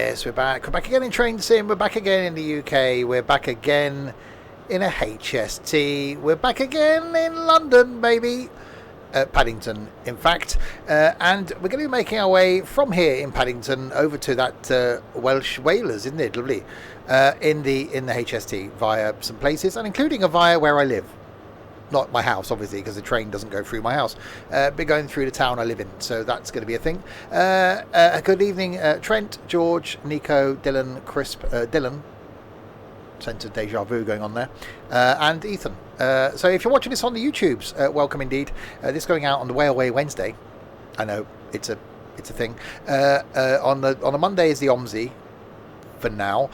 Yes, we're back. We're back again in Train Sim. We're back again in the UK. We're back again in a HST. We're back again in London, maybe. Paddington, in fact. And we're going to be making our way from here in Paddington over to that Welsh Whalers, isn't it? Lovely. In the HST via some places, and including via where I live. Not my house, obviously, because the train doesn't go through my house, but going through the town I live in. So that's going to be a thing. Good evening, Trent, George, Nico, Dylan, Crisp, Dylan. Sense of deja vu going on there. And Ethan. So if you're watching this on the YouTubes, welcome indeed. This going out on the Whaleway Wednesday. I know it's a thing. On a Monday is the OMSI for now.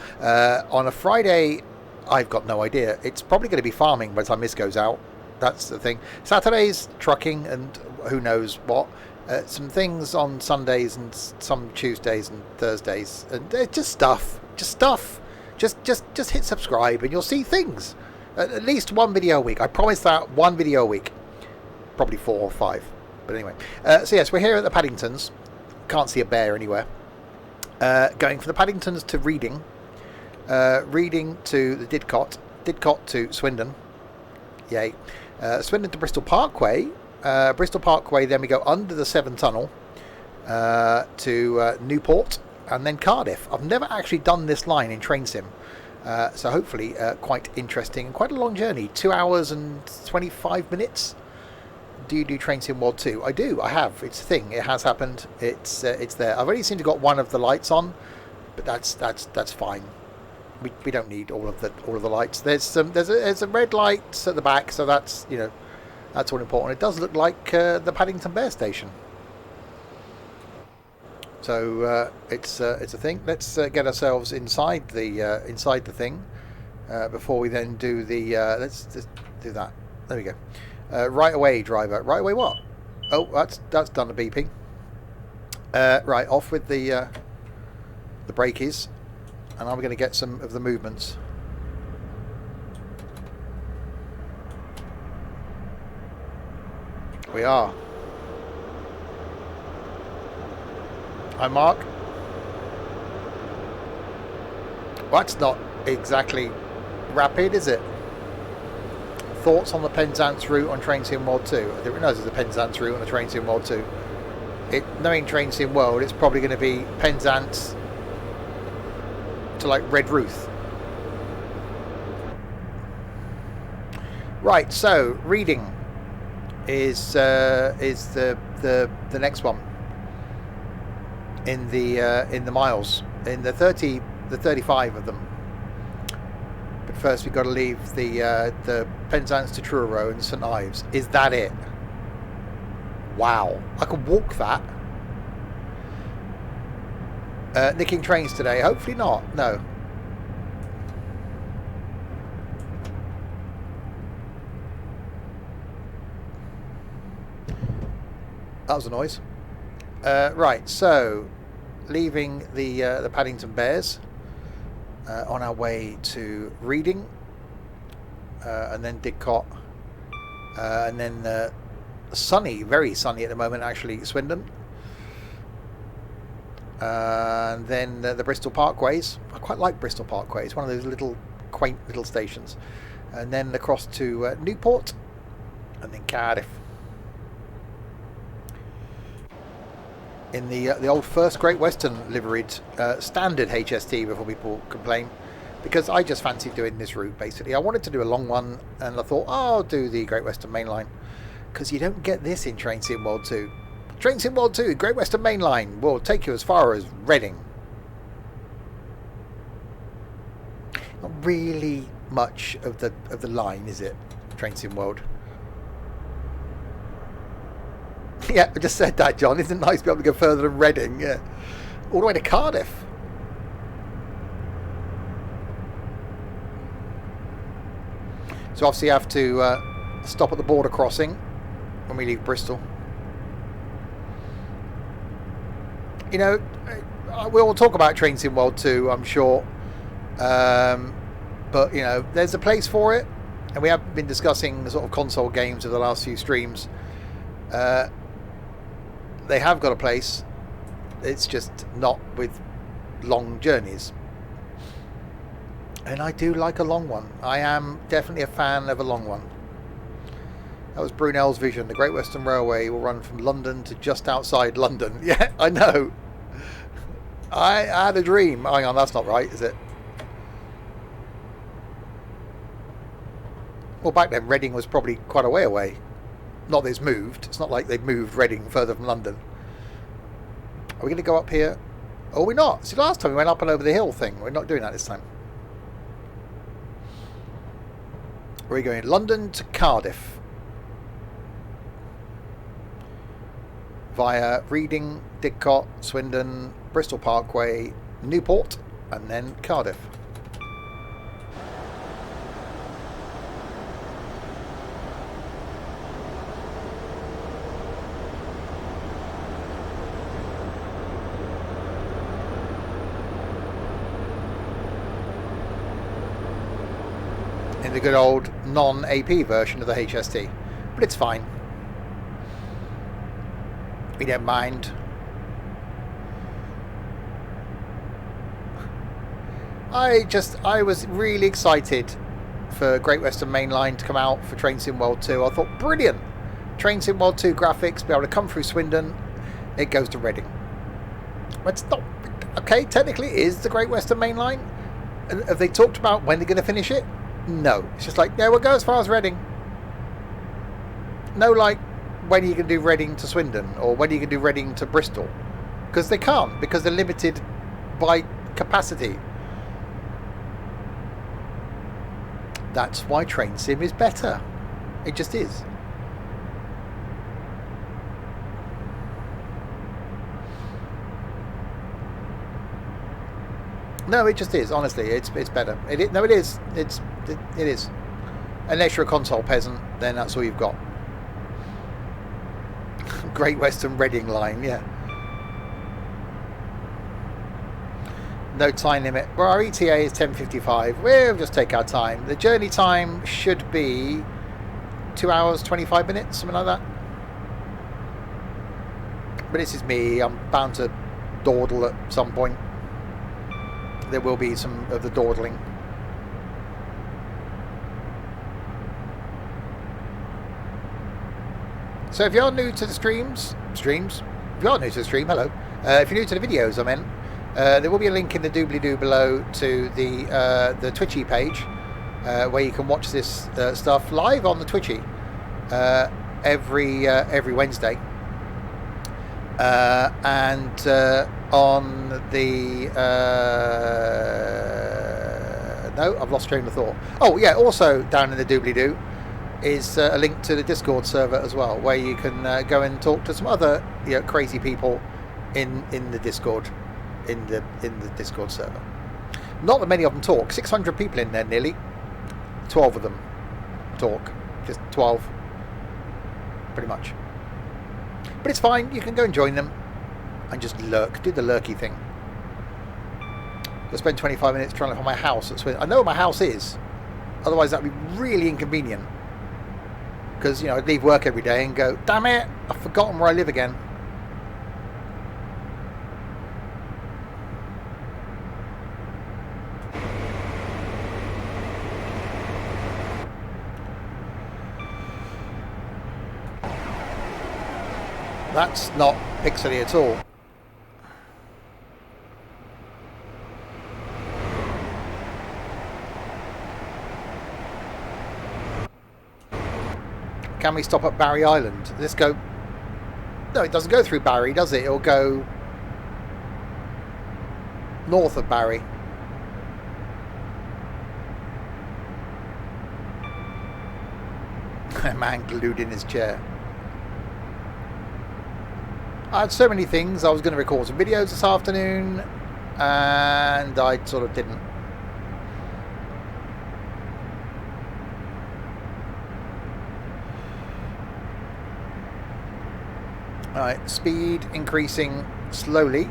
On a Friday, I've got no idea. It's probably going to be farming by the time this goes out. That's the thing. Saturdays, trucking, and who knows what. Some things on Sundays and some Tuesdays and Thursdays, and just stuff. Just hit subscribe, and you'll see things. At least one video a week. I promise that, one video a week. Probably 4 or 5, but anyway. So yes, we're here at the Paddingtons. Can't see a bear anywhere. Going from the Paddingtons to Reading. Reading to the Didcot to Swindon. Yay. Swindon to Bristol Parkway. Bristol Parkway, then we go under the Severn Tunnel to Newport, and then Cardiff. I've never actually done this line in Train Sim, so hopefully quite interesting and quite a long journey. 2 hours and 25 minutes. Do you do Train Sim World 2? I do. I have. It's a thing. It has happened. It's there. I've only seemed to got one of the lights on, but that's fine. We don't need all of the lights. There's a red light at the back, so that's that's all important. It does look like the Paddington Bear Station. So it's a thing. Let's get ourselves inside the thing before we then do the. Let's just do that. There we go. Right away, driver. Right away, what? Oh, that's done the beeping. Right, off with the brakies. And I'm going to get some of the movements. We are. Hi, Mark. Well, that's not exactly rapid, is it? Thoughts on the Penzance route on Train Sim World 2? I didn't realise there's a Penzance route on the Train Sim World 2. Knowing Train Sim World, it's probably going to be Penzance to like Red Ruth. Right, so Reading is the next one in the miles, in the 35 of them. But first we've got to leave the Penzance to Truro and St Ives. Is that it? Wow, I could walk that. Nicking trains today? Hopefully not. No. That was a noise. Right, so leaving the Paddington Bears on our way to Reading, and then Didcot, and then sunny, very sunny at the moment actually, Swindon. And then the Bristol Parkways. I quite like Bristol Parkway. It's one of those little quaint little stations. And then across to Newport, and then Cardiff. In the old First Great Western liveried standard HST before people complain, because I just fancied doing this route basically. I wanted to do a long one, and I thought, I'll do the Great Western Main Line, because you don't get this in Train Sim World 2. Train Sim World 2, Great Western Main Line will take you as far as Reading. Not really much of the line, is it? Train Sim World. Yeah, I just said that, John. Isn't it nice to be able to go further than Reading? Yeah, all the way to Cardiff. So obviously you have to stop at the border crossing when we leave Bristol. We'll talk about Train Sim World 2, I'm sure. But, there's a place for it. And we have been discussing the sort of console games of the last few streams. They have got a place. It's just not with long journeys. And I do like a long one. I am definitely a fan of a long one. That was Brunel's vision. The Great Western Railway will run from London to just outside London. Yeah, I know. I had a dream. Hang on, that's not right, is it? Well, back then, Reading was probably quite a way away. Not that it's moved. It's not like they've moved Reading further from London. Are we going to go up here? Oh, we're not. See, last time we went up and over the hill thing. We're not doing that this time. We're going London to Cardiff. Via Reading, Didcot, Swindon, Bristol Parkway, Newport, and then Cardiff. In the good old non-AP version of the HST, but it's fine. We don't mind. I was really excited for Great Western Mainline to come out for Train Sim World 2. I thought, brilliant! Train Sim World 2 graphics, be able to come through Swindon. It goes to Reading. It's not... Okay, technically it is the Great Western Mainline. Have they talked about when they're going to finish it? No. It's just like, yeah, we'll go as far as Reading. No, like, when are you going to do Reading to Swindon? Or when are you going to do Reading to Bristol? Because they can't. Because they're limited by capacity. That's why Train Sim is better. It just is. No, it just is. Honestly, it's better. It is. It is. Unless you're a console peasant, then that's all you've got. Great Western Reading line, yeah. No time limit. Well, our ETA is 10:55. We'll just take our time. The journey time should be 2 hours 25 minutes, something like that. But this is me. I'm bound to dawdle at some point. There will be some of the dawdling. So if you're new to the streams, if you're new to the stream, hello. If you're new to the videos, I meant, there will be a link in the doobly-doo below to the Twitchy page, where you can watch this stuff live on the Twitchy every Wednesday, and on the no, I've lost train of thought. Oh yeah, also down in the doobly-doo is a link to the Discord server as well, where you can go and talk to some other crazy people in the Discord in the Discord server. Not that many of them talk. 600 people in there, nearly. 12 of them talk. Just 12, pretty much. But it's fine. You can go and join them and just lurk. Do the lurky thing. I'll spend 25 minutes trying to find my house at Swindon. I know where my house is. Otherwise, that'd be really inconvenient. Because, I'd leave work every day and go, damn it, I've forgotten where I live again. That's not pixely at all. Can we stop at Barry Island? Let's go. No, it doesn't go through Barry, does it? It'll go north of Barry. A man glued in his chair. I had so many things. I was going to record some videos this afternoon, and I sort of didn't. Alright, speed increasing slowly.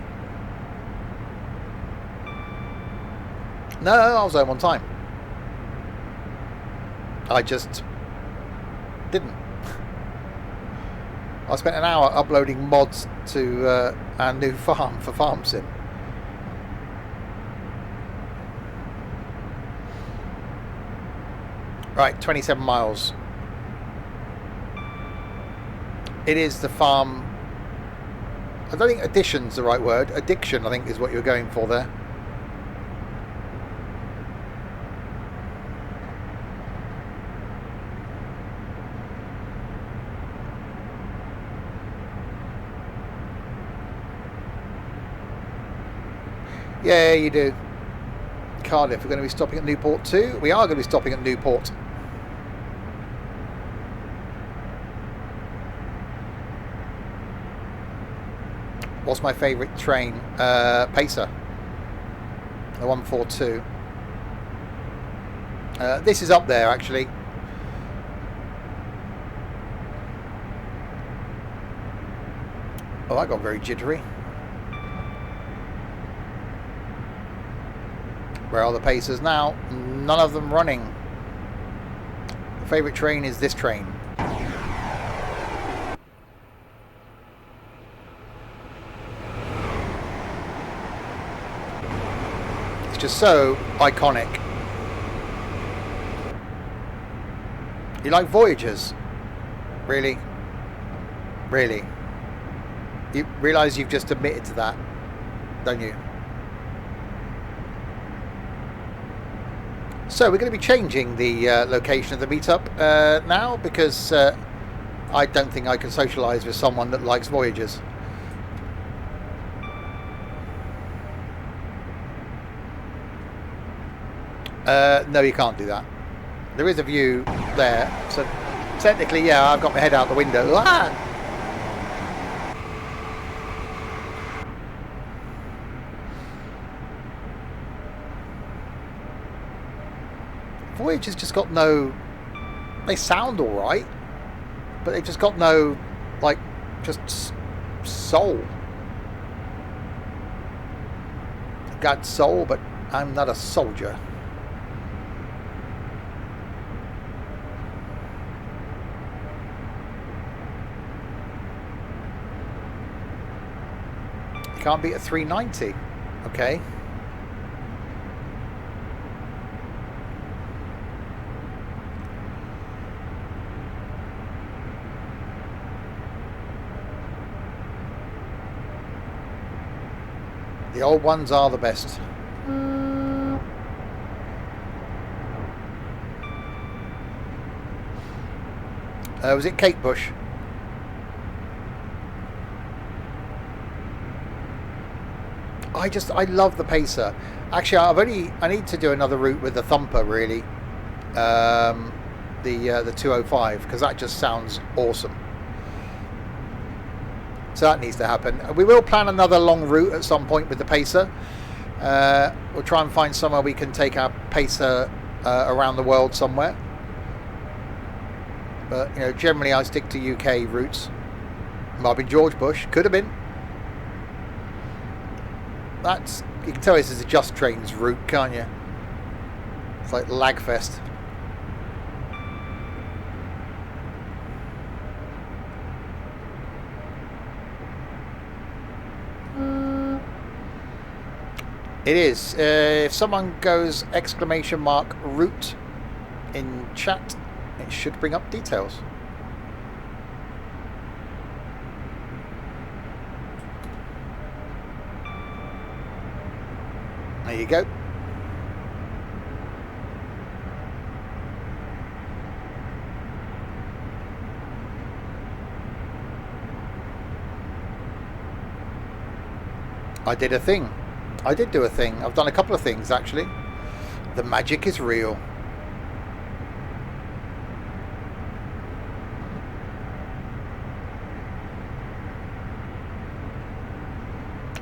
No, I was home on time. I just didn't. I spent an hour uploading mods to our new farm for Farm Sim. Right, 27 miles. It is the farm. I don't think addition's the right word. Addiction, I think, is what you were going for there. Yeah, you do. Cardiff, we're going to be stopping at Newport too. We are going to be stopping at Newport. What's my favourite train? Pacer. The 142. This is up there, actually. Oh, that got very jittery. Where are the Pacers now? None of them running. The favourite train is this train. It's just so iconic. You like Voyagers? Really? Really? You realise you've just admitted to that, don't you? So we're going to be changing the location of the meetup now, because I don't think I can socialise with someone that likes Voyagers. No, you can't do that. There is a view there, so technically, yeah, I've got my head out the window. Ah! Voyager's just got no... They sound alright, but they've just got no, like, just soul. I've got soul, but I'm not a soldier. You can't beat a 390. Okay. The old ones are the best. Was it Kate Bush? I love the Pacer. Actually, I need to do another route with the Thumper, really. The 205, because that just sounds awesome. So that needs to happen. We will plan another long route at some point with the Pacer. We'll try and find somewhere we can take our Pacer around the world somewhere. But, you know, generally I stick to UK routes. Might have been George Bush. Could have been. You can tell this is a Just Trains route, can't you? It's like Lagfest. It is. If someone goes !route in chat, it should bring up details. There you go. I did a thing. I did do a thing. I've done a couple of things, actually. The magic is real.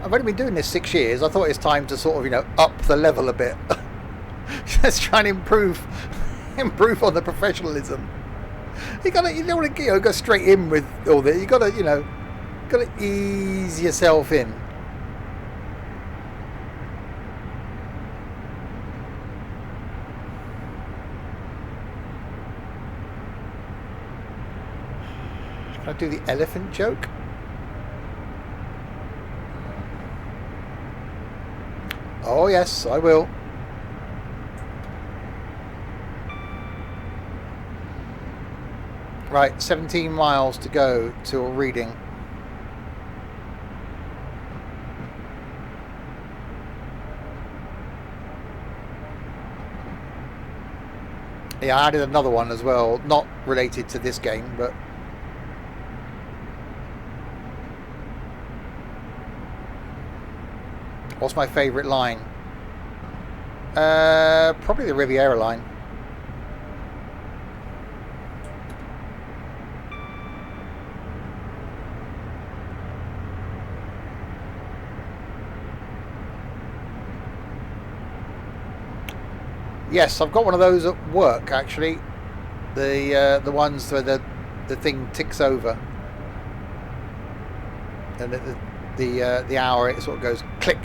I've only been doing this 6 years. I thought it's time to sort of, you know, up the level a bit. Just try and improve on the professionalism. You don't want to go straight in with all this. You got to ease yourself in. Can I do the elephant joke? Oh yes, I will. Right, 17 miles to go till Reading. Yeah, I added another one as well, not related to this game, but what's my favourite line? Probably the Riviera line. Yes, I've got one of those at work actually. The ones where the thing ticks over, and the hour it sort of goes click.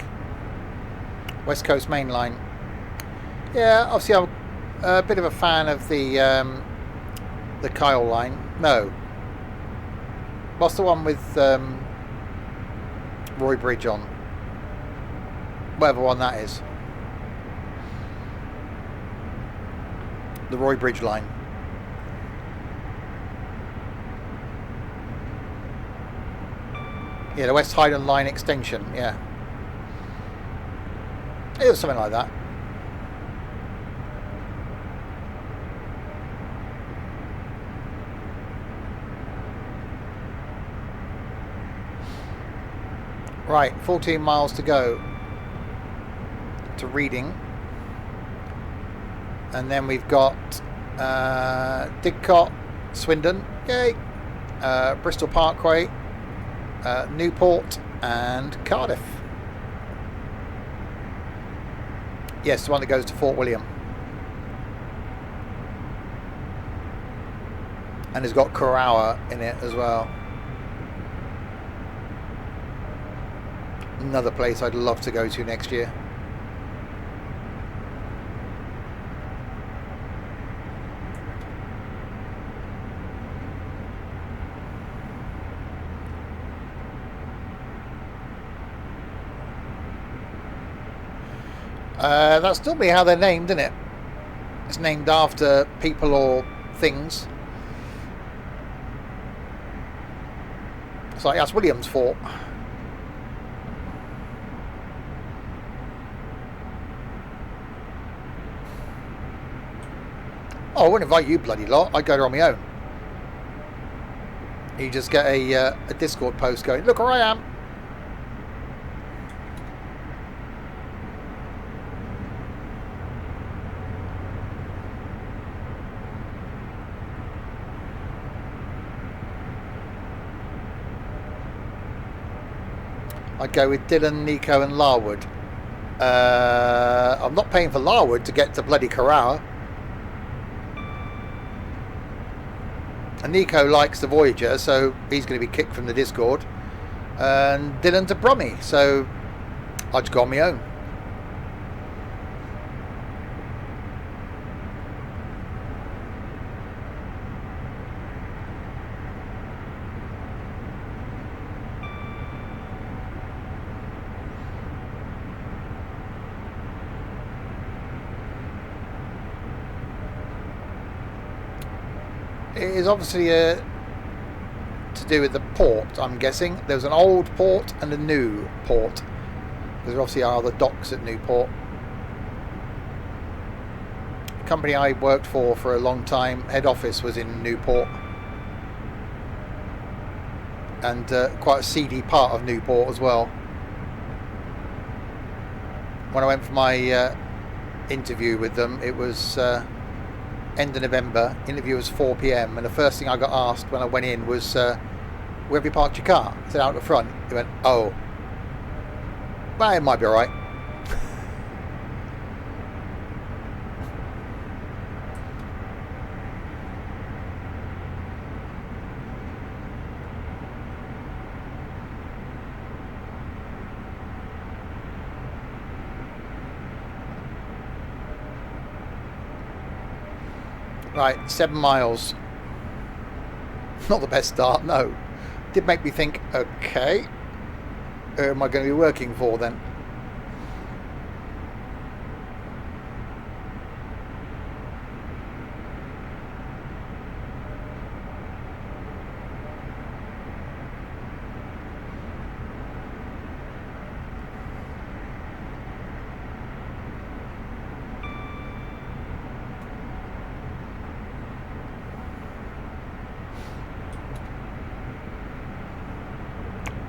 West Coast Mainline. Yeah, obviously I'm a bit of a fan of the Kyle line. No, what's the one with Roy Bridge on? Whatever one that is. The Roy Bridge line. Yeah, the West Highland line extension, yeah. It was something like that. Right, 14 miles to go to Reading. And then we've got Didcot, Swindon, yay, Bristol Parkway, Newport and Cardiff. Yes, the one that goes to Fort William. And it's got Corowa in it as well. Another place I'd love to go to next year. That's normally how they're named, isn't it? It's named after people or things. It's like, that's William's Fort. Oh, I wouldn't invite you bloody lot. I'd go there on my own. You just get a Discord post going, look where I am. I'd go with Dylan, Nico and Larwood. I'm not paying for Larwood to get to bloody Corowa. And Nico likes the Voyager, so he's going to be kicked from the Discord. And Dylan to Brummy, so I'll just go on my own. It is obviously to do with the port, I'm guessing. There's an old port and a new port. There obviously are the docks at Newport. The company I worked for a long time, head office was in Newport. And quite a seedy part of Newport as well. When I went for my interview with them, it was end of November. Interview was 4 p.m. and the first thing I got asked when I went in was, where have you parked your car? I said, out the front. He went, oh, well, it might be alright. Right, 7 miles. Not the best start, no. Did make me think, okay, who am I going to be working for then?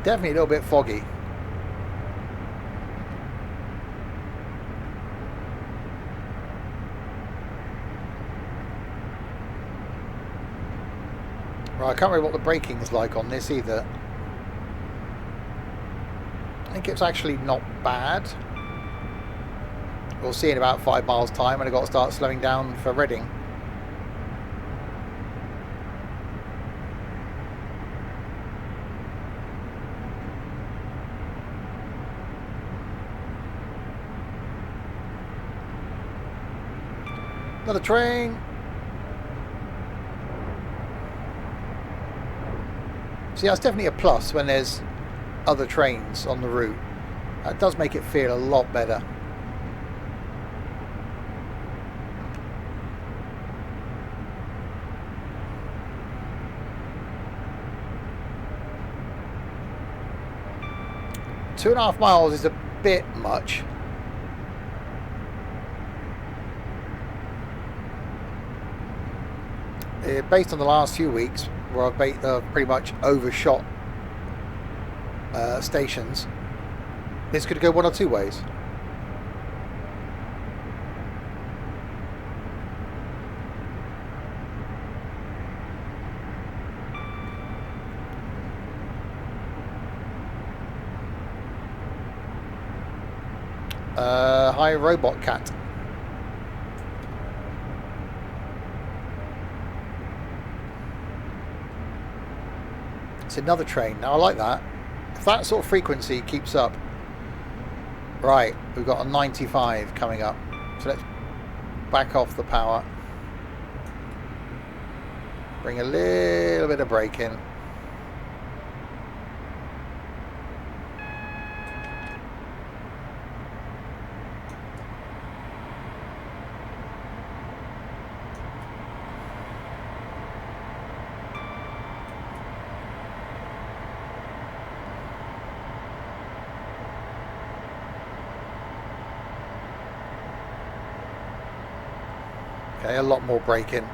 Definitely a little bit foggy. Right, I can't remember what the braking's like on this either. I think it's actually not bad. We'll see in about 5 miles time when I've got to start slowing down for Reading. Another train. See, that's definitely a plus when there's other trains on the route. That does make it feel a lot better. Two and a half miles is a bit much. Based on the last few weeks, where I've pretty much overshot stations, this could go one or two ways. Hi, Robot Cat. It's another train. Now I like that. If that sort of frequency keeps up. Right, we've got a 95 coming up. So let's back off the power. Bring a little bit of brake in. Okay, a lot more braking.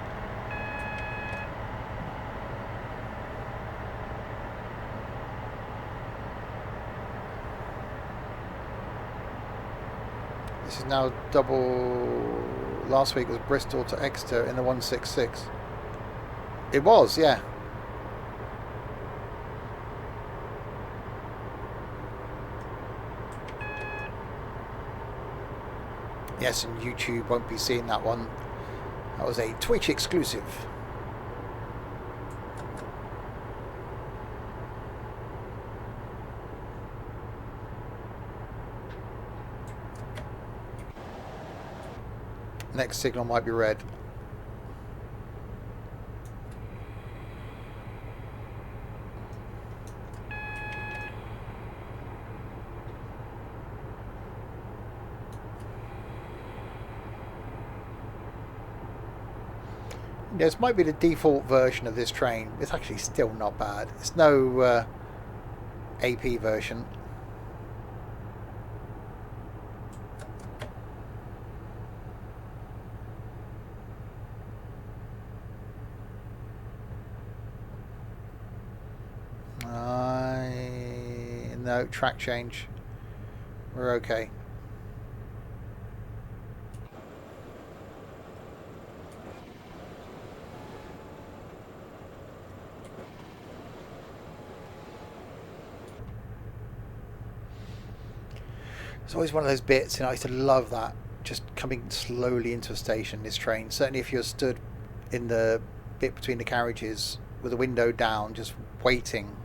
This is now double. Last week was Bristol to Exeter in the 166. It was, yeah. Yes, and YouTube won't be seeing that one. That was a Twitch exclusive. Next signal might be red. This might be the default version of this train. It's actually still not bad. It's no AP version. No, track change. We're okay. It's always one of those bits, I used to love that, just coming slowly into a station, this train. Certainly if you're stood in the bit between the carriages with the window down, just waiting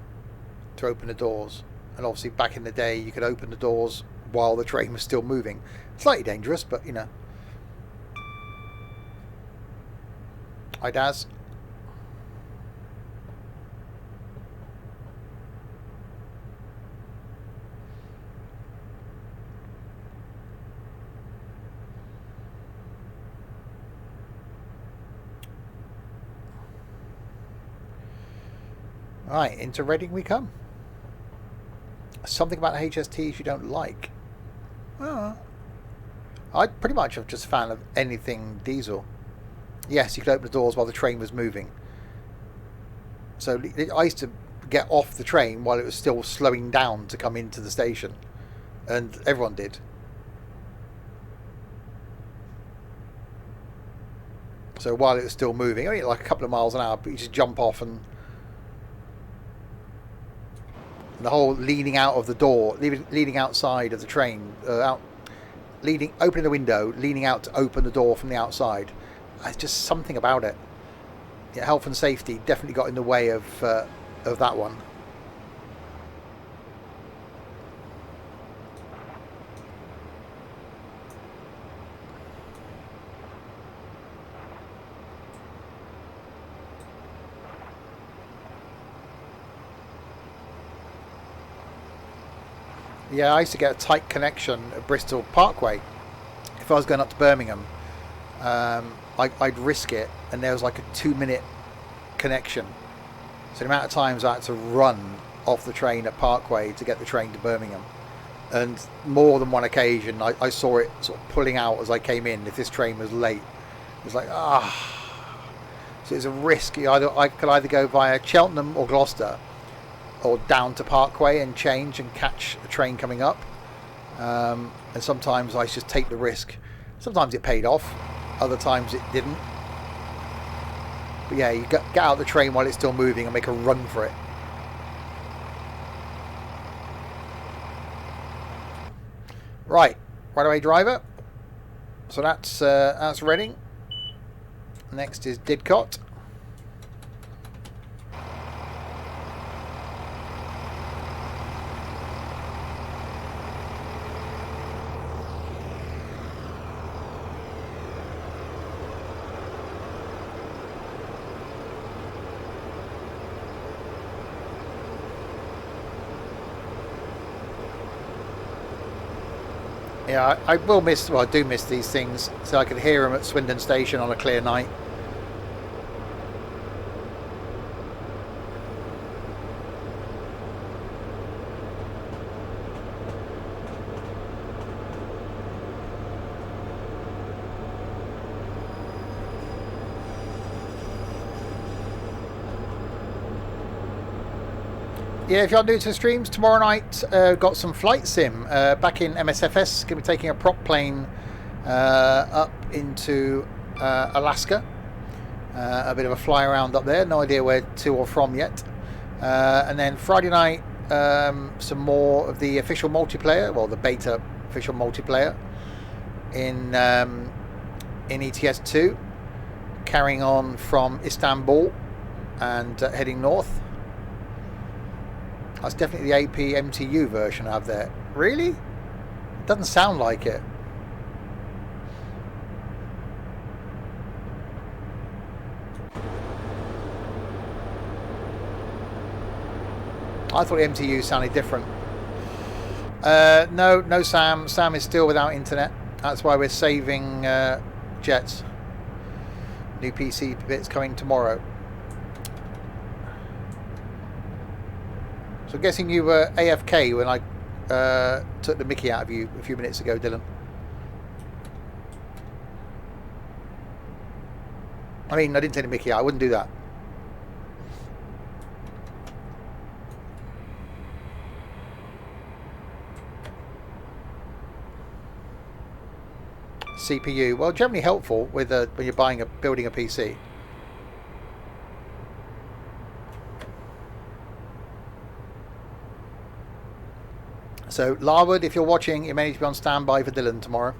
to open the doors. And obviously back in the day you could open the doors while the train was still moving. Slightly dangerous, but you know. Hi Daz. Right, into Reading we come. Something about HSTs you don't like? Oh. I pretty much have just a fan of anything diesel. Yes, you could open the doors while the train was moving. So I used to get off the train while it was still slowing down to come into the station, and everyone did. So while it was still moving, only like a couple of miles an hour, but you just jump off, and the whole leaning out of the door, leaning outside of the train, opening the window, leaning out to open the door from the outside. It's just something about it. Yeah, health and safety definitely got in the way of that one. Yeah, I used to get a tight connection at Bristol Parkway. If I was going up to Birmingham, I'd risk it, and there was like a 2-minute connection. So the amount of times I had to run off the train at Parkway to get the train to Birmingham. And more than one occasion, I saw it sort of pulling out as I came in if this train was late. It was like, So it's a risk. I could either go via Cheltenham or Gloucester, or down to Parkway and change and catch a train coming up. And sometimes I just take the risk. Sometimes it paid off, other times it didn't. But yeah, you get out of the train while it's still moving and make a run for it. Right away driver. So that's Reading. Next is Didcot. Yeah, I will miss. Well, I do miss these things. So I could hear them at Swindon Station on a clear night. Yeah, if you're new to the streams, tomorrow night got some flight sim back in MSFS. Going to be taking a prop plane up into Alaska. A bit of a fly around up there. No idea where to or from yet. And then Friday night, some more of the official multiplayer, well, the beta official multiplayer in ETS2, carrying on from Istanbul and heading north. That's definitely the AP MTU version I have there. Really? It doesn't sound like it. I thought the MTU sounded different. No, Sam. Sam is still without internet. That's why we're saving jets. New PC bits coming tomorrow. So I'm guessing you were AFK when I took the mickey out of you a few minutes ago, Dylan. I mean, I didn't take the mickey out. I wouldn't do that. CPU. Well, generally helpful with when you're building a PC. So, Larwood, if you're watching, you may need to be on standby for Dylan tomorrow.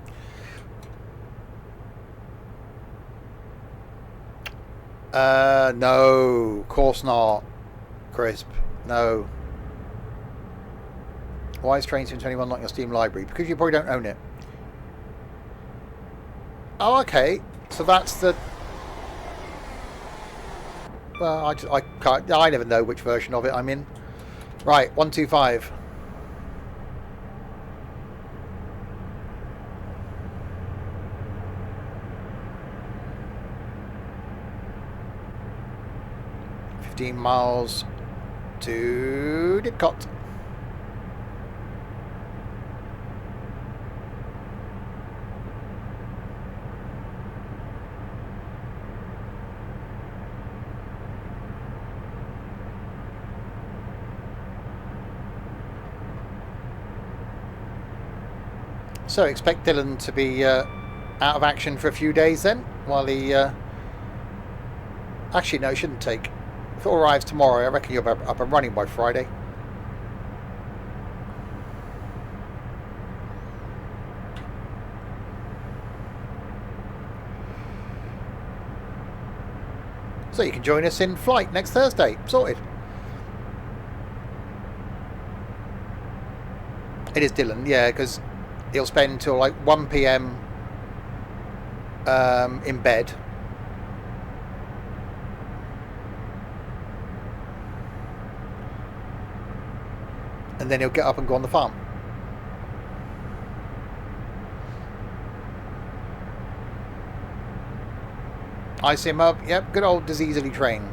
No, of course not, Crisp. No. Why is Train Sim 21 not in your Steam library? Because you probably don't own it. Oh, okay. So that's the... Well, I can't... I never know which version of it I'm in. Right, 125. Miles to Didcot. So expect Dylan to be out of action for a few days then, while he... Actually, no, it shouldn't take. If it arrives tomorrow, I reckon you'll be up and running by Friday. So you can join us in flight next Thursday. Sorted. It is Dylan, yeah, because he'll spend until like 1 p.m. In bed. And then he'll get up and go on the farm. Ice him up. Yep, good old diseasily train.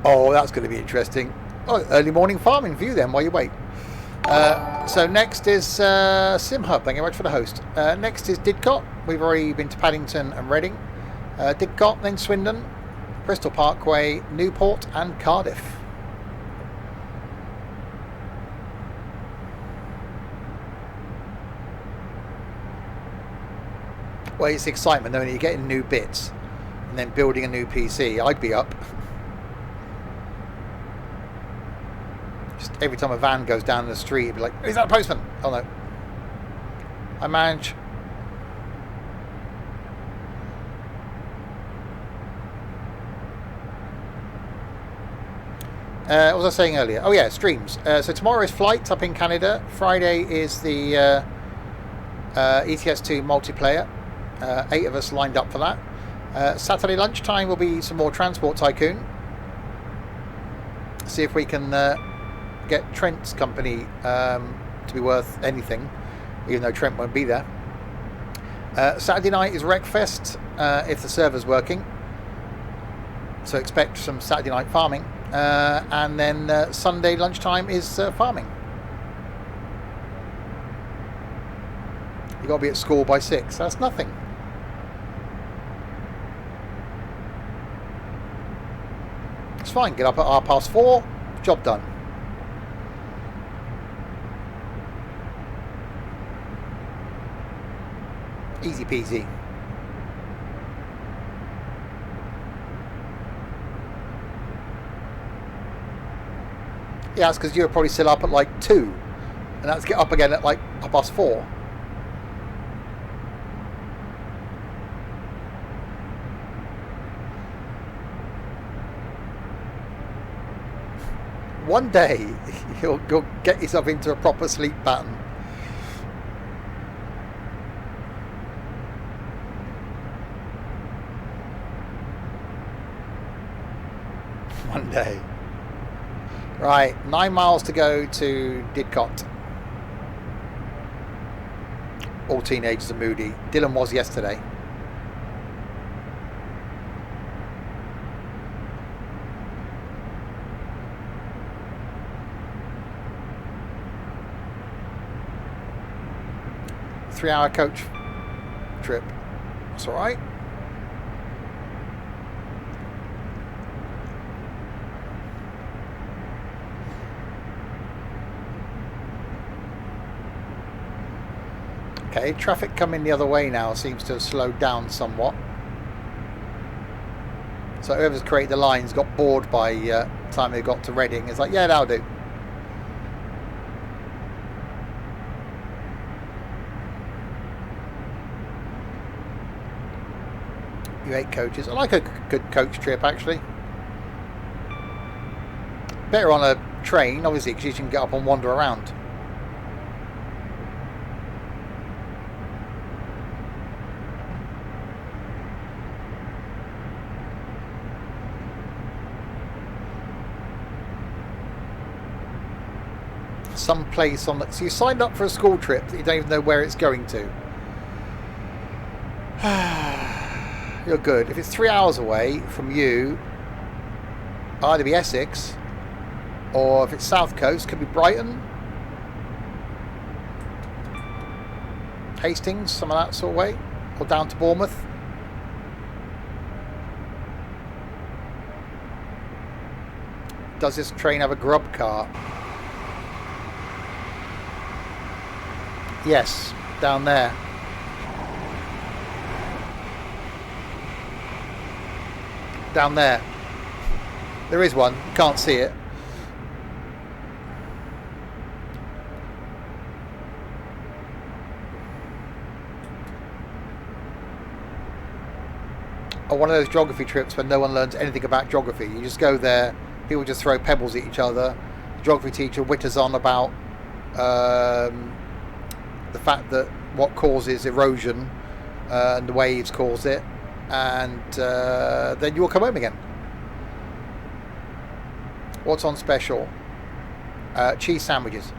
Oh, that's going to be interesting. Oh, early morning farming for you then while you wait. So next is SimHub. Thank you very much for the host. Next is Didcot. We've already been to Paddington and Reading. Didcot, then Swindon, Bristol Parkway, Newport and Cardiff. Well, it's excitement though, when you're getting new bits and then building a new PC. I'd be up. Just every time a van goes down the street, it'd be like, is that a postman? Oh no. I manage. What was I saying earlier? Oh yeah, streams. So tomorrow is flights up in Canada. Friday is the ETS2 multiplayer. 8 of us lined up for that. Saturday lunchtime will be some more Transport Tycoon. See if we can get Trent's company to be worth anything, even though Trent won't be there. Saturday night is Wreckfest if the server's working. So expect some Saturday night farming. And then Sunday lunchtime is farming. You've got to be at school by 6. That's nothing. It's fine. Get up at 4:30. Job done. Easy peasy. Yeah, that's because you're probably still up at like 2. And that's get up again at like 4:30. One day you'll get yourself into a proper sleep pattern. One day. Right, 9 miles to go to Didcot. All teenagers are moody. Dylan was yesterday. Three-hour coach trip. That's all right. Okay, traffic coming the other way now seems to have slowed down somewhat. So whoever's created the lines got bored by the time they got to Reading. It's like, yeah, that'll do. You 8 coaches. I like a good coach trip actually. Better on a train, obviously, because you can get up and wander around. Some place on the... So you signed up for a school trip that you don't even know where it's going to. You're good. If it's 3 hours away from you, either be Essex, or if it's South Coast, could be Brighton, Hastings, some of that sort of way, or down to Bournemouth. Does this train have a grub car? Yes, down there. Down there. There is one. You can't see it. Or one of those geography trips where no one learns anything about geography. You just go there, people just throw pebbles at each other. The geography teacher witters on about the fact that what causes erosion and the waves cause it, and then you'll come home again. What's on special? Cheese sandwiches.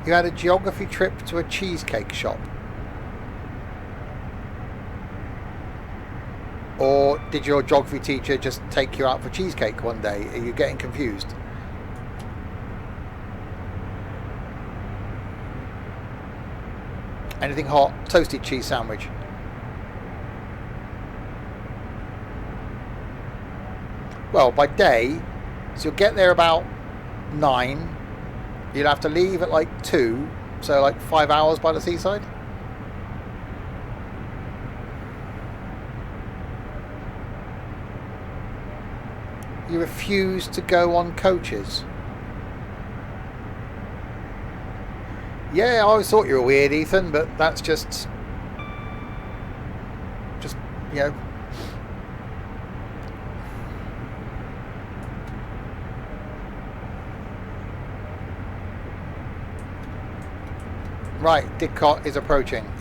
You had a geography trip to a cheesecake shop? Or did your geography teacher just take you out for cheesecake one day? Are you getting confused? Anything hot? Toasted cheese sandwich. Well, by day, so you'll get there about 9. You'll have to leave at like 2, so like 5 hours by the seaside. You refuse to go on coaches? Yeah, I always thought you were weird, Ethan, but that's just, you know. Right, Didcot is approaching.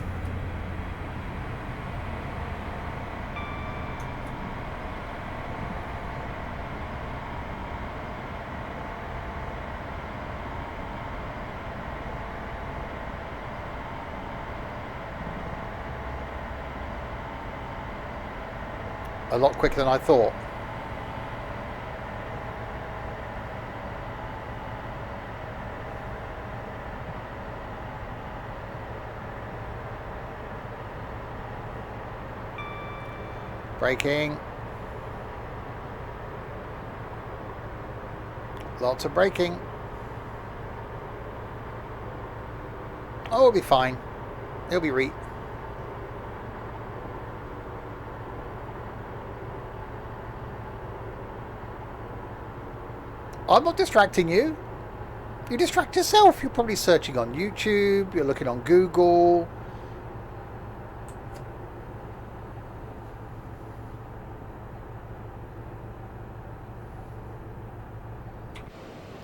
A lot quicker than I thought. Braking. Lots of braking. Oh, it'll be fine. It'll be reet. I'm not distracting you. You distract yourself. You're probably searching on YouTube. You're looking on Google.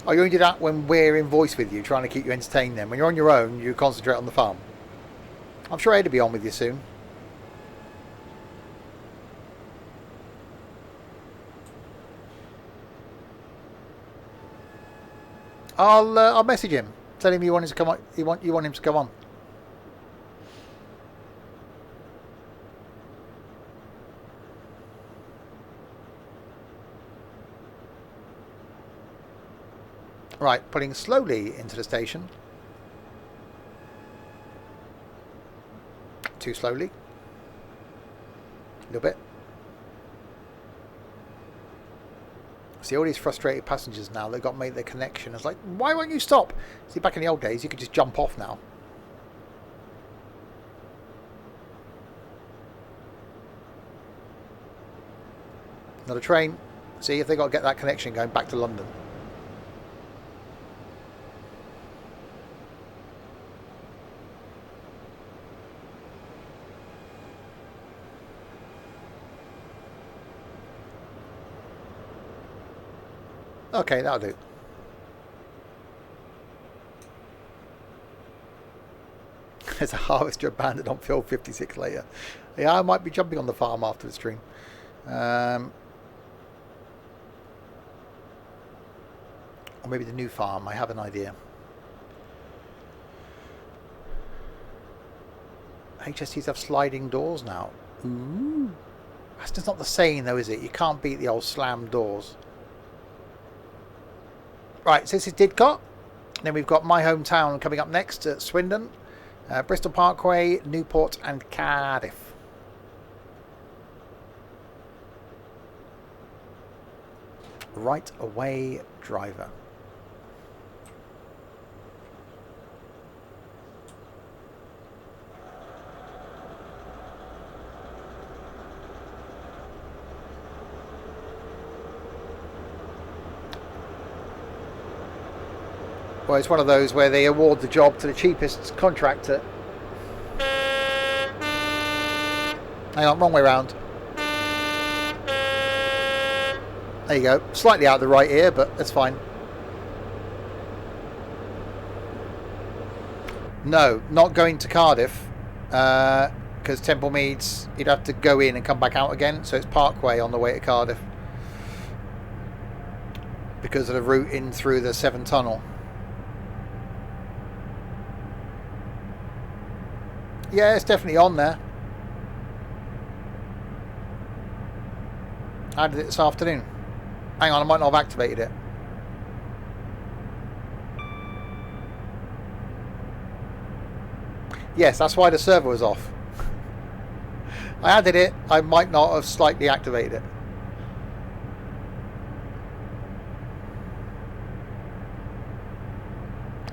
Oh, you only do that when we're in voice with you, trying to keep you entertained then. When you're on your own, you concentrate on the farm. I'm sure Ed will be on with you soon. I'll message him. Tell him you want him to come on. You want him to come on. Right, pulling slowly into the station. Too slowly. A little bit. See all these frustrated passengers now. They've got to make their connection. It's like, why won't you stop? See, back in the old days, you could just jump off now. Another train. See if they got to get that connection going back to London. Okay, that'll do. There's a harvester abandoned on field 56 later. Yeah, I might be jumping on the farm after the stream. Or maybe the new farm. I have an idea. HSTs have sliding doors now. Ooh. That's just not the saying though, is it? You can't beat the old slam doors. Right, so this is Didcot. Then we've got my hometown coming up next at Swindon, Bristol Parkway, Newport and Cardiff. Right away driver. Well, it's one of those where they award the job to the cheapest contractor. Hang on, wrong way round. There you go. Slightly out of the right ear, but that's fine. No, not going to Cardiff, because Temple Meads, you'd have to go in and come back out again. So it's Parkway on the way to Cardiff, because of the route in through the Severn Tunnel. Yeah, it's definitely on there. I did it this afternoon. Hang on, I might not have activated it. Yes, that's why the server was off. I added it, I might not have slightly activated it.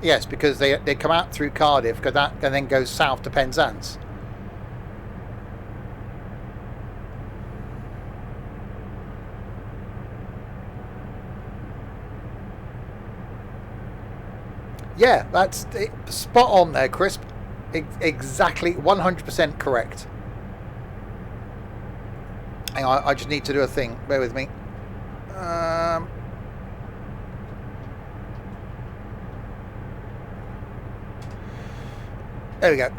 Yes, because they come out through Cardiff, go that, and then go south to Penzance. Yeah, that's it, spot on there, Crisp. Exactly 100% correct. Hang on, I just need to do a thing. Bear with me. There we go.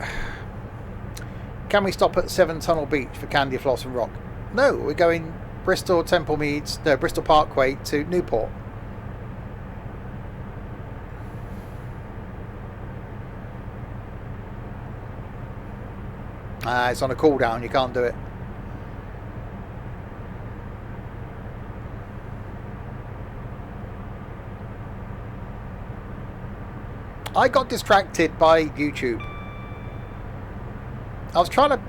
Can we stop at Severn Tunnel Beach for candy, floss and rock? No, we're going Bristol, Temple Meads, no, Bristol Parkway to Newport. It's on a cooldown, you can't do it. I got distracted by YouTube. I was trying to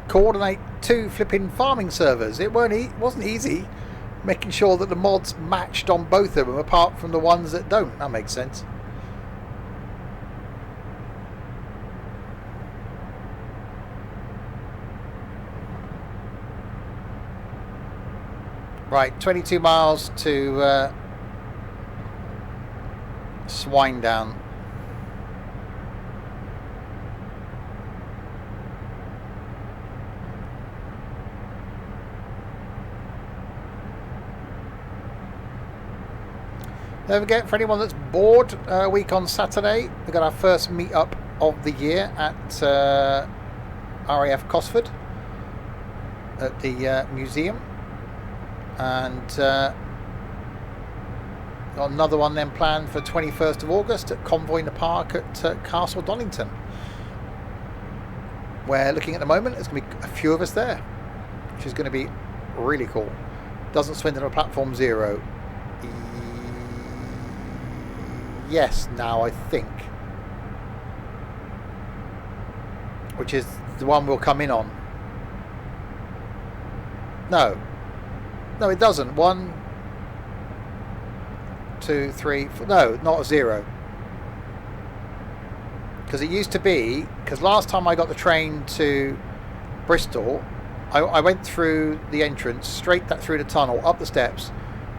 coordinate two flipping farming servers. It wasn't easy making sure that the mods matched on both of them, apart from the ones that don't. That makes sense. Right, 22 miles to Swinedown. Don't forget, for anyone that's bored, a week on Saturday, we've got our first meet-up of the year at RAF Cosford at the museum. And got another one then planned for 21st of August at Convoy in the Park at Castle Donington. We're looking at the moment, there's going to be a few of us there, which is going to be really cool. Doesn't Swindon on platform 0? Yes, now I think. Which is the one we'll come in on. No, it doesn't. 1, 2, 3, 4. No, not a 0. Because it used to be, because last time I got the train to Bristol, I went through the entrance, straight through the tunnel, up the steps,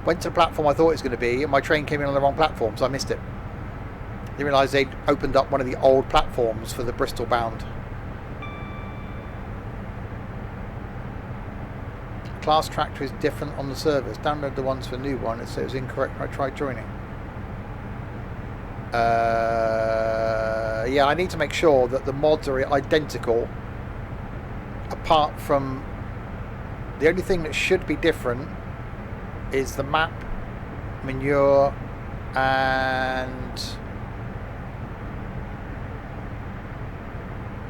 went to the platform I thought it was going to be, and my train came in on the wrong platform, so I missed it. Didn't realise they'd opened up one of the old platforms for the Bristol bound. Class Tractor is different on the servers. Download the ones for new one. It said it was incorrect when I tried joining. Yeah, I need to make sure that the mods are identical. Apart from the only thing that should be different is the map, manure, and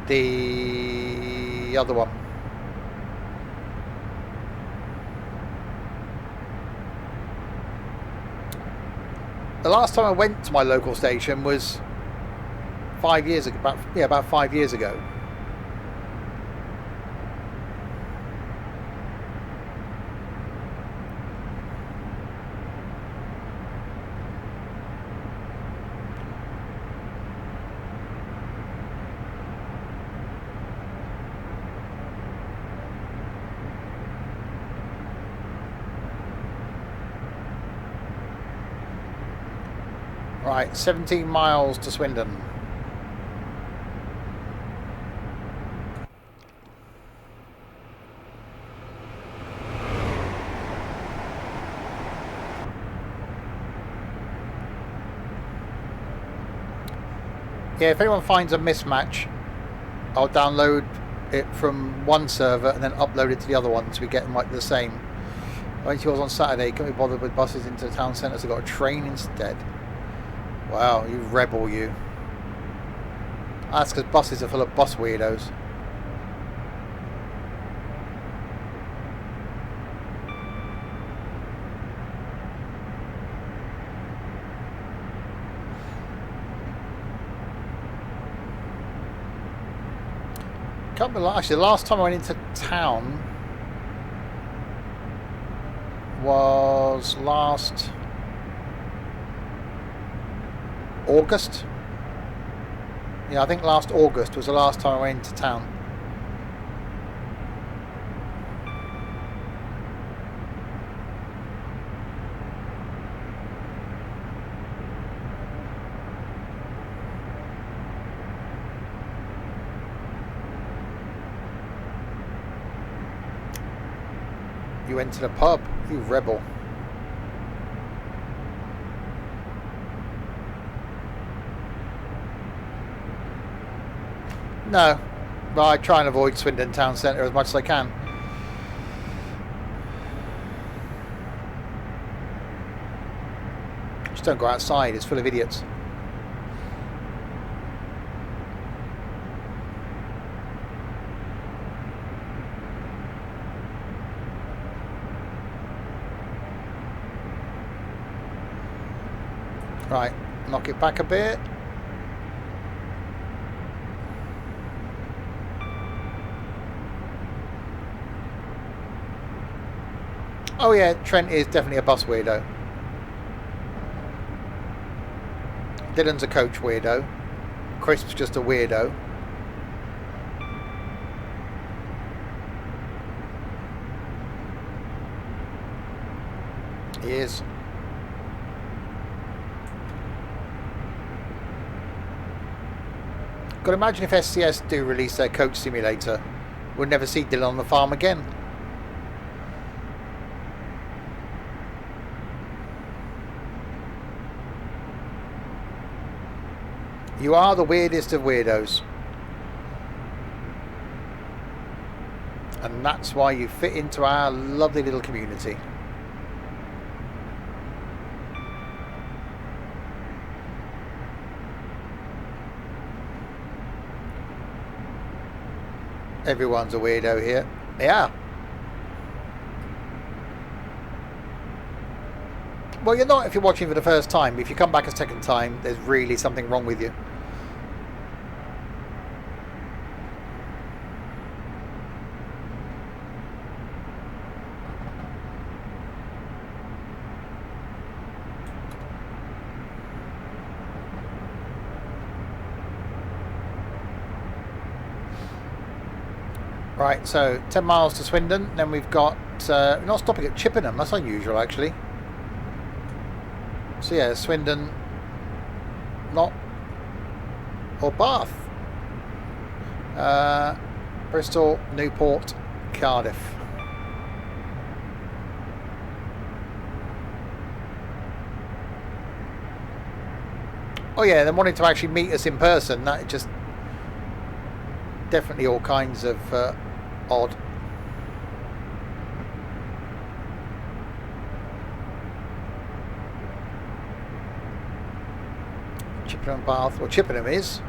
the other one. The last time I went to my local station was 5 years ago. About 5 years ago. Right, 17 miles to Swindon. Yeah, if anyone finds a mismatch, I'll download it from one server and then upload it to the other one so we get them like the same. I went to yours on Saturday, couldn't be bothered with buses into the town centre, so I got a train instead. Wow, you rebel, you. That's because buses are full of bus weirdos. Actually, the last time I went into town was last August. Yeah, I think last August was the last time I went into town. You went to the pub, you rebel. No, but I try and avoid Swindon town centre as much as I can. Just don't go outside, it's full of idiots. Right, knock it back a bit. Oh yeah, Trent is definitely a bus weirdo. Dylan's a coach weirdo. Crisp's just a weirdo. He is. Got to imagine if SCS do release their coach simulator, we'll never see Dylan on the farm again. You are the weirdest of weirdos. And that's why you fit into our lovely little community. Everyone's a weirdo here. Yeah. Well, you're not if you're watching for the first time. If you come back a second time, there's really something wrong with you. Right, so 10 miles to Swindon, then we've got, we're not stopping at Chippenham, that's unusual actually. So yeah, Swindon, not, or Bath. Bristol, Newport, Cardiff. Oh yeah, they wanted to actually meet us in person, that just definitely all kinds of odd. Chippenham, Bath. Well, Chippenham is.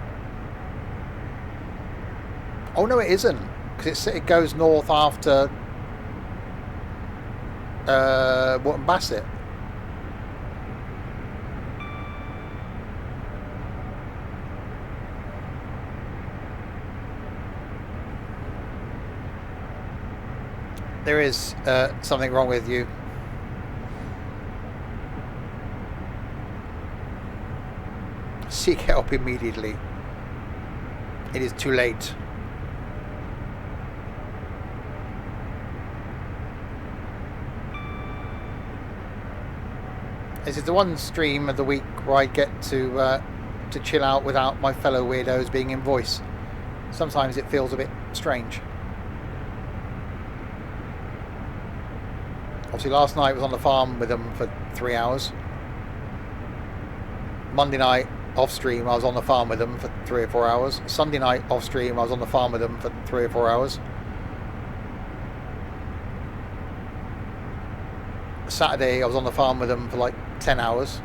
Oh no, it isn't, because it goes north after Wootton Bassett. There is something wrong with you. Seek help immediately. It is too late. This is the one stream of the week where I get to chill out without my fellow weirdos being in voice. Sometimes it feels a bit strange. Obviously last night I was on the farm with them for 3 hours. Monday night off stream I was on the farm with them for 3 or 4 hours. Sunday night off stream I was on the farm with them for 3 or 4 hours. Saturday I was on the farm with them for like 10 hours.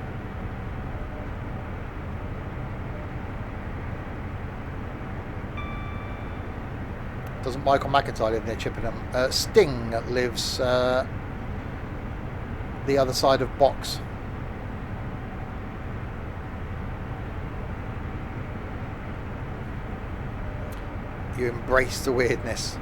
Doesn't Michael McIntyre live near Chippenham? Sting lives the other side of Box. You embrace the weirdness.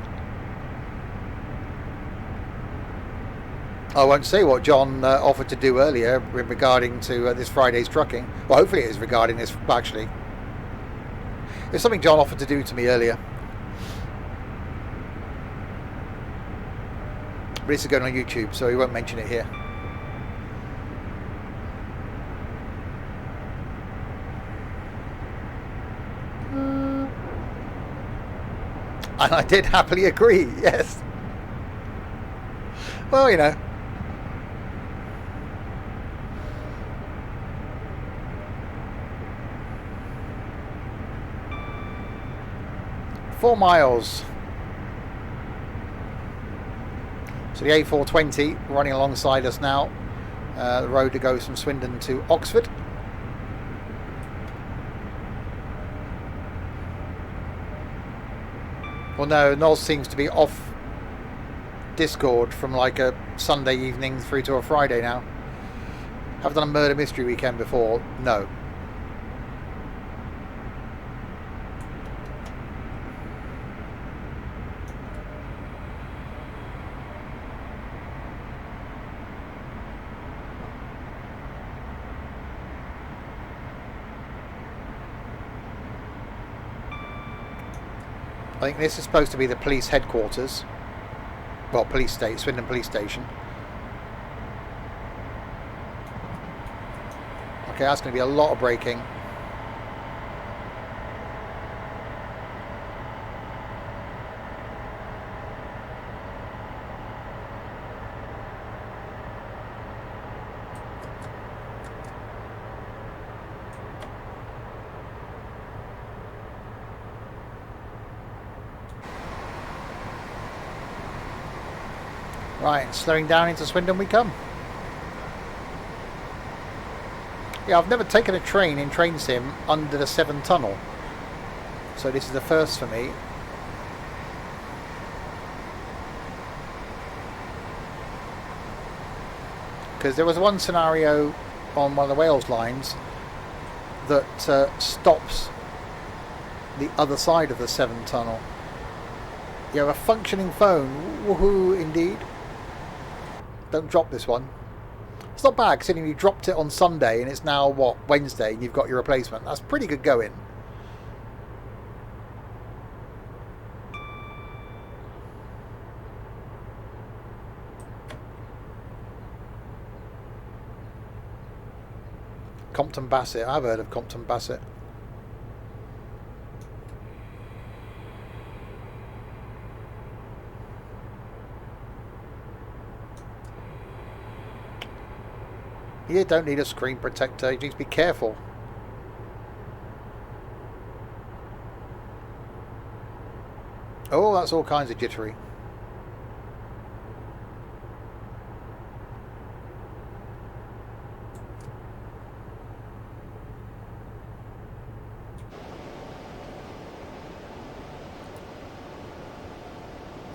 I won't say what John offered to do earlier regarding to this Friday's trucking. Well, hopefully it is regarding this, actually. It's something John offered to do to me earlier. But this is going on YouTube, so he won't mention it here. And I did happily agree, yes. Well, you know. Four miles. So the A420 running alongside us now. The road that goes from Swindon to Oxford. Well, no, Noz seems to be off Discord from like a Sunday evening through to a Friday now. Have done a murder mystery weekend before? No. I think this is supposed to be the police headquarters. Well, police station, Swindon Police Station. Okay, that's going to be a lot of braking. Right, slowing down into Swindon we come. Yeah, I've never taken a train in Train Sim under the Severn Tunnel. So this is the first for me. Because there was one scenario on one of the Wales lines that stops the other side of the Severn Tunnel. You have a functioning phone. Woohoo, indeed. Don't drop this one. It's not bad considering you dropped it on Sunday and it's now, what, Wednesday, and you've got your replacement. That's pretty good going. Compton Bassett. I've heard of Compton Bassett. You don't need a screen protector, you need to be careful. Oh, that's all kinds of jittery.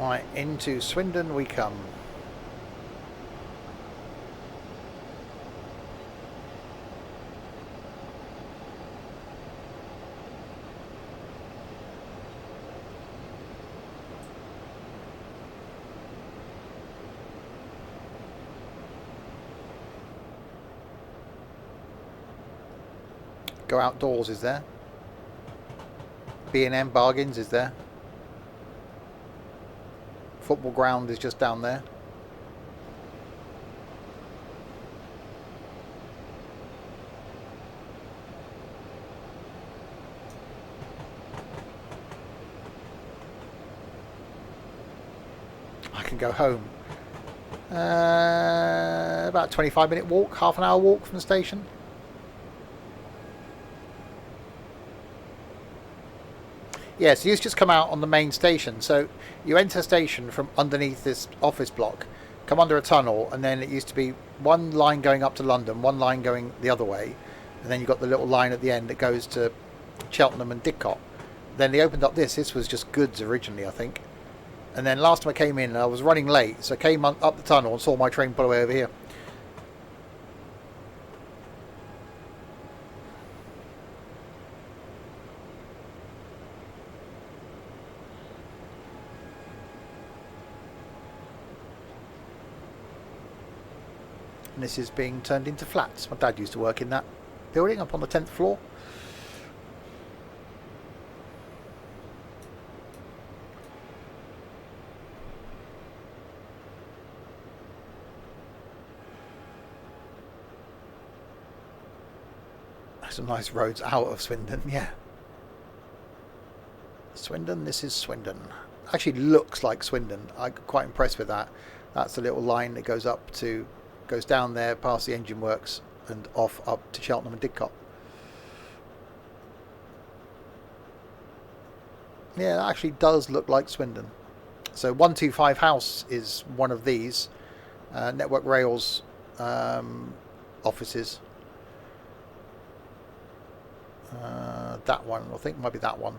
Right, into Swindon we come. Go Outdoors is there. B&M Bargains is there. Football Ground is just down there. I can go home. About a 25-minute walk, half an hour walk from the station. Yeah, so you just come out on the main station. So you enter the station from underneath this office block, come under a tunnel, and then it used to be one line going up to London, one line going the other way, and then you've got the little line at the end that goes to Cheltenham and Didcot. Then they opened up this. This was just goods originally, I think. And then last time I came in, I was running late, so I came up the tunnel and saw my train pull away over here. And this is being turned into flats. My dad used to work in that building up on the 10th floor. Some nice roads out of Swindon, yeah. Swindon, this is Swindon. Actually looks like Swindon. I'm quite impressed with that. That's the little line that goes down there past the engine works and off up to Cheltenham and Didcot. Yeah, that actually does look like Swindon. So 125 House is one of these Network Rail's offices. That one, I think, might be that one.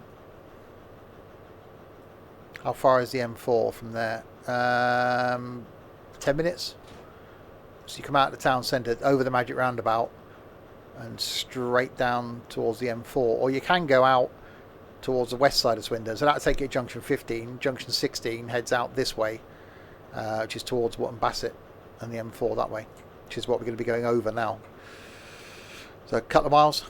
How far is the M4 from there? 10 minutes. So you come out of the town centre, over the Magic Roundabout, and straight down towards the M4. Or you can go out towards the west side of Swindon. So that'll take you to Junction 15. Junction 16 heads out this way, which is towards Wootton Bassett, and the M4 that way, which is what we're going to be going over now. So a couple of miles.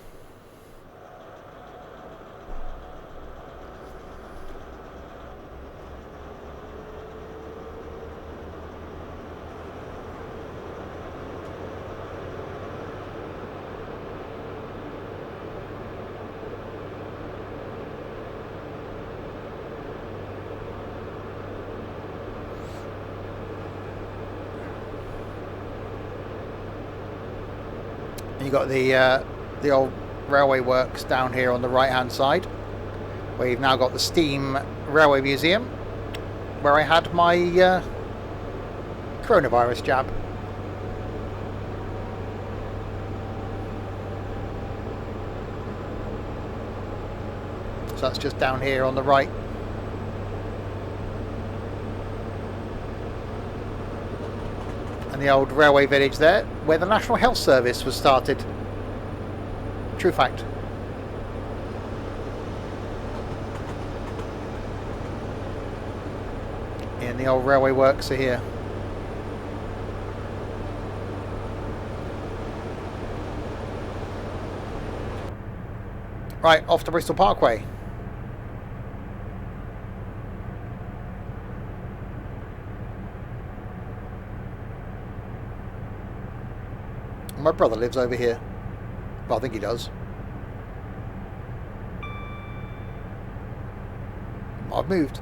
You've got the old railway works down here on the right hand side, where you've now got the Steam Railway Museum, where I had my coronavirus jab. So that's just down here on the right. And the old railway village there, where the National Health Service was started. True fact. And the old railway works are here. Right, off to Bristol Parkway. My brother lives over here. Well, I think he does. I've moved.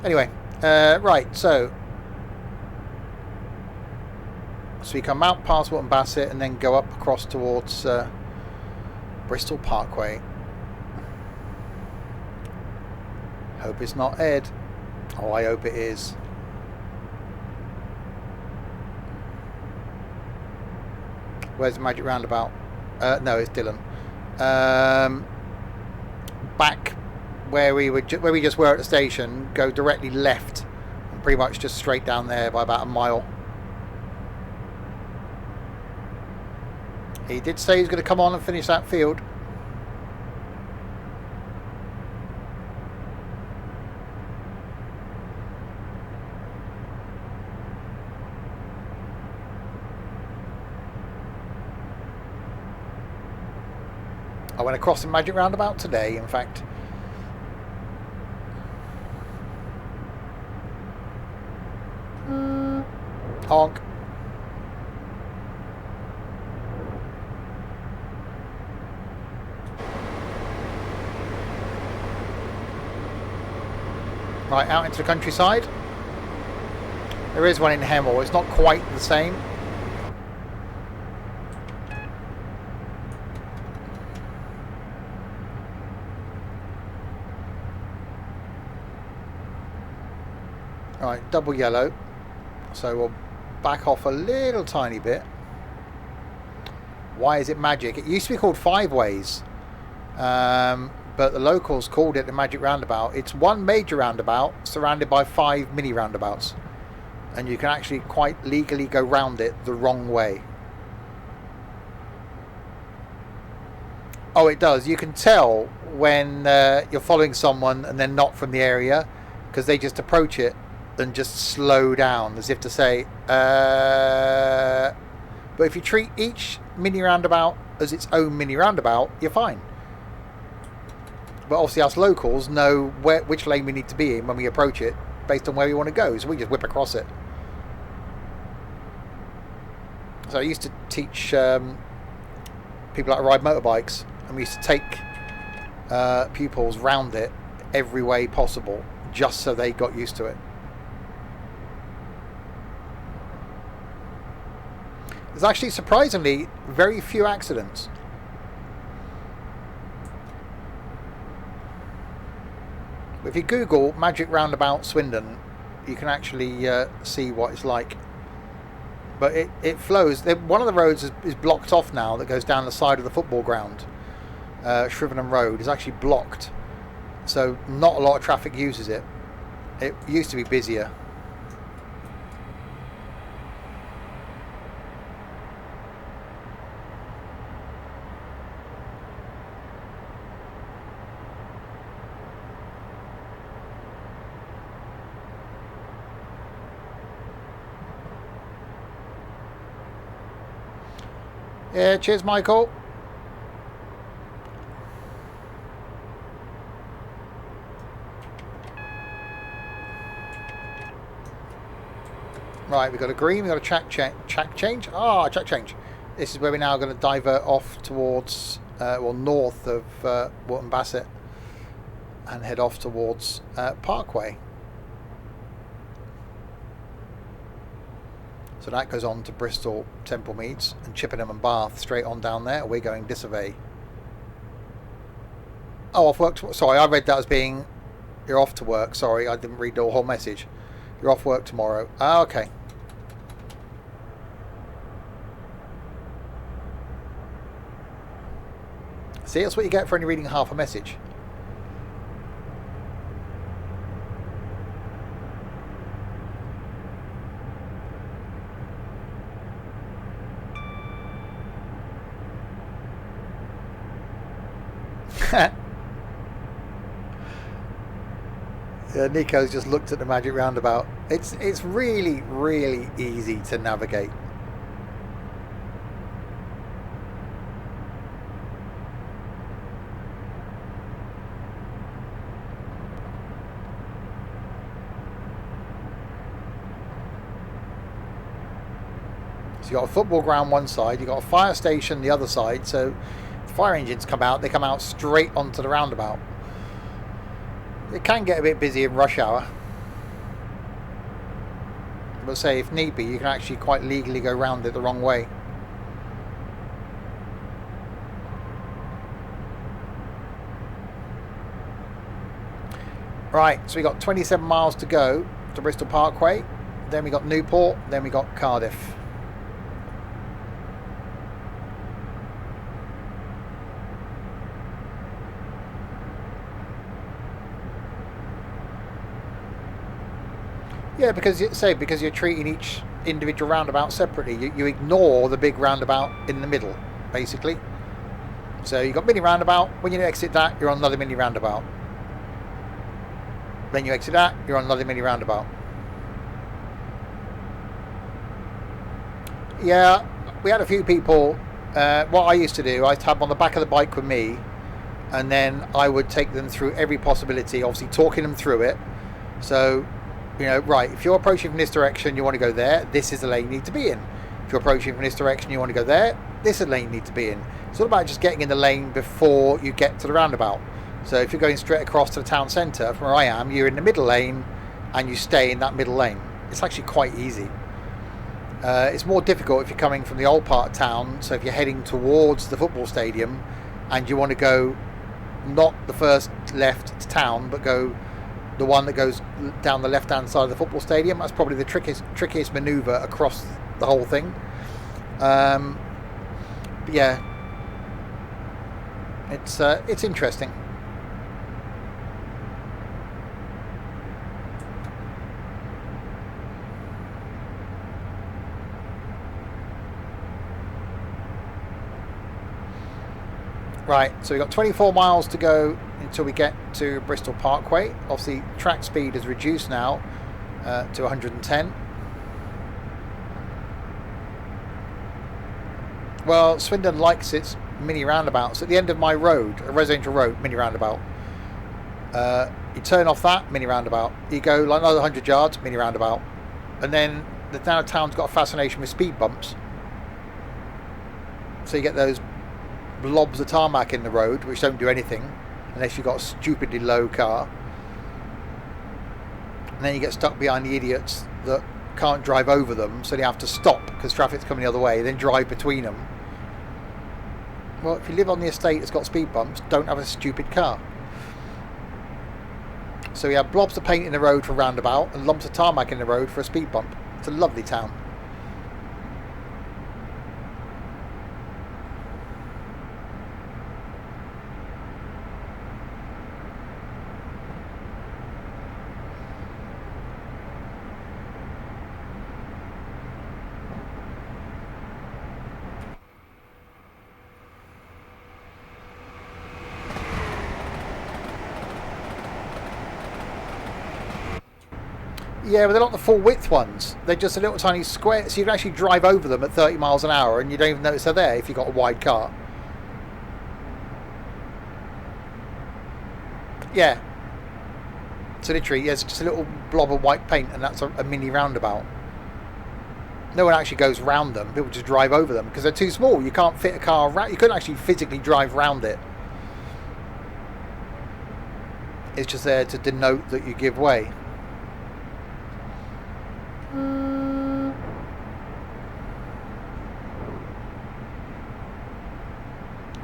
Anyway, right, so we come out past Wootton Bassett and then go up across towards Bristol Parkway. Hope it's not Ed. Oh, I hope it is. Where's the Magic Roundabout? No, it's Dillon. Back where we just were at the station, go directly left, and pretty much just straight down there by about a mile. He did say he's going to come on and finish that field. I went across the Magic Roundabout today, in fact. Honk. Right, out into the countryside. There is one in Hemel. It's not quite the same. Right, double yellow. So we'll back off a little tiny bit. Why is it magic? It used to be called Five Ways. But the locals called it the Magic Roundabout. It's one major roundabout surrounded by 5 mini roundabouts. And you can actually quite legally go round it the wrong way. Oh, it does. You can tell when you're following someone and they're not from the area, because they just approach it and just slow down as if to say, but if you treat each mini roundabout as its own mini roundabout, you're fine. But obviously us locals know which lane we need to be in when we approach it based on where we want to go, so we just whip across it. So I used to teach people how to ride motorbikes, and we used to take pupils round it every way possible just so they got used to it. There's actually surprisingly very few accidents. If you Google Magic Roundabout Swindon, you can actually see what it's like. But it flows. One of the roads is blocked off now that goes down the side of the football ground. Shrivenham Road is actually blocked. So not a lot of traffic uses it. It used to be busier. Yeah, cheers, Michael. Right, we've got a green, we've got a track change. Ah, track change. This is where we're now going to divert off towards, north of Wharton Bassett and head off towards Parkway. So that goes on to Bristol, Temple Meads and Chippenham and Bath, straight on down there. We're going this way. Oh, off work. Sorry, I read that as being you're off to work. Sorry, I didn't read the whole message. You're off work tomorrow. Ah, okay. See, that's what you get for only reading half a message. Yeah, Nico's just looked at the Magic Roundabout. It's really, really easy to navigate. So you've got a football ground one side, you've got a fire station the other side, so if fire engines come out, they come out straight onto the roundabout. It can get a bit busy in rush hour. But say if need be, you can actually quite legally go round it the wrong way. Right, so we got 27 miles to go to Bristol Parkway. Then we got Newport, then we got Cardiff. Yeah, because you're treating each individual roundabout separately. You ignore the big roundabout in the middle, basically. So you've got mini roundabout. When you exit that, you're on another mini roundabout. Then you exit that, you're on another mini roundabout. Yeah, we had a few people. What I used to do, I used to have on the back of the bike with me and then I would take them through every possibility, obviously talking them through it. So, you know, right, if you're approaching from this direction, you want to go there, this is the lane you need to be in. If you're approaching from this direction, you want to go there, this is the lane you need to be in. It's all about just getting in the lane before you get to the roundabout. So if you're going straight across to the town centre from where I am, you're in the middle lane and you stay in that middle lane. It's actually quite easy. It's more difficult if you're coming from the old part of town. So if you're heading towards the football stadium and you want to go not the first left to town, but go the one that goes down the left-hand side of the football stadium, that's probably the trickiest manoeuvre across the whole thing. But yeah, it's interesting. Right, so we've got 24 miles to go until we get to Bristol Parkway. Obviously, track speed is reduced now to 110. Well, Swindon likes its mini roundabouts. At the end of my road, a residential road, mini roundabout. You turn off that, mini roundabout. You go like another 100 yards, mini roundabout. And then the town's got a fascination with speed bumps. So you get those blobs of tarmac in the road which don't do anything unless you've got a stupidly low car, and then you get stuck behind the idiots that can't drive over them, so they have to stop because traffic's coming the other way, then drive between them. Well, if you live on the estate that's got speed bumps, don't have a stupid car. So we have blobs of paint in the road for a roundabout and lumps of tarmac in the road for a speed bump. It's a lovely town. Yeah, but they're not the full width ones. They're just a little tiny square, so you can actually drive over them at 30 miles an hour and you don't even notice they're there if you've got a wide car. Yeah. So literally, yeah, it's just a little blob of white paint and that's a mini roundabout. No one actually goes round them. People just drive over them because they're too small. You can't fit a car around. You couldn't actually physically drive round it. It's just there to denote that you give way.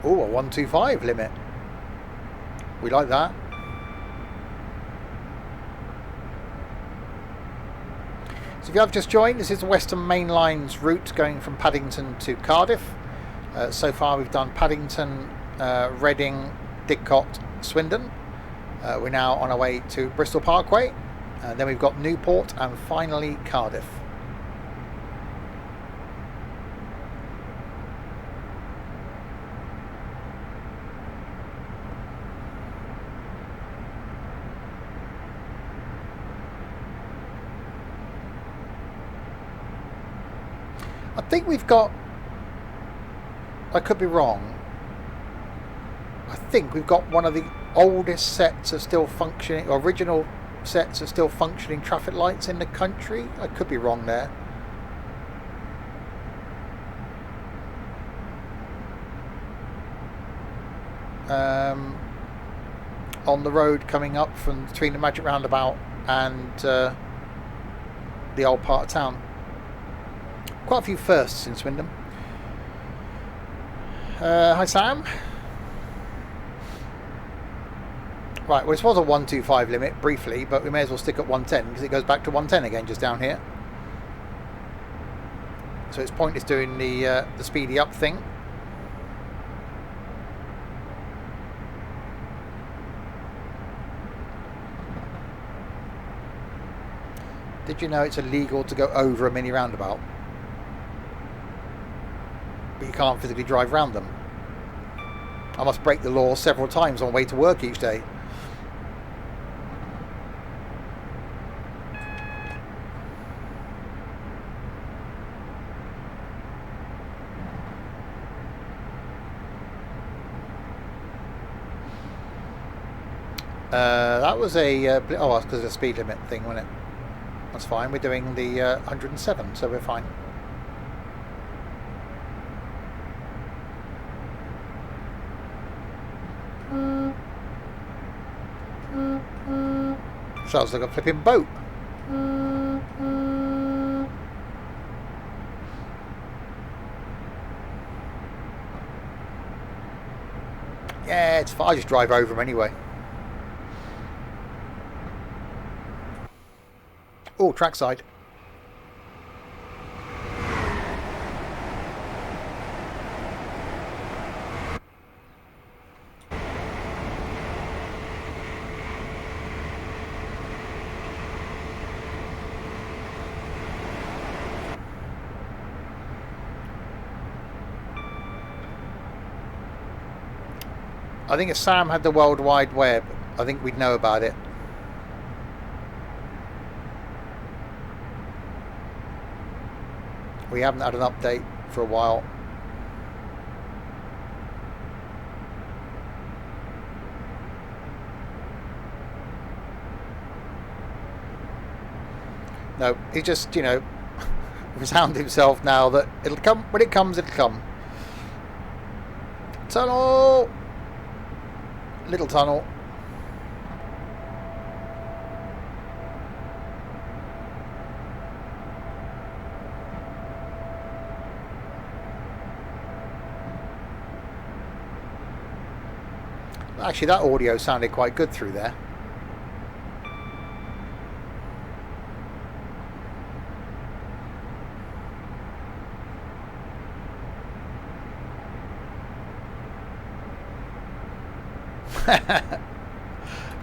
Oh, a 125 limit. We like that. So if you have just joined, this is the Western Mainlines route going from Paddington to Cardiff. So far we've done Paddington, Reading, Didcot, Swindon. We're now on our way to Bristol Parkway. And then we've got Newport and finally Cardiff. I think we've got, I could be wrong, I think we've got one of the oldest sets of still functioning, original sets of still functioning traffic lights in the country. I could be wrong there. On the road coming up from between the Magic Roundabout and the old part of town. Quite a few firsts in Swindon. Hi Sam. Right, well this was a 125 limit briefly, but we may as well stick at 110 because it goes back to 110 again just down here. So it's pointless doing the speedy up thing. Did you know it's illegal to go over a mini roundabout? But you can't physically drive around them. I must break the law several times on the way to work each day. That was a... oh, that's because of the speed limit thing, wasn't it? That's fine. We're doing the 107, so we're fine. Sounds like a flipping boat. Yeah, it's fine. I just drive over them anyway. Oh, trackside. I think if Sam had the World Wide Web, I think we'd know about it. We haven't had an update for a while. No, he just, you know, resound himself now that it'll come. When it comes, it'll come. Tunnel! Little tunnel. Actually, that audio sounded quite good through there.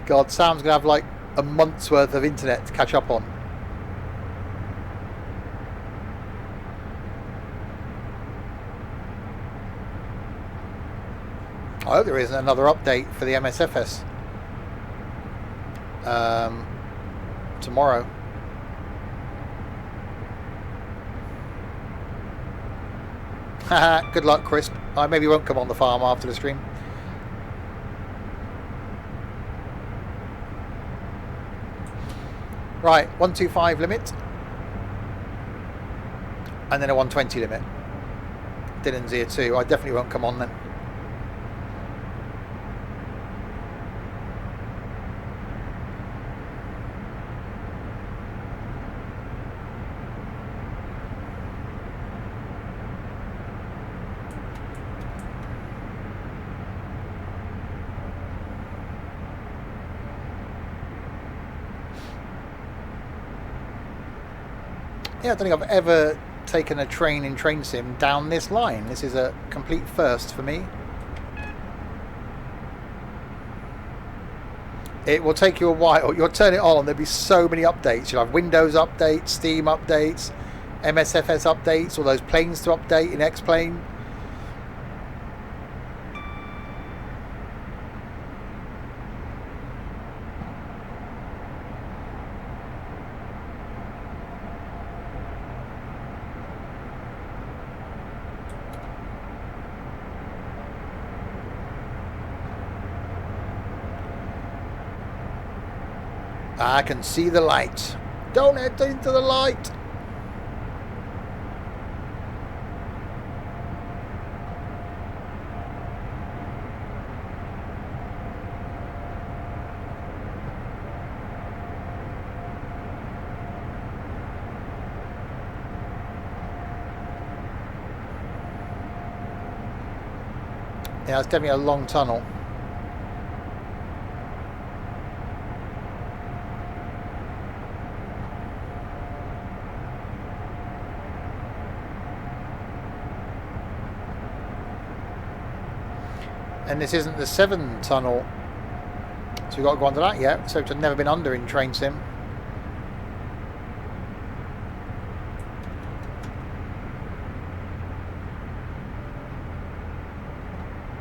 God, Sam's gonna have like a month's worth of internet to catch up on. I hope there isn't another update for the MSFS tomorrow. Good luck, Crisp. I maybe won't come on the farm after the stream. Right, 125 limit. And then a 120 limit. Dylan's here too. I definitely won't come on then. Yeah, I don't think I've ever taken a train in Train Sim down this line. This is a complete first for me. It will take you a while. You'll turn it on, there'll be so many updates. You'll have Windows updates, Steam updates, MSFS updates, all those planes to update in X-Plane. I can see the light. Don't head into the light. Yeah, it's definitely a long tunnel. And this isn't the 7 tunnel, so we've got to go under that yet. So it's never been under in Train Sim.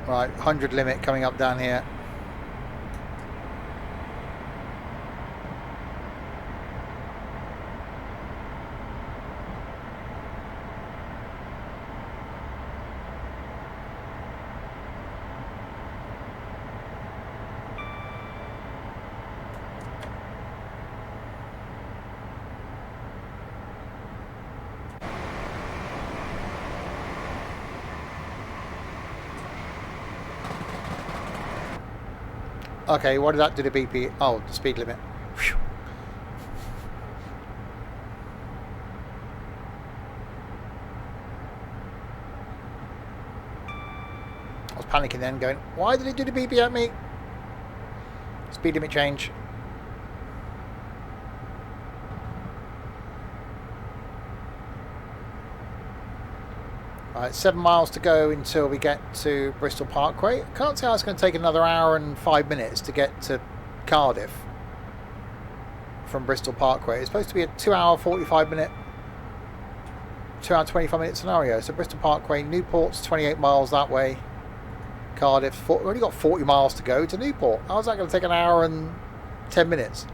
Right, 100 limit coming up down here. Okay, what did that do to BP? Oh, the speed limit. Whew. I was panicking then, going, why did it do the BP at me? Speed limit change. Right, 7 miles to go until we get to Bristol Parkway. I can't see how it's going to take another hour and 5 minutes to get to Cardiff from Bristol Parkway. It's supposed to be a 2 hour 45 minute, 2 hour 25 minute scenario. So Bristol Parkway, Newport's 28 miles that way. Cardiff, we've only got 40 miles to go to Newport. How's that going to take an hour and 10 minutes?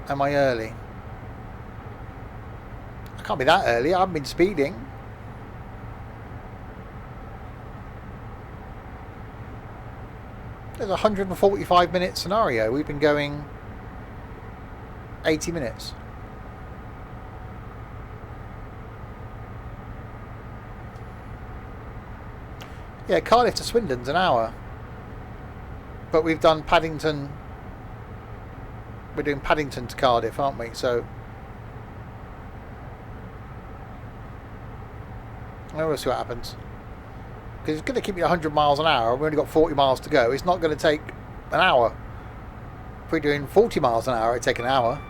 Am I early? I can't be that early. I haven't been speeding. There's a 145 minute scenario. We've been going 80 minutes. Yeah, Cardiff to Swindon's an hour. But we've done Paddington. We're doing Paddington to Cardiff, aren't we? So we'll see what happens. Because it's going to keep me 100 miles an hour. We've only got 40 miles to go. It's not going to take an hour. If we're doing 40 miles an hour, it'd take an hour.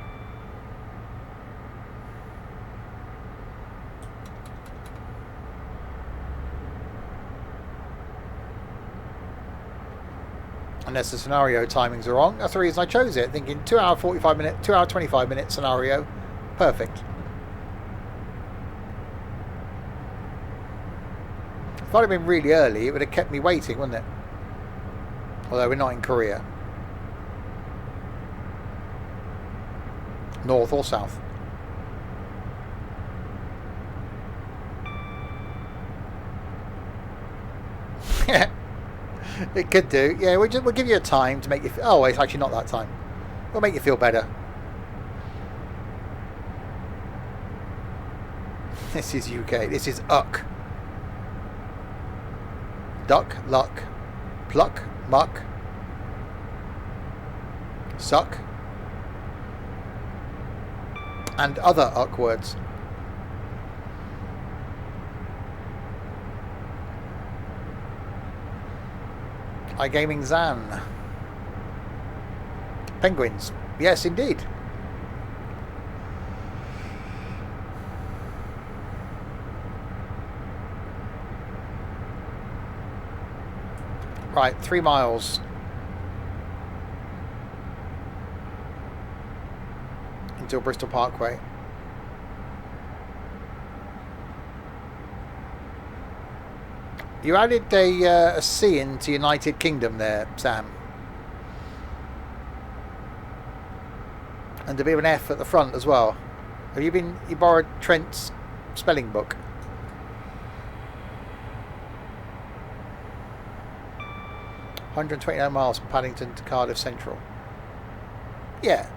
Unless the scenario timings are wrong. That's the reason I chose it. Thinking 2 hour 45 minute, 2 hour 25 minute scenario. Perfect. If I'd have been really early, it would have kept me waiting, wouldn't it? Although we're not in Korea. North or south. It could do. Yeah, we'll give you a time to make you... Oh, it's actually not that time. We'll make you feel better. This is UK. This is UCK. Duck, luck, pluck, muck, suck, and other UCK words. iGaming Zan. Penguins. Yes, indeed. Right, 3 miles. Until Bristol Parkway. You added a C into United Kingdom there, Sam. And a bit of an F at the front as well. Have you borrowed Trent's spelling book? $129 miles from Paddington to Cardiff Central. Yeah.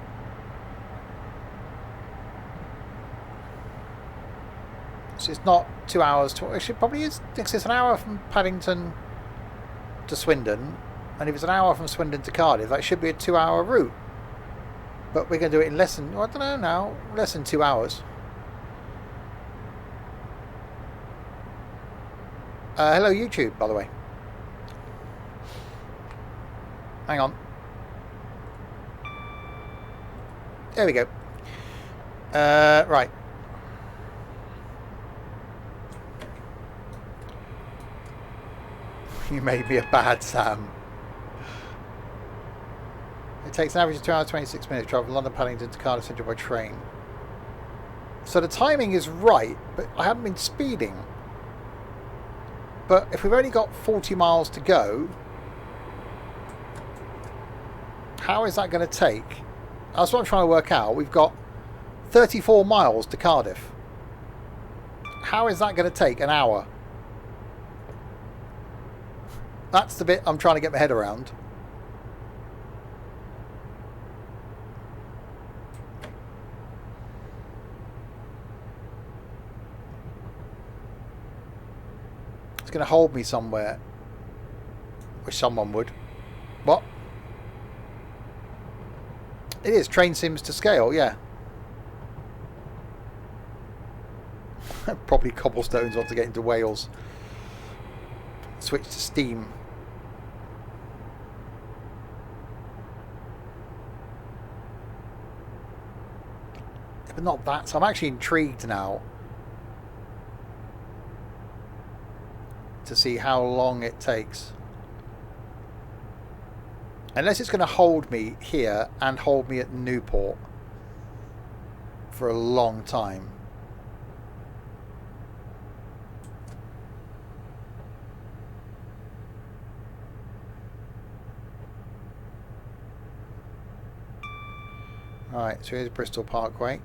So it's not 2 hours. It probably is. It's an hour from Paddington to Swindon, and if it's an hour from Swindon to Cardiff, that should be a 2 hour route. But we're going to do it in less than, I don't know now, less than 2 hours. Hello YouTube, by the way. Hang on. There we go. Right. You made me a bad Sam. It takes an average of 2 hours 26 minutes to travel from London Paddington to Cardiff Central by train. So the timing is right, but I haven't been speeding. But if we've only got 40 miles to go, how is that going to take? That's what I'm trying to work out. We've got 34 miles to Cardiff. How is that going to take an hour? That's the bit I'm trying to get my head around. going to hold me somewhere. Wish someone would. What? It is train sims to scale, yeah. Probably cobblestones want to get into Wales. Switch to Steam. But not that. So I'm actually intrigued now to see how long it takes. Unless it's going to hold me here and hold me at Newport for a long time. Alright, so here's Bristol Parkway.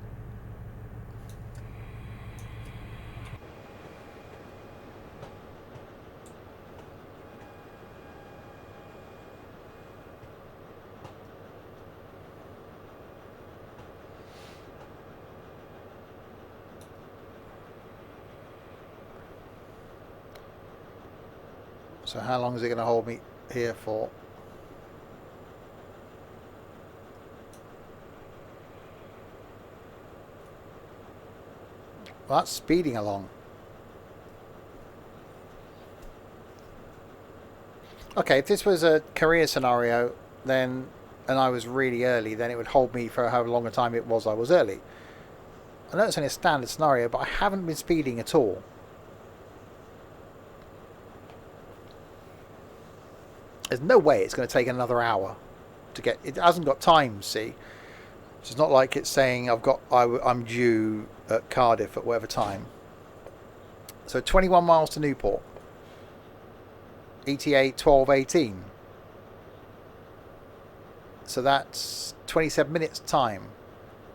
So how long is it going to hold me here for? Well, that's speeding along. Okay, if this was a career scenario, then, and I was really early, then it would hold me for however long a time it was I was early. I know it's only a standard scenario, but I haven't been speeding at all. There's no way it's going to take another hour to get. It hasn't got time. See, it's not like it's saying I'm due at Cardiff at whatever time. So 21 miles to Newport. ETA 12:18. So that's 27 minutes time.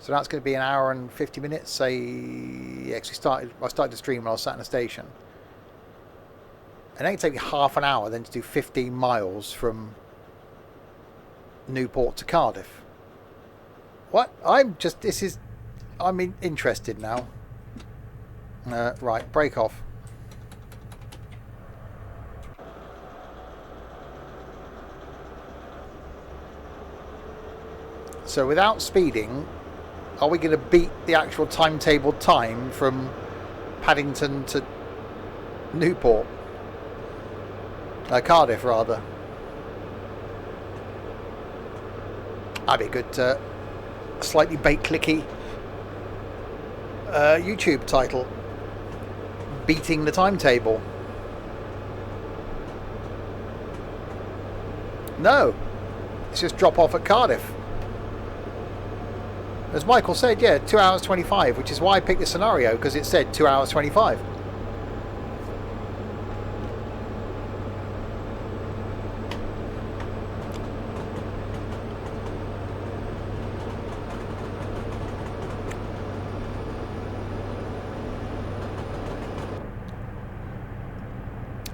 So that's going to be an hour and 50 minutes. Say, actually I started to stream when I was sat in the station. And then it take me half an hour then to do 15 miles from Newport to Cardiff. What? I'm interested now. Right, break off. So without speeding, are we going to beat the actual timetable time from Paddington to Newport? Cardiff, rather. That'd be a good, slightly bait-clicky YouTube title. Beating the timetable. No. It's just drop off at Cardiff. As Michael said, yeah, 2 hours 25, which is why I picked this scenario, because it said 2 hours 25.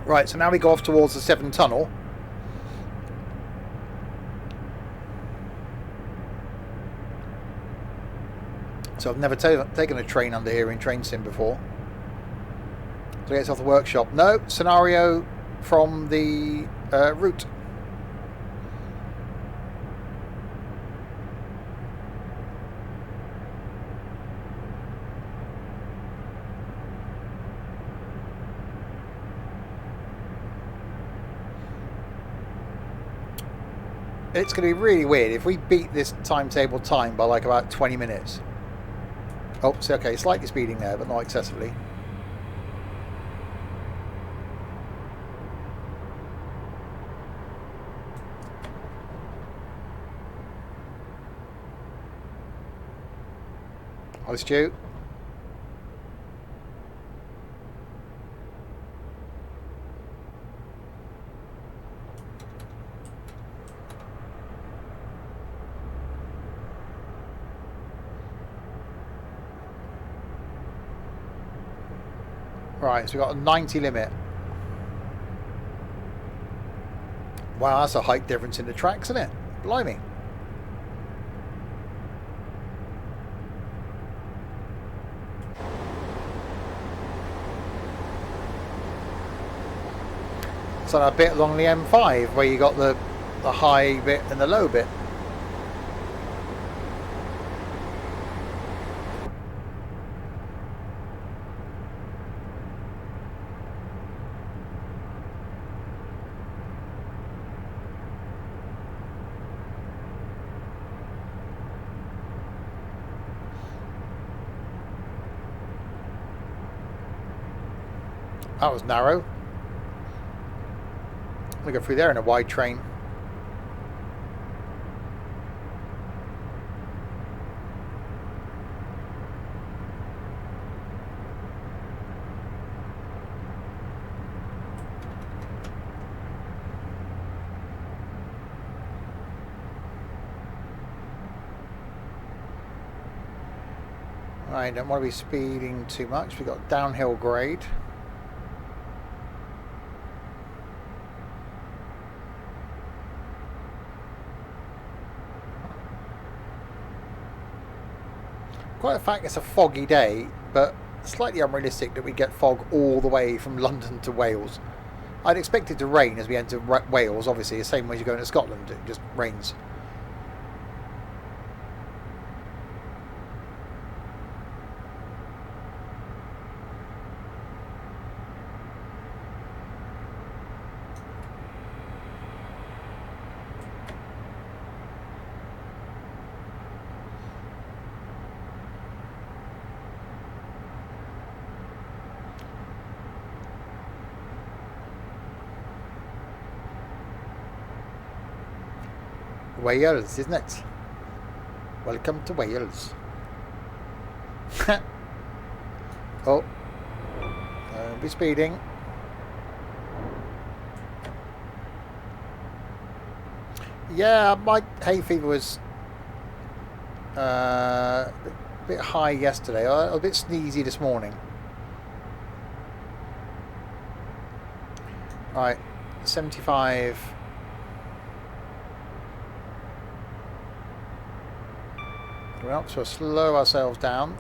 Right, so now we go off towards the Severn Tunnel. So I've never taken a train under here in Train Sim before. So it's off the workshop. No, scenario from the route. It's going to be really weird if we beat this timetable time by like about 20 minutes. Oh, see, okay, slightly speeding there, but not excessively. Hi, Stu. Right, so we've got a 90 limit. Wow, that's a height difference in the tracks, isn't it? Blimey. It's on a bit along the M5 where you got the high bit and the low bit. That was narrow. We go through there in a wide train. Right, don't want to be speeding too much. We've got downhill grade. Quite a fact it's a foggy day, but slightly unrealistic that we get fog all the way from London to Wales. I'd expect it to rain as we enter Wales, obviously, the same way as you go into Scotland, it just rains. Wales, isn't it? Welcome to Wales. Oh, be speeding. Yeah, my hay fever was a bit high yesterday. I was a bit sneezy this morning. Right, 75. Well, so we'll slow ourselves down.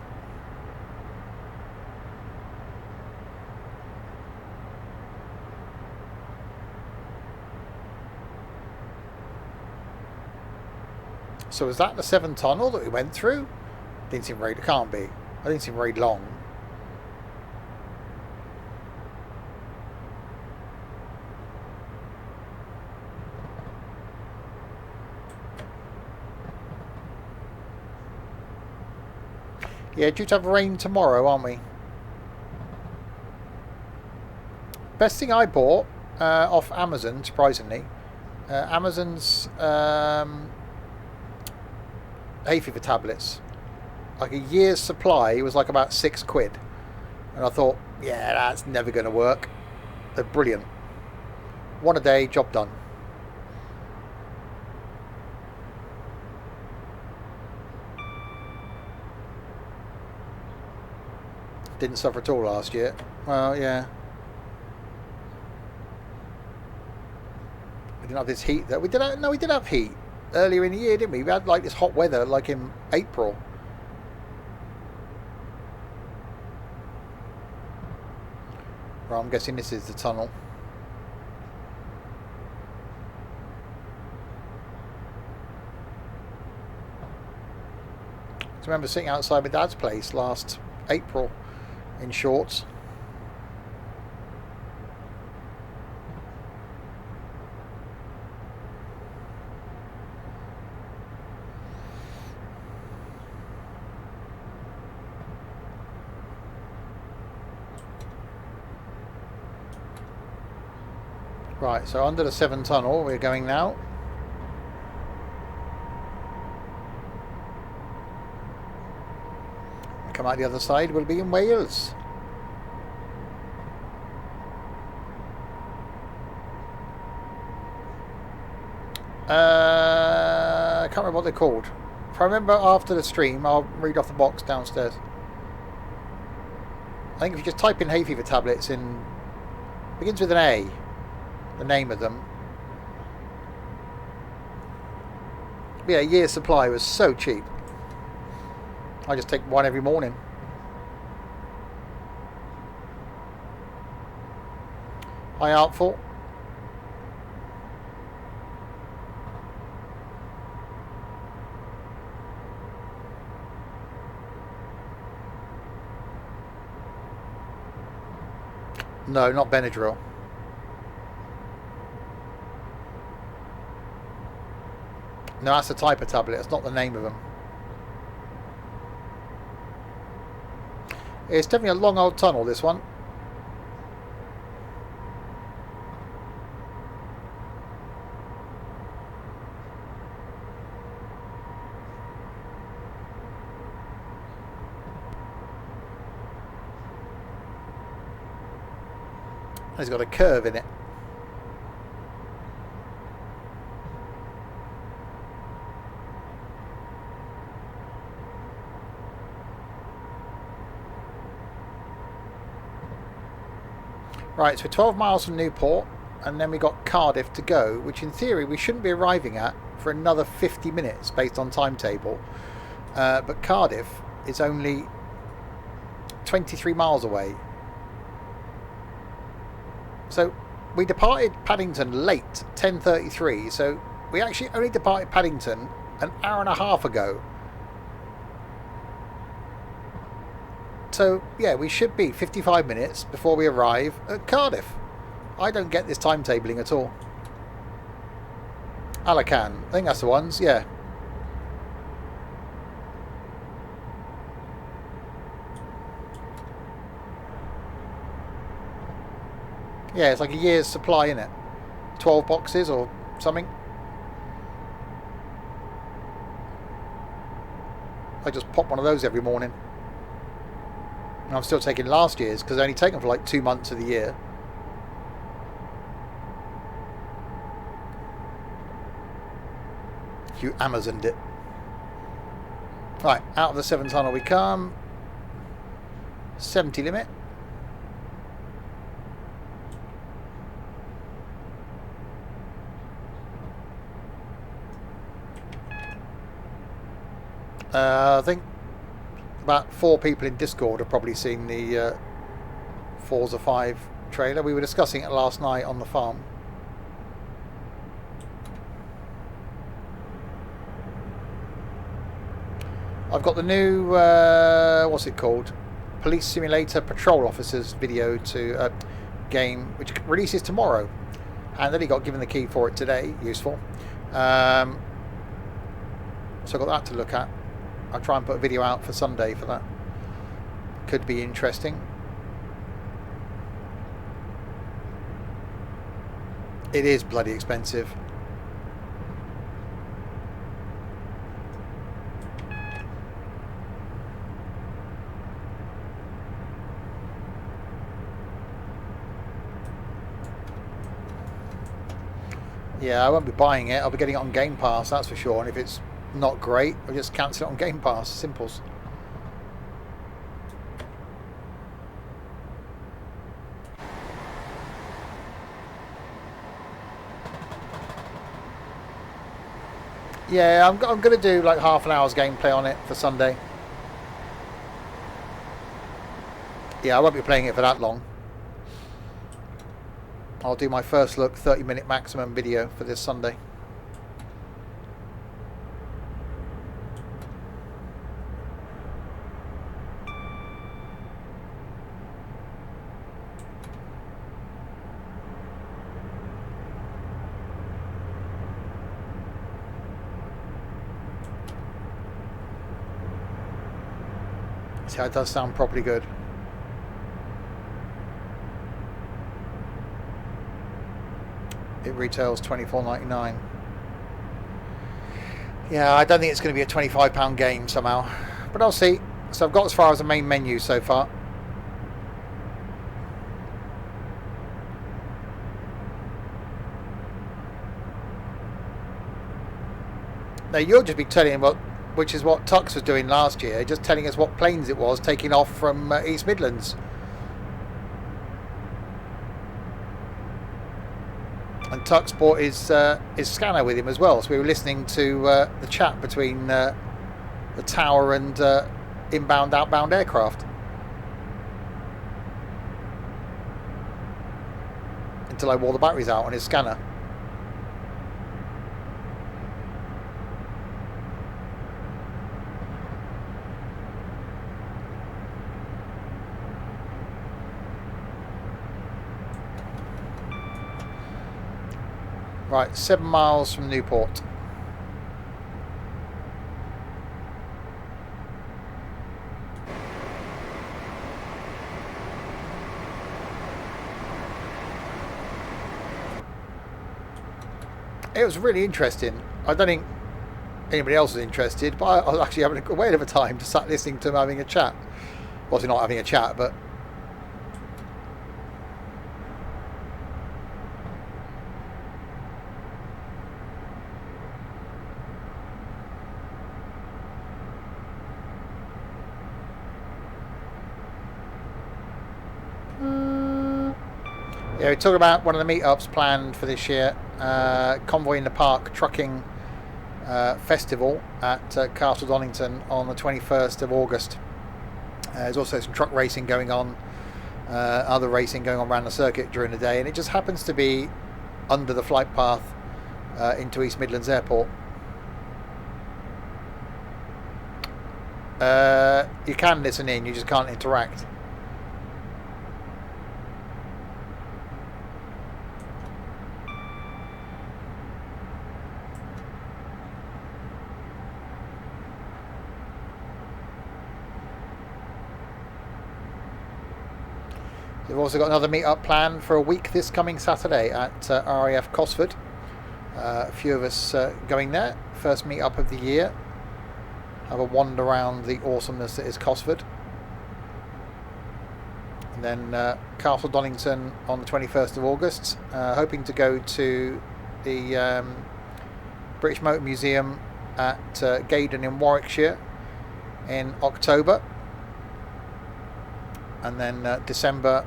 So was that the 7 tunnel that we went through? Didn't seem very, it can't be. I didn't seem very long. Yeah, due to have rain tomorrow, aren't we? Best thing I bought off Amazon, surprisingly. Amazon's hay fever tablets. Like a year's supply was like about £6. And I thought, yeah, that's never going to work. They're brilliant. One a day, job done. Didn't suffer at all last year. Well, yeah. We didn't have this heat though. We did have heat earlier in the year, didn't we? We had like this hot weather like in April. Well, I'm guessing this is the tunnel. I remember sitting outside my dad's place last April in shorts. Right, so under the 7 tunnel we're going now. Come out the other side, we'll be in Wales. I can't remember what they're called. If I remember after the stream, I'll read off the box downstairs. I think if you just type in hay fever tablets in, begins with an A, the name of them. Yeah, a year's supply was so cheap. I just take one every morning. Hi, Artful. No, not Benadryl. No, that's the type of tablet. It's not the name of them. It's definitely a long old tunnel, this one. It's got a curve in it. Right, so we're 12 miles from Newport, and then we got Cardiff to go, which in theory we shouldn't be arriving at for another 50 minutes based on timetable. But Cardiff is only 23 miles away. So we departed Paddington late, 10:33, so we actually only departed Paddington an hour and a half ago. So, yeah, we should be 55 minutes before we arrive at Cardiff. I don't get this timetabling at all. Alacan, I think that's the ones, yeah. Yeah, it's like a year's supply, isn't it? 12 boxes or something. I just pop one of those every morning. And I'm still taking last year's because I only take them for like 2 months of the year. You Amazoned it. Right, out of the 7 tunnel we come. 70 limit. I think about 4 people in Discord have probably seen the Forza 5 trailer. We were discussing it last night on the farm. I've got the new, what's it called? Police Simulator Patrol Officers video to game, which releases tomorrow. And then he got given the key for it today. Useful. So I've got that to look at. I'll try and put a video out for Sunday for that. Could be interesting. It is bloody expensive. Yeah, I won't be buying it. I'll be getting it on Game Pass, that's for sure. And if it's not great, I'll just cancel it on Game Pass. Simples. Yeah, I'm going to do like half an hour's gameplay on it for Sunday. Yeah, I won't be playing it for that long. I'll do my first look 30-minute maximum video for this Sunday. See, it does sound properly good. It retails $24.99. Yeah, I don't think it's going to be a £25 game somehow, but I'll see. So I've got as far as the main menu so far. Now you'll just be telling him which is what Tux was doing last year, just telling us what planes it was taking off from East Midlands. And Tux brought his scanner with him as well, so we were listening to the chat between the tower and inbound, outbound aircraft. Until I wore the batteries out on his scanner. Right, 7 miles from Newport. It was really interesting. I don't think anybody else was interested, but I was actually having a whale of a time to start listening to them having a chat. Obviously not having a chat, but yeah, we talked about one of the meetups planned for this year, Convoy in the Park Trucking Festival at Castle Donington on the 21st of August. There's also some truck racing going on, other racing going on around the circuit during the day, and it just happens to be under the flight path into East Midlands Airport. You can listen in, you just can't interact. We've also got another meet-up planned for a week this coming Saturday at RAF Cosford. A few of us going there. First meet-up of the year. Have a wander around the awesomeness that is Cosford. And then Castle Donington on the 21st of August. Hoping to go to the British Motor Museum at Gaydon in Warwickshire in October. And then December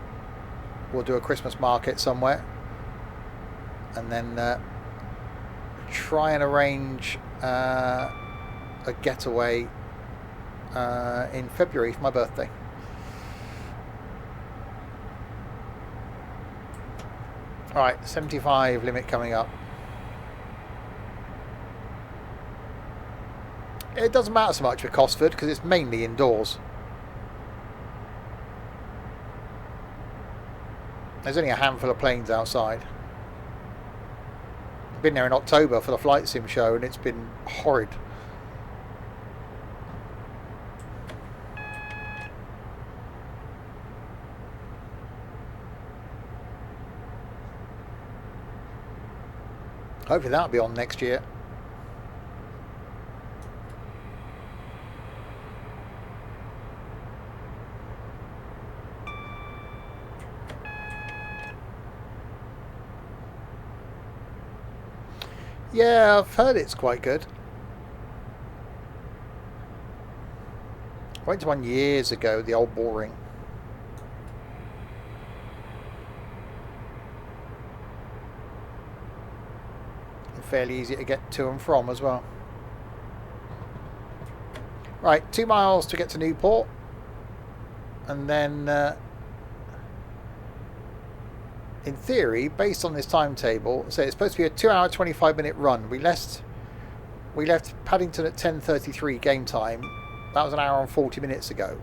we'll do a Christmas market somewhere, and then try and arrange a getaway in February for my birthday. Alright, 75 limit coming up. It doesn't matter so much with Cosford because it's mainly indoors. There's only a handful of planes outside. I've been there in October for the flight sim show and it's been horrid. Hopefully that'll be on next year. Yeah, I've heard it's quite good. I went to one years ago, the old Bull Ring. And fairly easy to get to and from as well. Right, 2 miles to get to Newport. And then in theory, based on this timetable, so it's supposed to be a 2-hour 25-minute run. We left Paddington at 10:33 game time. That was an hour and 40 minutes ago.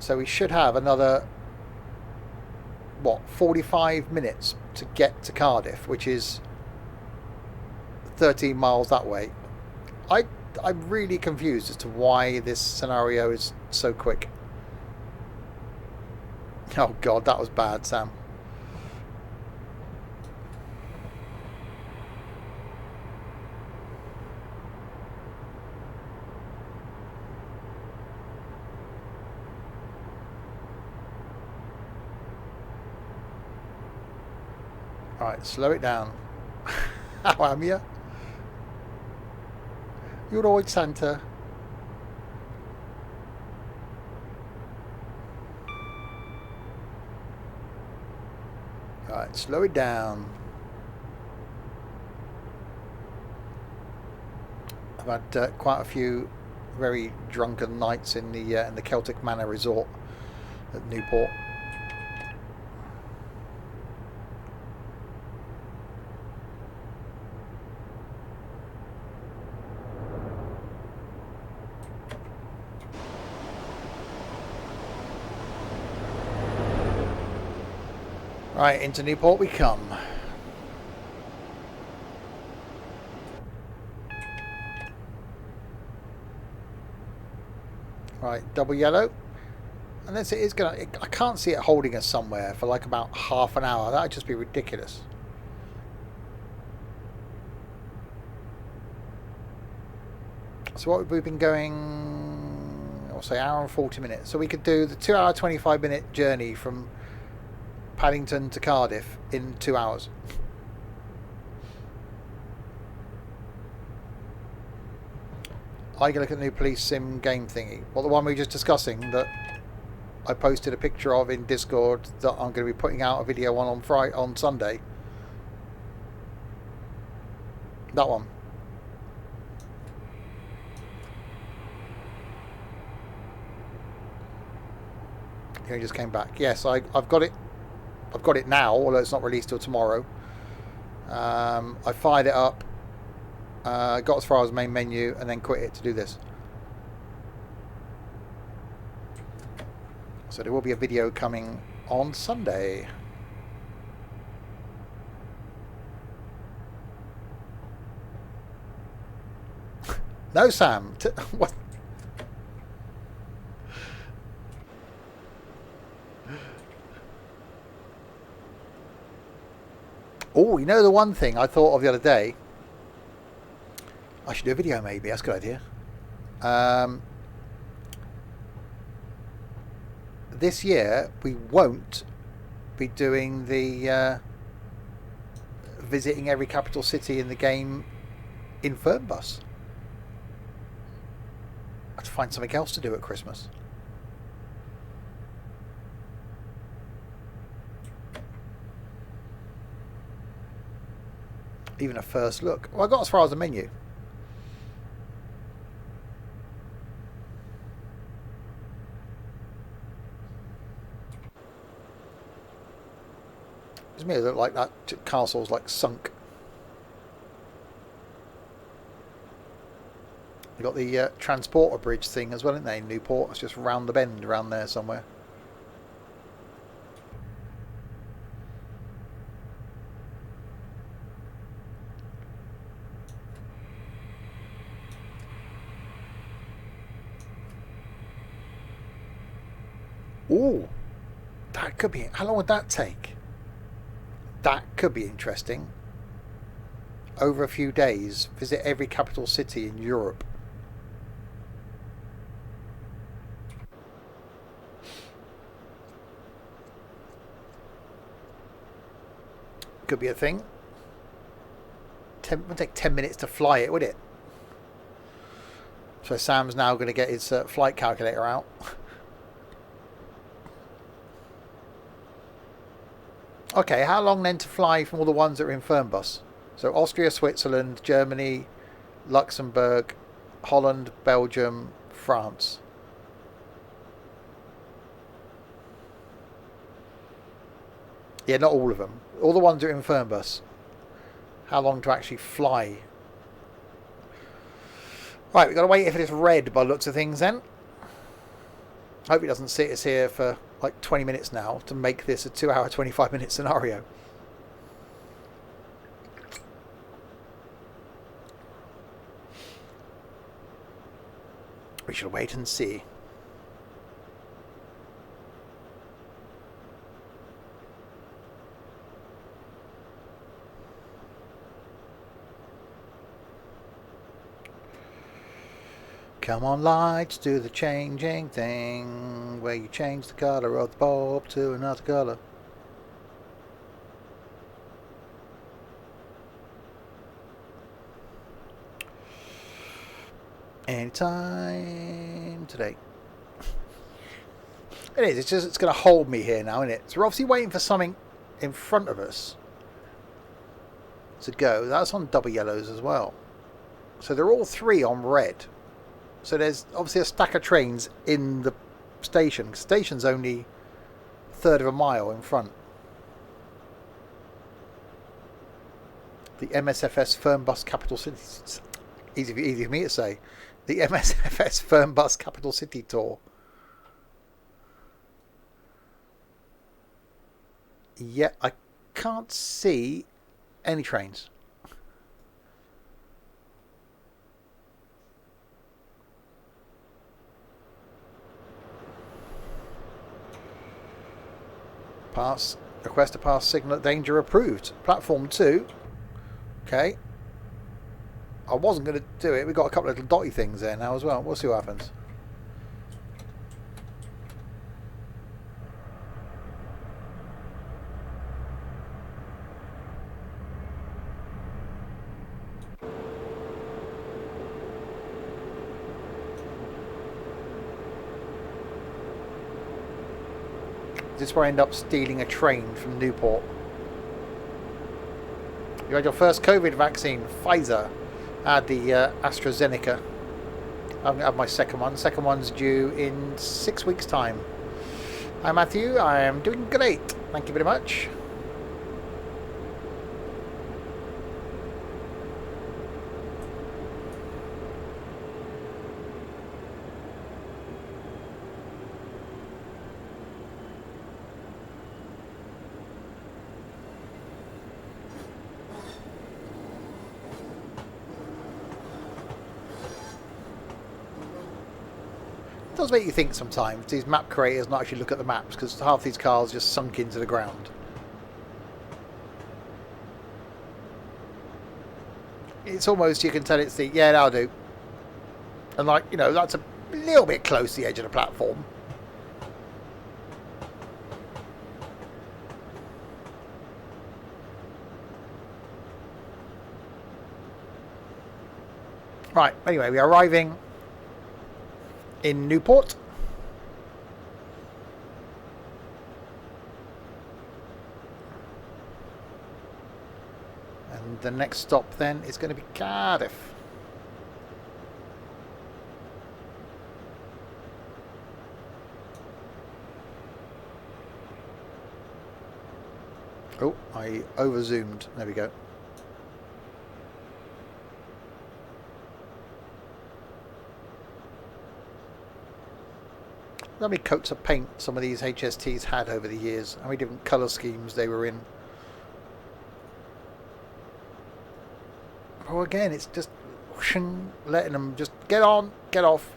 So we should have another 45 minutes to get to Cardiff, which is 13 miles that way. I'm really confused as to why this scenario is so quick. Oh god, that was bad, Sam. Right, slow it down. How am you? You're alright, Santa. Right, slow it down. I've had quite a few very drunken nights in the Celtic Manor Resort at Newport. Right, into Newport we come. Right, double yellow. Unless it is going to... I can't see it holding us somewhere for like about half an hour. That would just be ridiculous. So what we've been going... I'll say hour and 40 minutes. So we could do the 2 hour 25 minute journey from Paddington to Cardiff in 2 hours. I can look at the new police sim game thingy. Well, the one we were just discussing that I posted a picture of in Discord that I'm going to be putting out a video on Friday, on Sunday. That one. He just came back. Yes, I've got it. I've got it now, although it's not released till tomorrow. I fired it up. Got as far as the main menu and then quit it to do this. So there will be a video coming on Sunday. No, Sam. What? Oh, you know the one thing I thought of the other day? I should do a video maybe. That's a good idea. This year we won't be doing the visiting every capital city in the game in Fernbus. I have to find something else to do at Christmas. Even a first look. Well, I got as far as the menu. It's me, it looked like that castle's like sunk. They got the transporter bridge thing as well, isn't they? Newport. It's just round the bend around there somewhere. Ooh, that could be. How long would that take? That could be interesting. Over a few days, visit every capital city in Europe. Could be a thing. It would take 10 minutes to fly it, would it? So Sam's now going to get his flight calculator out. Okay, how long then to fly from all the ones that are in Fernbus? So Austria, Switzerland, Germany, Luxembourg, Holland, Belgium, France. Yeah, not all of them. All the ones that are in Fernbus. How long to actually fly? Right, we've got to wait if it is red by the looks of things then. Hope it doesn't sit us here for like 20 minutes now to make this a 2 hour 25 minute scenario. We shall wait and see. Come on, lights, do the changing thing where you change the colour of the bulb to another colour. Anytime today. It is, it's going to hold me here now, isn't it? So we're obviously waiting for something in front of us to go. That's on double yellows as well. So they're all three on red. So there's obviously a stack of trains in the station. The station's only a third of a mile in front. The MSFS Fernbus Capital City. Easy for me to say. The MSFS Fernbus Capital City Tour. Yeah, I can't see any trains. Pass. Request to pass signal danger approved. Platform 2. Okay. I wasn't going to do it. We've got a couple of little dotty things there now as well. We'll see what happens. This is where I end up stealing a train from Newport. You had your first COVID vaccine, Pfizer. I had the AstraZeneca. I haven't had my second one. Second one's due in 6 weeks' time. Hi Matthew, I am doing great. Thank you very much. It does make you think sometimes, these map creators not actually look at the maps, because half these cars just sunk into the ground. It's almost, you can tell it's the, yeah, that'll do. And like, you know, that's a little bit close to the edge of the platform. Right, anyway, we are arriving in Newport. And the next stop then is going to be Cardiff. Oh, I over zoomed. There we go. How many coats of paint some of these HSTs had over the years? How many different colour schemes they were in? Oh, again, it's just whooshing, letting them just get on, get off.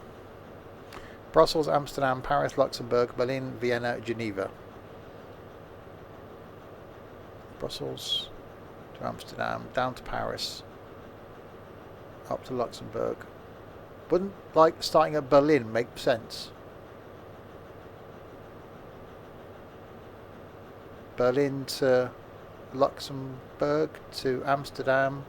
Brussels, Amsterdam, Paris, Luxembourg, Berlin, Vienna, Geneva. Brussels to Amsterdam, down to Paris, up to Luxembourg. Wouldn't like starting at Berlin make sense? Berlin to Luxembourg to Amsterdam.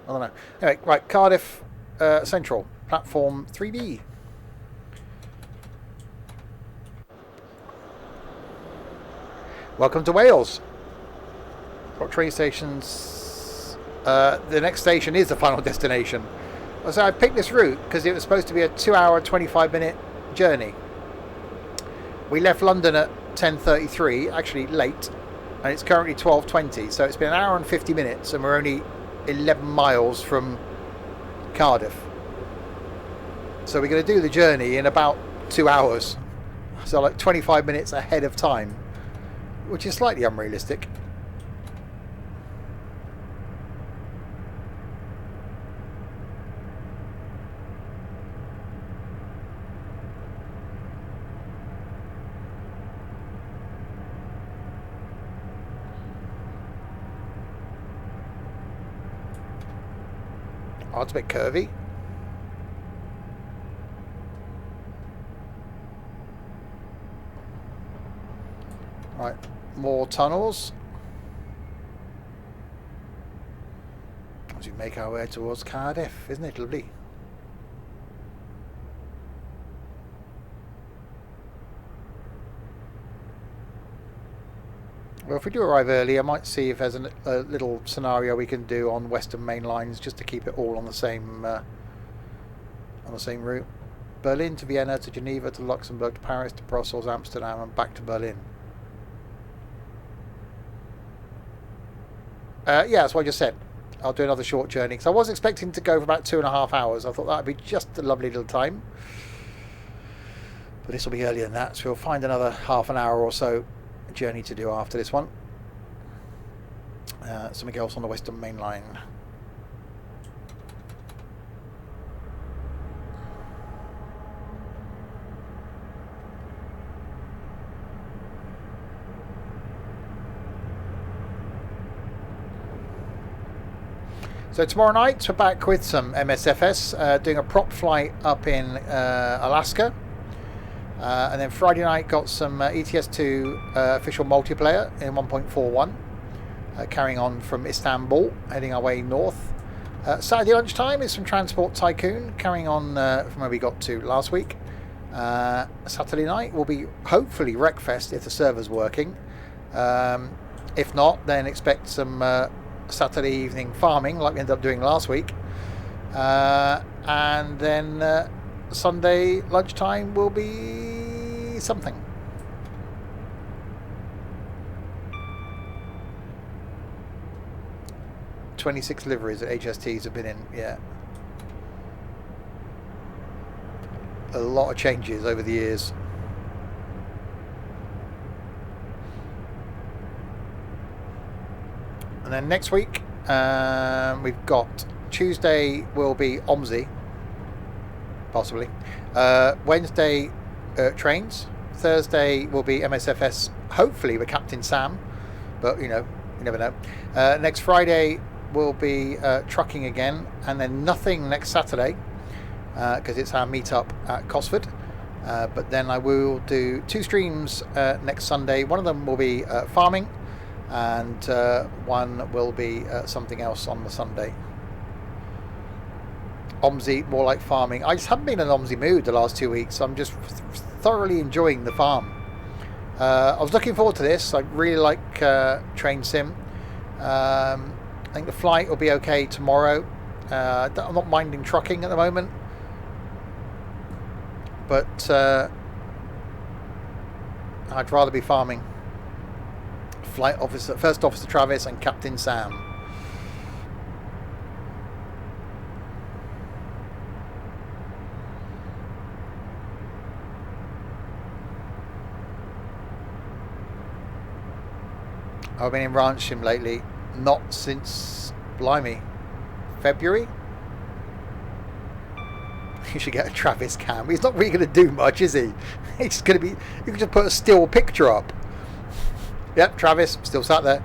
I don't know. Anyway, right, Cardiff Central, platform 3B. Welcome to Wales. Got train stations. The next station is the final destination. So I picked this route because it was supposed to be a 2-hour, 25-minute journey. We left London at 10:33, actually late, and it's currently 12:20. So it's been an hour and 50 minutes, and we're only 11 miles from Cardiff. So we're going to do the journey in about 2 hours. So like 25 minutes ahead of time, which is slightly unrealistic. Oh, it's a bit curvy. Right, more tunnels as we make our way towards Cardiff. Isn't it lovely? Well, if we do arrive early, I might see if there's a little scenario we can do on Western Mainlines just to keep it all on the same route. Berlin to Vienna to Geneva to Luxembourg to Paris to Brussels, Amsterdam, and back to Berlin. Yeah, that's what I just said. I'll do another short journey because I was expecting to go for about 2.5 hours. I thought that would be just a lovely little time, but this will be earlier than that, so we'll find another half an hour or so journey to do after this one. Something else on the Western Main Line. So tomorrow night we're back with some MSFS, doing a prop flight up in Alaska. And then Friday night got some ETS2 official multiplayer in 1.41, carrying on from Istanbul, heading our way north. Saturday lunchtime is some Transport Tycoon, carrying on from where we got to last week. Saturday night will be hopefully Wreckfest if the server's working. If not, then expect some Saturday evening farming like we ended up doing last week. And then Sunday lunchtime will be something. "26 liveries that HSTs have been in, yeah. A lot of changes over the years. And then next week, we've got Tuesday will be OMSI, possibly. Wednesday, trains. Thursday will be MSFS, hopefully with Captain Sam, but you know, you never know. Next Friday will be trucking again, and then nothing next Saturday because it's our meet-up at Cosford. But then I will do 2 streams next Sunday. One of them will be farming, and one will be something else on the Sunday. OMSI, more like farming. I just haven't been in an OMSI mood the last 2 weeks. So I'm just thoroughly enjoying the farm. I was looking forward to this. I really like train sim. I think the flight will be okay tomorrow. I'm not minding trucking at the moment, but I'd rather be farming. Flight officer, First Officer Travis and Captain Sam. I've been in ranch sim lately, not since, blimey, February. You should get a Travis cam. He's not really going to do much, is he? He's going to be, you can just put a still picture up. Yep, Travis, still sat there.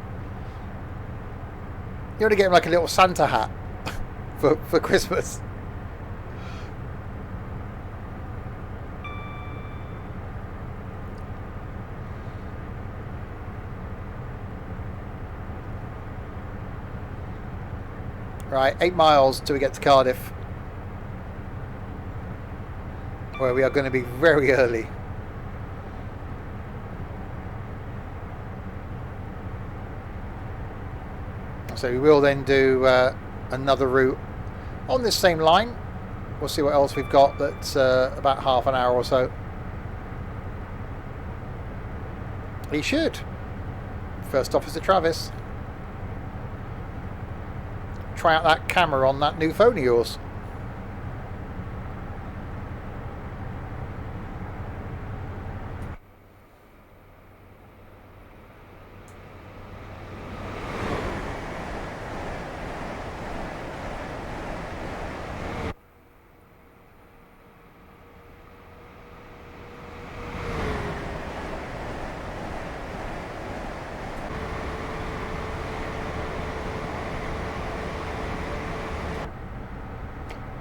You want to get him like a little Santa hat for Christmas. Right, 8 miles till we get to Cardiff, where we are going to be very early. So we will then do another route on this same line. We'll see what else we've got that's about half an hour or so. He should. First Officer Travis. Try out that camera on that new phone of yours.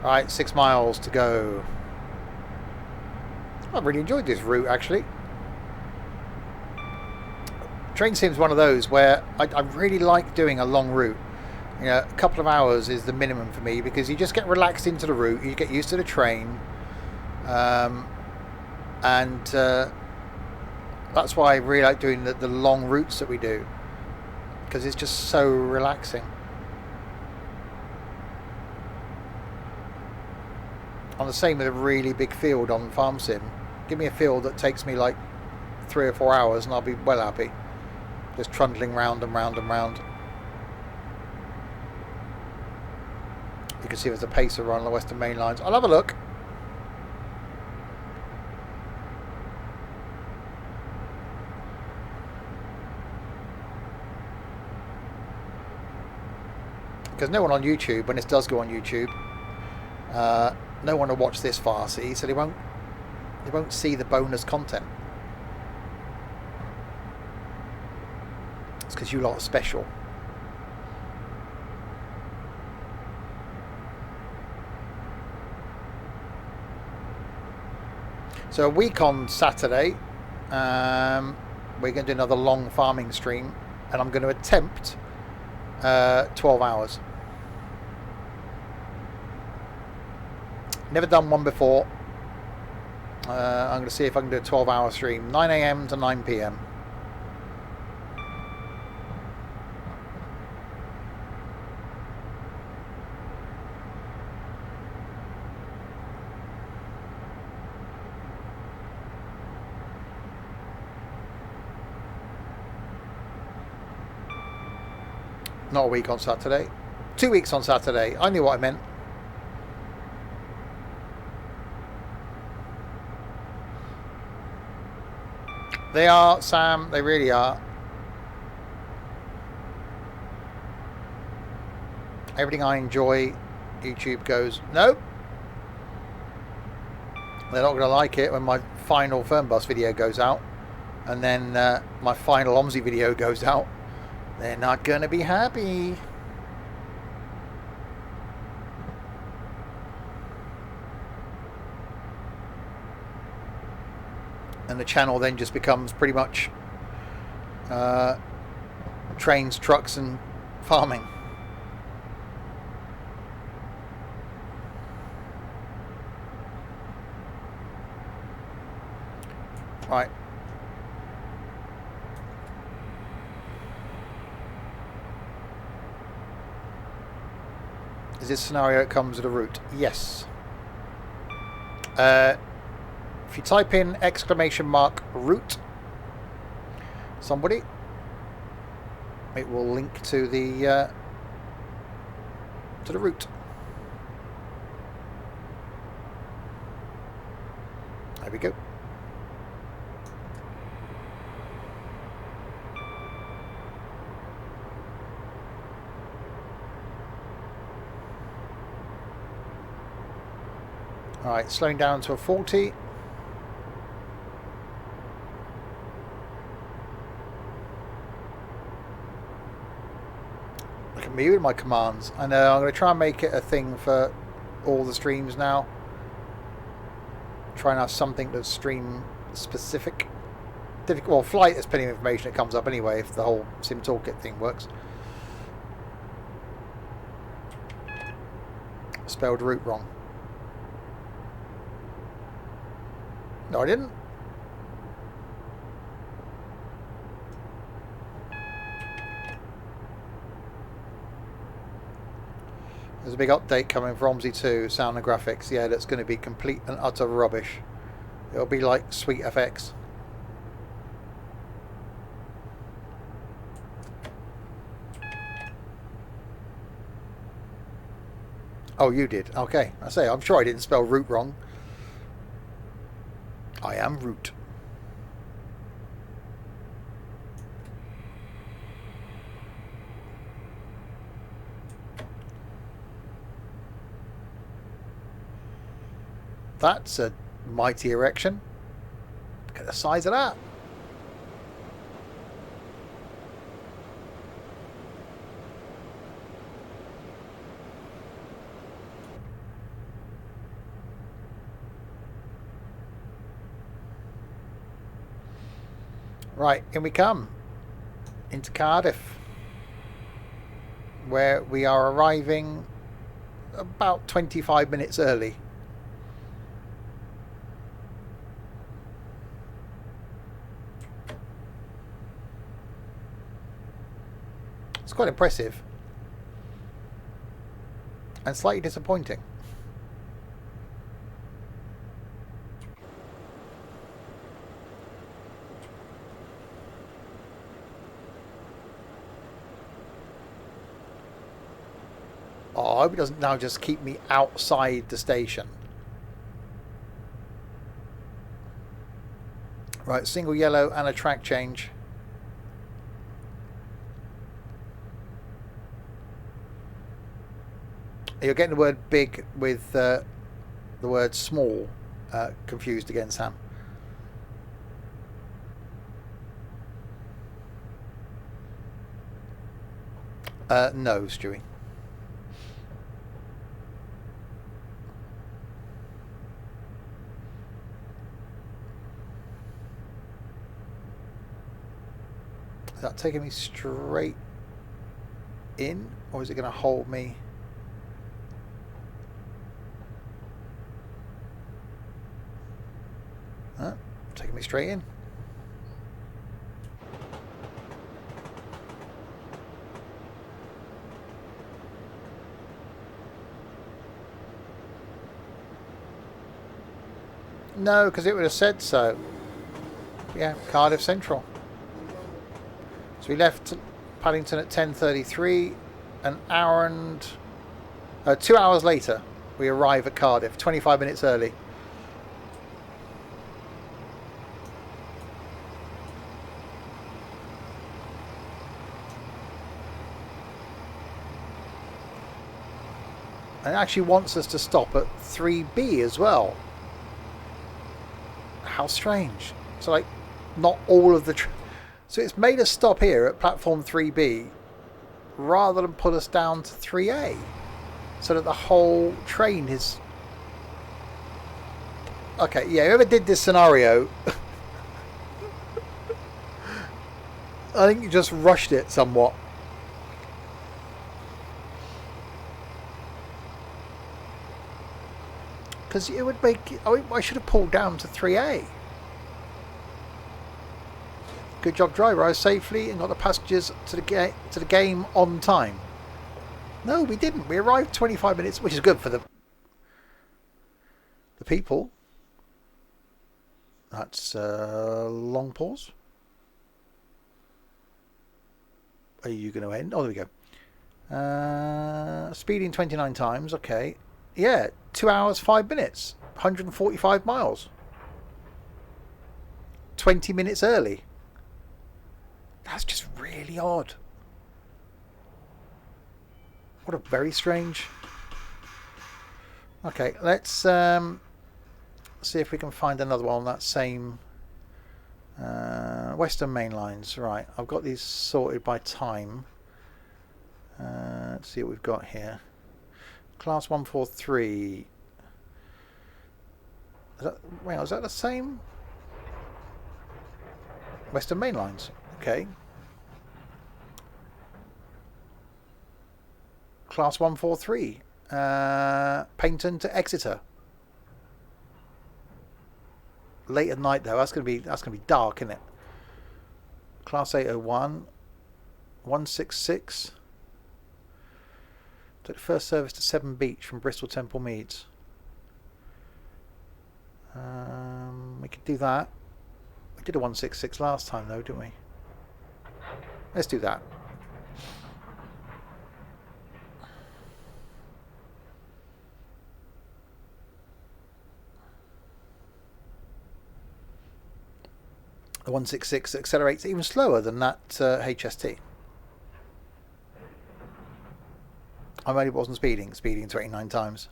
Right, 6 miles to go. I've really enjoyed this route, actually. Train sim's one of those where I really like doing a long route. You know, a couple of hours is the minimum for me because you just get relaxed into the route, you get used to the train, and that's why I really like doing the long routes that we do, because it's just so relaxing. I'm the same with a really big field on Farm Sim. Give me a field that takes me like 3 or 4 hours and I'll be well happy. Just trundling round and round and round. You can see there's a pacer on the Western Mainlines. I'll have a look. Because no one on YouTube, when this does go on YouTube, no one will watch this far, see, so they won't see the bonus content. It's because you lot are special. So a week on Saturday, we're going to do another long farming stream, and I'm going to attempt 12 hours. Never done one before. I'm going to see if I can do a 12-hour stream, 9 a.m. to 9 p.m. Not a week on Saturday. 2 weeks on Saturday. I knew what I meant. They are, Sam. They really are. Everything I enjoy, YouTube goes, nope. They're not going to like it when my final Fernbus video goes out. And then my final OMSI video goes out. They're not going to be happy. And the channel then just becomes pretty much trains, trucks and farming. Right. Is this scenario it comes with a route? Yes. If you type in !route, somebody, it will link to the route. There we go. All right, slowing down to a 40. Look at me with my commands. I know, I'm going to try and make it a thing for all the streams now. Try and have something that's stream specific. Well, flight, there's plenty of information that comes up anyway if the whole Sim Toolkit thing works. Spelled route wrong. No, I didn't. There's a big update coming for OMSI 2, sound and graphics. Yeah, that's going to be complete and utter rubbish. It'll be like Sweet FX. Oh, you did? Okay. I say, I'm sure I didn't spell route wrong. I am root. That's a mighty erection. Look at the size of that. Right, in we come into Cardiff, where we are arriving about 25 minutes early. It's quite impressive and slightly disappointing. Oh, I hope it doesn't now just keep me outside the station. Right, single yellow and a track change. You're getting the word big with the word small confused again, Sam. No, Stewie. Is that taking me straight in, or is it going to hold me? Taking me straight in. No, because it would have said so. Yeah, Cardiff Central. So we left Paddington at 10:33. An hour and 2 hours later, we arrive at Cardiff, 25 minutes early. And it actually wants us to stop at 3B as well. How strange. So like, not all of the... So it's made us stop here at platform 3B rather than put us down to 3A. So that the whole train is... Okay, yeah, whoever did this scenario... I think you just rushed it somewhat. Because it would make... I should have pulled down to 3A. Good job, driver. I was safely and got the passengers to the game on time. No, we didn't. We arrived 25 minutes, which is good for the people. That's a long pause. Are you going to end? Oh, there we go. Speeding 29 times. Okay. Yeah, 2 hours, 5 minutes. 145 miles. 20 minutes early. That's just really odd. What a very strange... Okay, let's see if we can find another one on that same... Western Mainlines. Right, I've got these sorted by time. Let's see what we've got here. Class 143. Wait, is that the same? Western Mainlines. Okay. Class 143. Paynton to Exeter. Late at night though. That's gonna be dark, isn't it? Class 801. 166. Took the first service to 7 Beach from Bristol Temple Meads. We could do that. We did a 166 last time though, didn't we? Let's do that. The 166 accelerates even slower than that HST. I only wasn't speeding 29 times.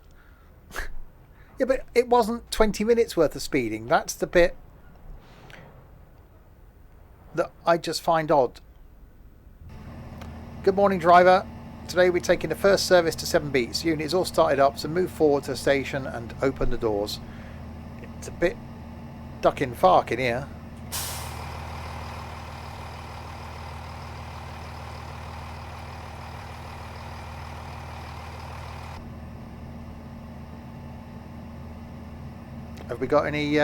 Yeah, but it wasn't 20 minutes worth of speeding. That's the bit that I just find odd. Good morning, driver. Today we're taking the first service to 7 Beats. Unit is all started up, so move forward to the station and open the doors. It's a bit ducking fark in here. Have we got any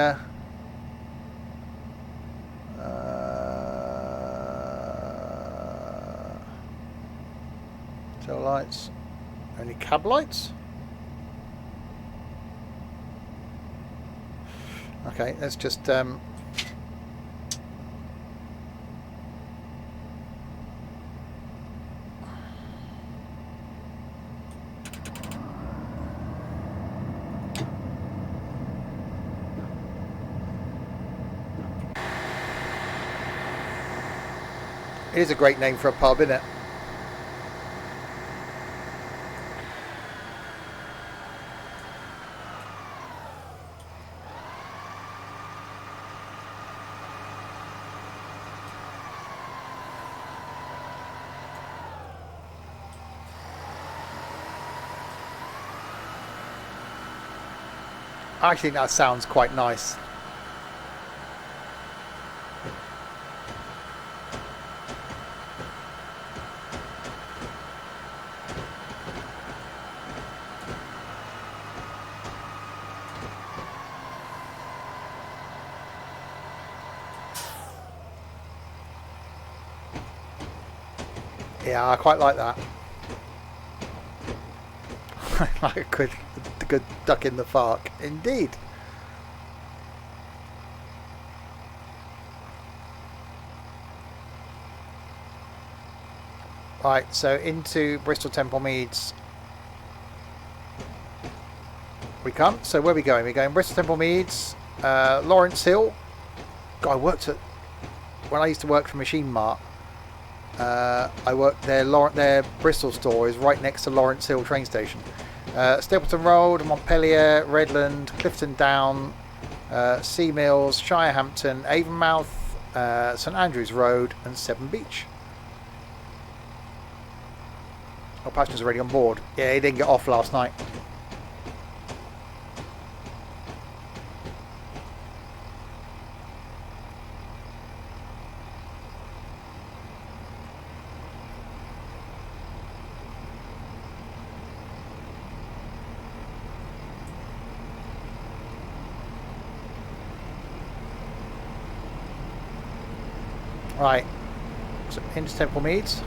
tail lights? Any cab lights? Okay, let's just it is a great name for a pub, isn't it? I think that sounds quite nice. Yeah, I quite like that. Like a good duck in the park, indeed. Right, so into Bristol Temple Meads we come. So where are we going? We're going Bristol Temple Meads, Lawrence Hill. God, I worked at, when I used to work for Machine Mart, I worked there. Their Bristol store is right next to Lawrence Hill train station. Stapleton Road, Montpellier, Redland, Clifton Down, Sea Mills, Shirehampton, Avonmouth, St Andrews Road and Severn Beach. Oh, Passion's already on board. Yeah, he didn't get off last night. Right, so into Temple Meads.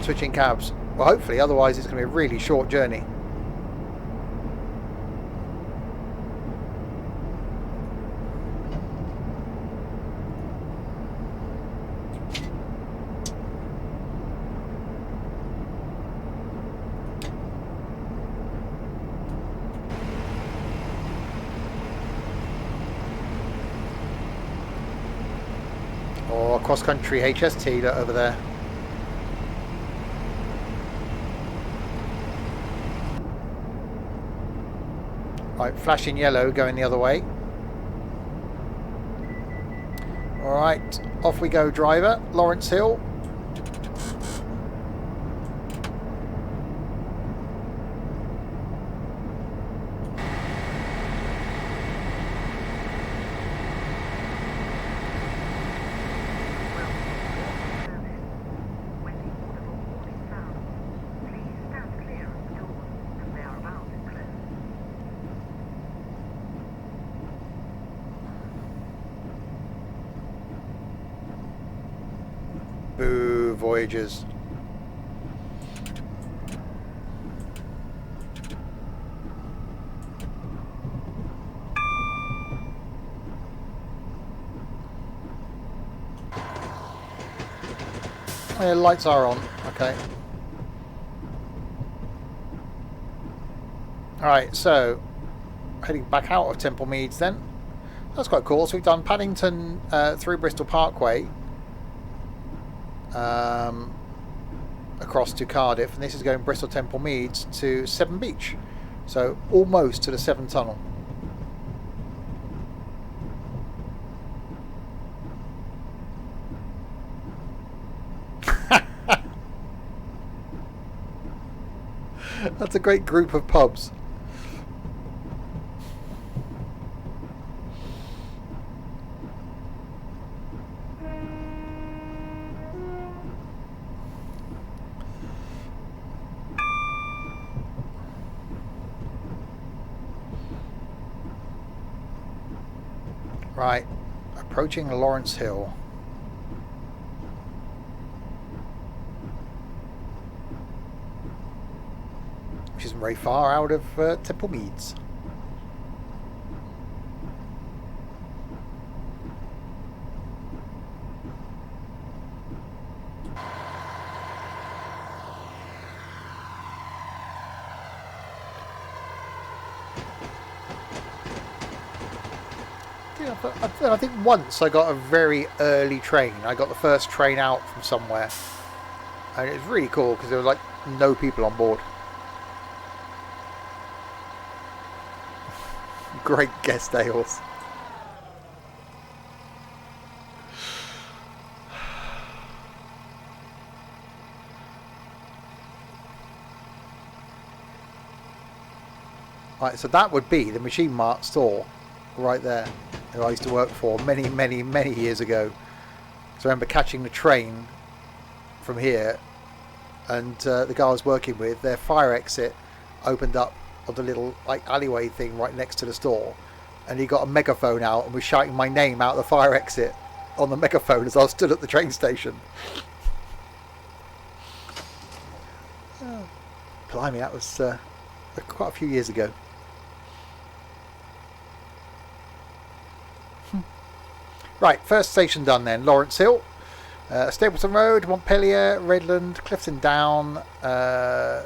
Switching cabs. Well, hopefully, otherwise it's going to be a really short journey. Or cross-country HST over there. Right, flashing yellow going the other way. Alright, off we go, driver. Lawrence Hill. Boo, Voyagers. Yeah, lights are on. Okay. Alright, so heading back out of Temple Meads then. That's quite cool. So we've done Paddington through Bristol Parkway. Across to Cardiff, and this is going Bristol Temple Meads to Severn Beach, so almost to the Severn Tunnel. That's a great group of pubs. Right, approaching Lawrence Hill. Which isn't very far out of Temple Meads. I think once I got a very early train. I got the first train out from somewhere, and it was really cool because there was like no people on board. Great guest ales. Right, so that would be the Machine Mart store right there, who I used to work for many years ago. So I remember catching the train from here and the guy I was working with, their fire exit opened up on the little like alleyway thing right next to the store, and he got a megaphone out and was shouting my name out the fire exit on the megaphone as I stood at the train station. Blimey, that was quite a few years ago. Right, first station done then. Lawrence Hill, Stapleton Road, Montpellier, Redland, Clifton Down,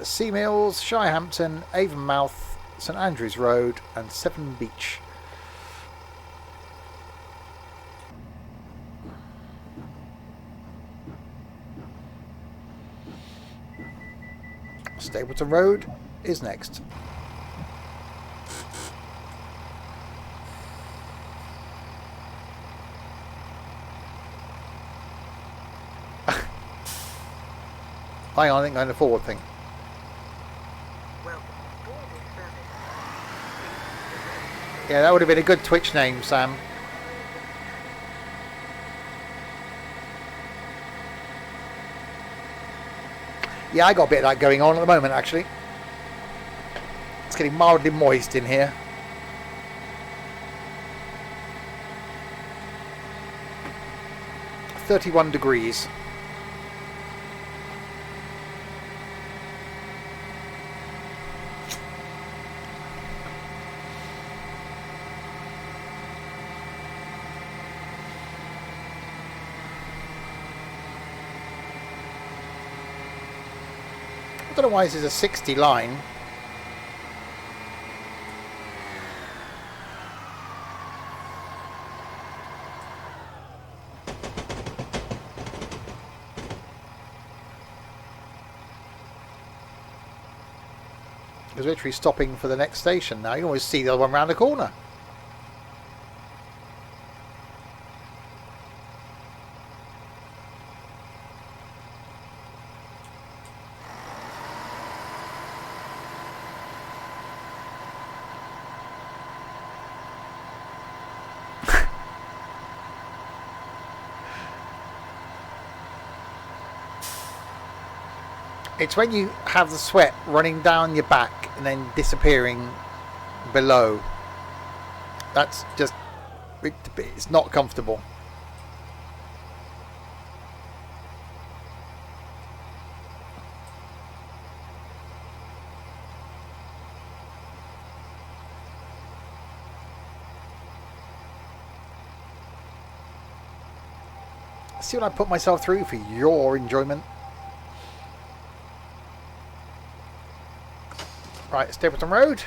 Sea Mills, Shirehampton, Avonmouth, St Andrews Road and Severn Beach. Stapleton Road is next. Hang on, I think I'm the forward thing. Yeah, that would have been a good Twitch name, Sam. Yeah, I got a bit of that going on at the moment, actually. It's getting mildly moist in here. .31 degrees. I don't know why this is a 60 line. Because we're literally stopping for the next station now. You can always see the other one round the corner. It's when you have the sweat running down your back and then disappearing below. That's just, it's not comfortable. See what I put myself through for your enjoyment. Right, Stapleton Road.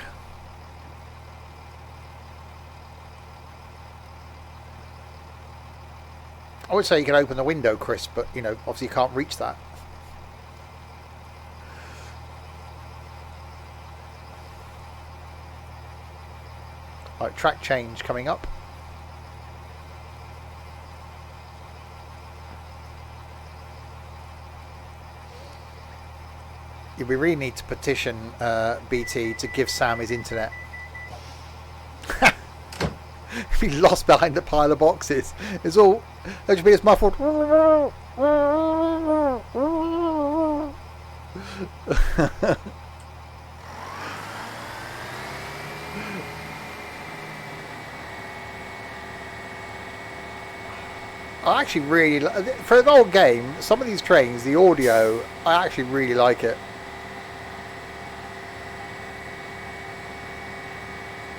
I would say you can open the window, Chris, but you know, obviously you can't reach that. Right, track change coming up. Yeah, we really need to petition BT to give Sam his internet. Be lost behind the pile of boxes. It's all. That should be as muffled. I actually really for the whole game. Some of these trains, the audio, I actually really like it.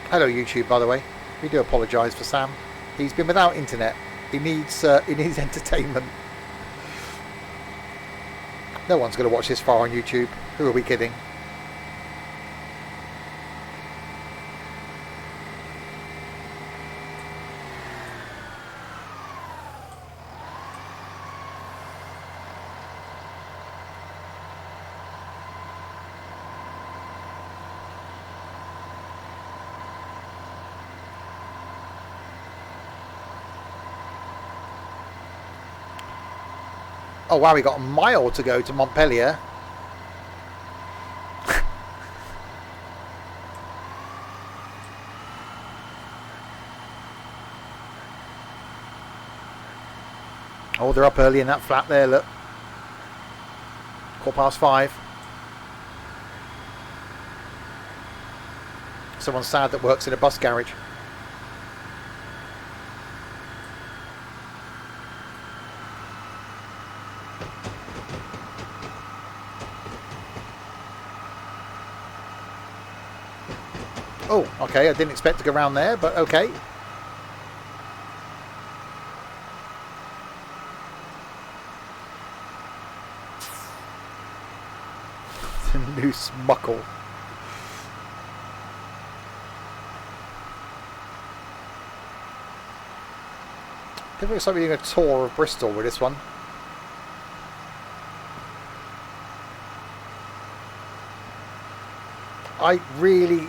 Hello YouTube, by the way. We do apologise for Sam. He's been without internet. He needs entertainment. No one's going to watch this far on YouTube. Who are we kidding? Oh wow, we got a mile to go to Montpellier. Oh, they're up early in that flat there, look. 5:15. Someone sad that works in a bus garage. Oh, okay, I didn't expect to go around there, but okay. The loose muckle. I think it's like doing a tour of Bristol with this one. I really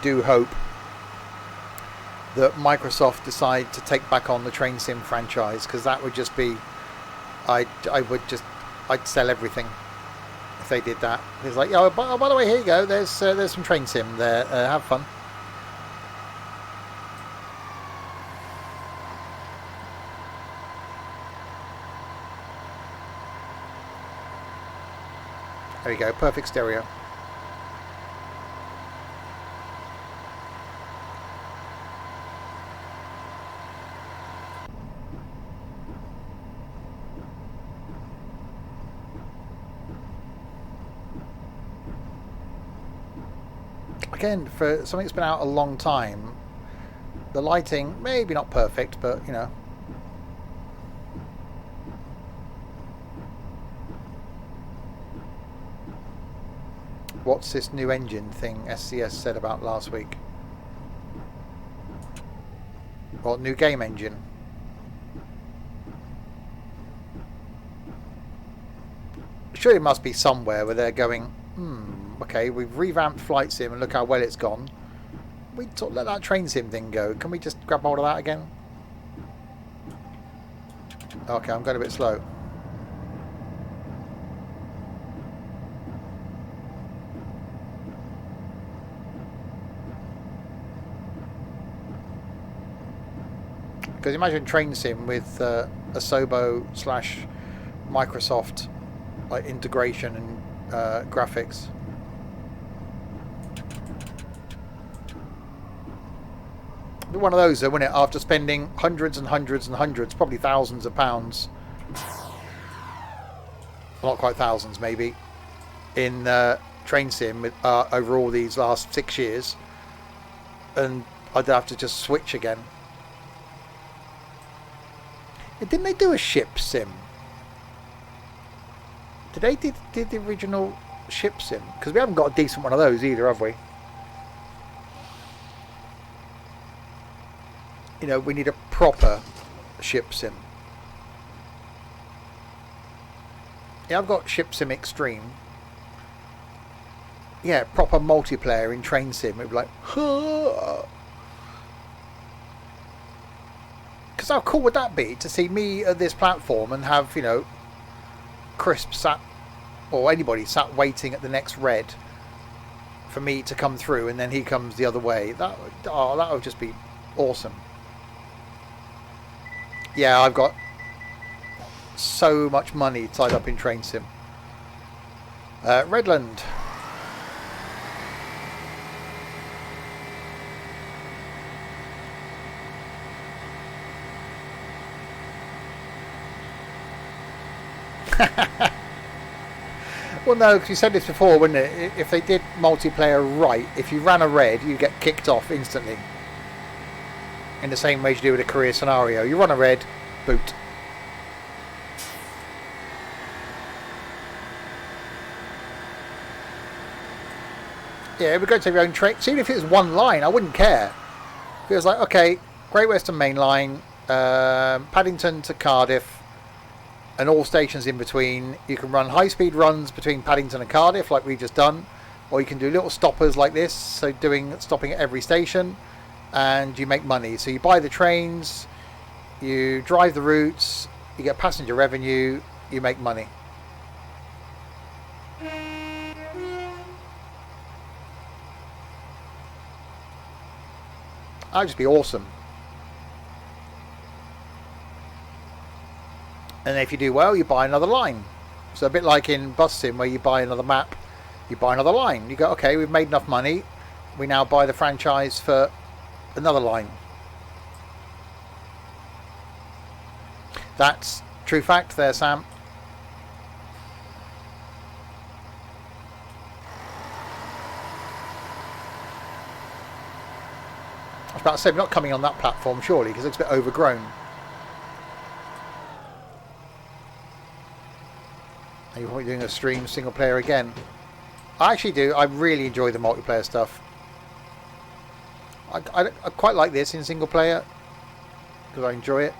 do hope that Microsoft decide to take back on the train sim franchise, because that would just be, I'd sell everything if they did that. It's like, oh, by the way, here you go. There's some train sim there. Have fun. There you go. Perfect stereo. Again, for something that's been out a long time, the lighting maybe not perfect, but you know. What's this new engine thing SCS said about last week? What, new game engine? Surely it must be somewhere where they're going, okay, we've revamped Flight Sim and look how well it's gone. We let that train sim thing go. Can we just grab hold of that again? Okay, I'm going a bit slow. Because imagine train sim with a Sobo / Microsoft like integration and graphics. One of those though, wouldn't it? After spending hundreds and hundreds and hundreds, probably thousands of pounds, well, not quite thousands maybe, in train sim with, over all these last 6 years, and I'd have to just switch again. Didn't they do a ship sim? Did they did the original ship sim? Because we haven't got a decent one of those either, have we? You know, we need a proper ship sim. Yeah, I've got Ship Sim Extreme. Yeah, proper multiplayer in train sim. It would be like, huh. Because how cool would that be to see me at this platform and have, you know, Crisp sat, or anybody sat waiting at the next red for me to come through, and then he comes the other way. That would just be awesome. Yeah, I've got so much money tied up in train sim. Redland. Well, no, because you said this before, wouldn't it? If they did multiplayer right, if you ran a red, you get kicked off instantly. In the same way as you do with a career scenario. You run a red, boot. Yeah, it would go to your own train. So even if it was one line, I wouldn't care. If it was like, okay, Great Western Main Line, Paddington to Cardiff, and all stations in between. You can run high-speed runs between Paddington and Cardiff, like we've just done, or you can do little stoppers like this, so stopping at every station, and you make money. So you buy the trains, you drive the routes, you get passenger revenue, you make money. That'd just be awesome. And if you do well, you buy another line. So a bit like in Bus Sim, where you buy another map, you buy another line. You go, okay, we've made enough money. We now buy the franchise for another line. That's true fact there, Sam. I was about to say, we're not coming on that platform, surely, because it looks a bit overgrown. Are you probably doing a stream single player again? I actually do. I really enjoy the multiplayer stuff. I quite like this in single player because I enjoy it.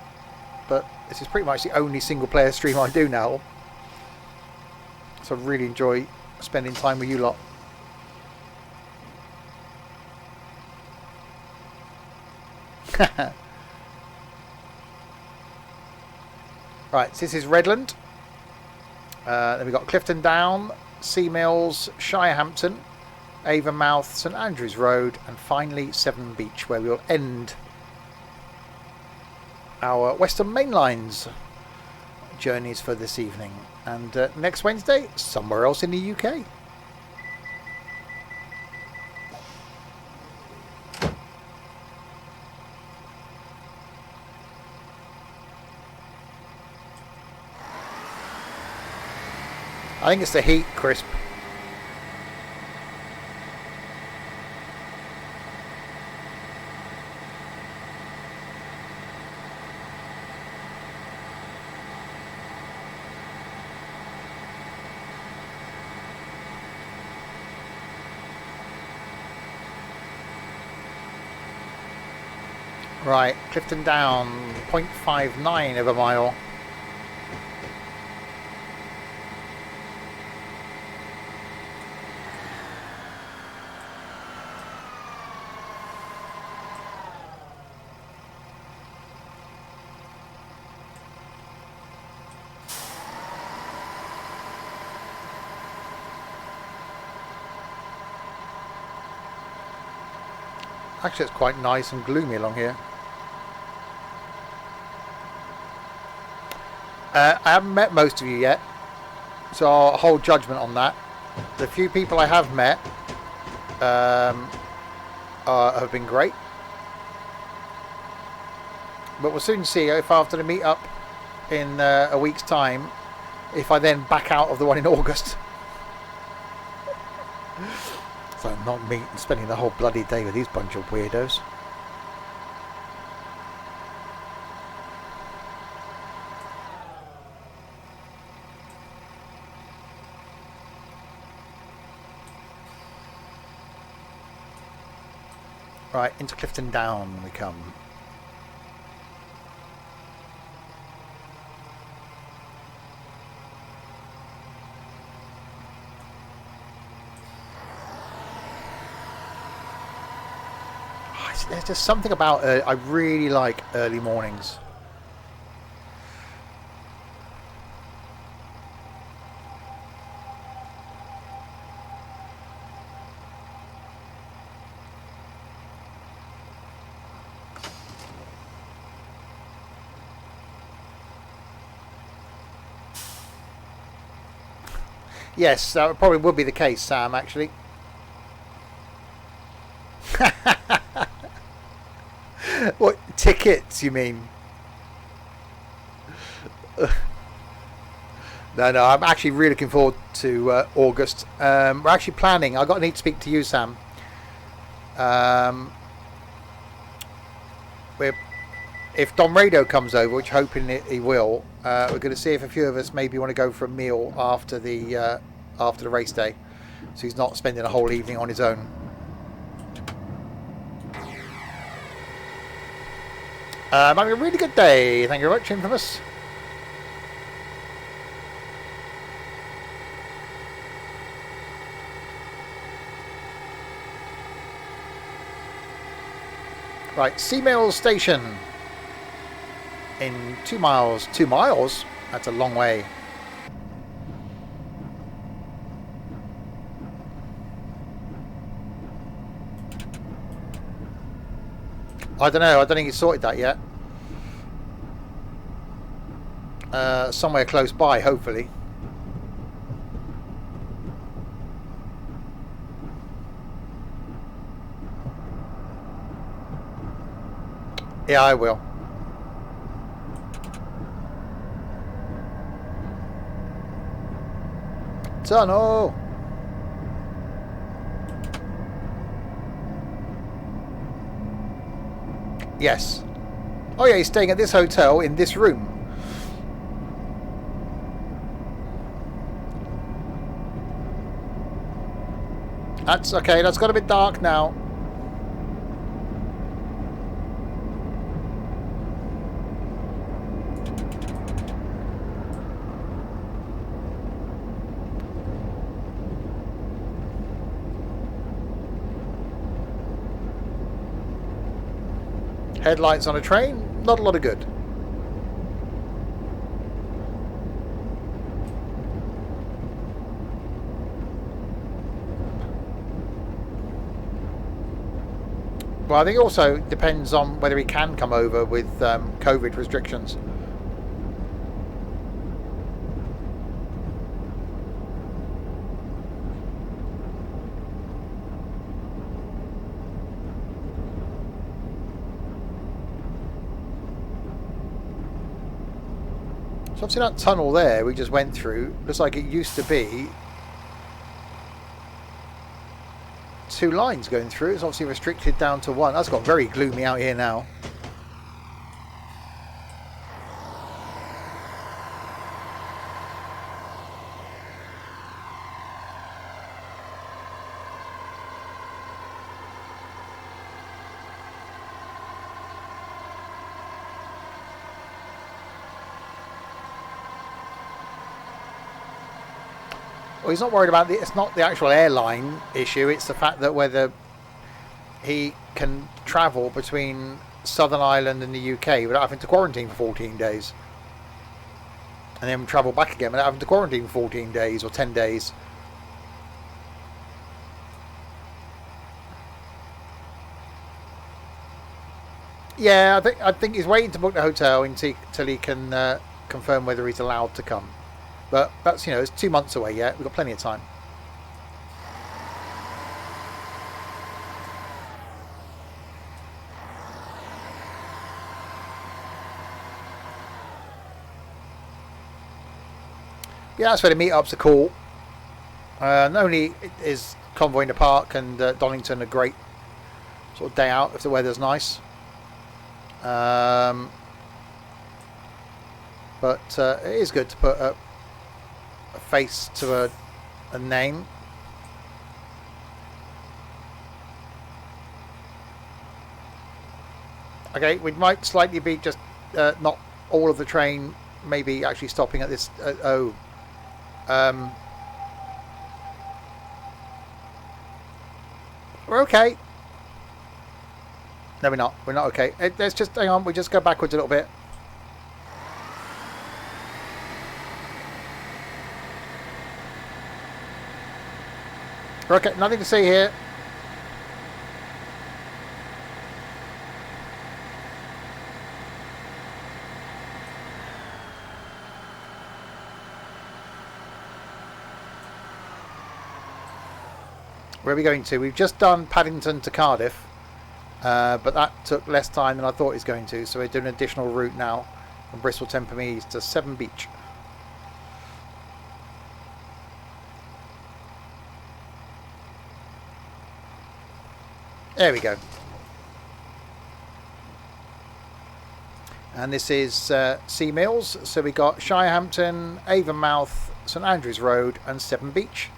But this is pretty much the only single player stream I do now. So I really enjoy spending time with you lot. Right, so this is Redland. Then we've got Clifton Down, Sea Mills, Shirehampton, Avonmouth, St Andrews Road, and finally Severn Beach, where we'll end our Western Mainlines journeys for this evening. And next Wednesday, somewhere else in the UK. I think it's the heat, Crisp. Right, Clifton Down, 0.59 of a mile. Actually, it's quite nice and gloomy along here. I haven't met most of you yet, so I'll hold judgment on that. The few people I have met have been great. But we'll soon see if after the meet up in a week's time, if I then back out of the one in August. So I'm not spending the whole bloody day with these bunch of weirdos. Right, into Clifton Down we come. There's just something about I really like early mornings. Yes, that probably would be the case, Sam, actually. What, tickets, you mean? No, I'm actually really looking forward to August. We're actually planning. I need to speak to you, Sam. If Dom Rado comes over, which hoping he will, we're going to see if a few of us maybe want to go for a meal after the race day, so he's not spending a whole evening on his own. Might be a really good day. Thank you very much, Infamous. Right, Sea Mills Station. In 2 miles. 2 miles? That's a long way. I don't know. I don't think he's sorted that yet. Somewhere close by, hopefully. Yeah, I will. Tunnel. Yes. Oh yeah, he's staying at this hotel in this room. That's okay, that's got a bit dark now. Headlights on a train, not a lot of good. Well, I think it also depends on whether he can come over with COVID restrictions. So obviously that tunnel there we just went through looks like it used to be 2 lines going through. It's obviously restricted down to 1. That's got very gloomy out here now. Well, he's not worried about it's not the actual airline issue, it's the fact that whether he can travel between Southern Ireland and the UK without having to quarantine for 14 days. And then travel back again without having to quarantine for 14 days or 10 days. Yeah, I think he's waiting to book the hotel until he can confirm whether he's allowed to come. But that's, you know, it's 2 months away yet. We've got plenty of time. Yeah, that's where the meetups are cool. Not only is Convoy in the Park and Donington a great sort of day out if the weather's nice. But it is good to put a face to a name. Okay, we might slightly be just not all of the train maybe actually stopping at this we're okay. No, we're not okay. Let's just hang on, we just go backwards a little bit. Okay, nothing to see here. Where are we going to? We've just done Paddington to Cardiff, but that took less time than I thought it was going to, so we're doing an additional route now from Bristol to Meads to Severn Beach. There we go. And this is Sea Mills, so we got Shirehampton, Avonmouth, St Andrews Road and Severn Beach,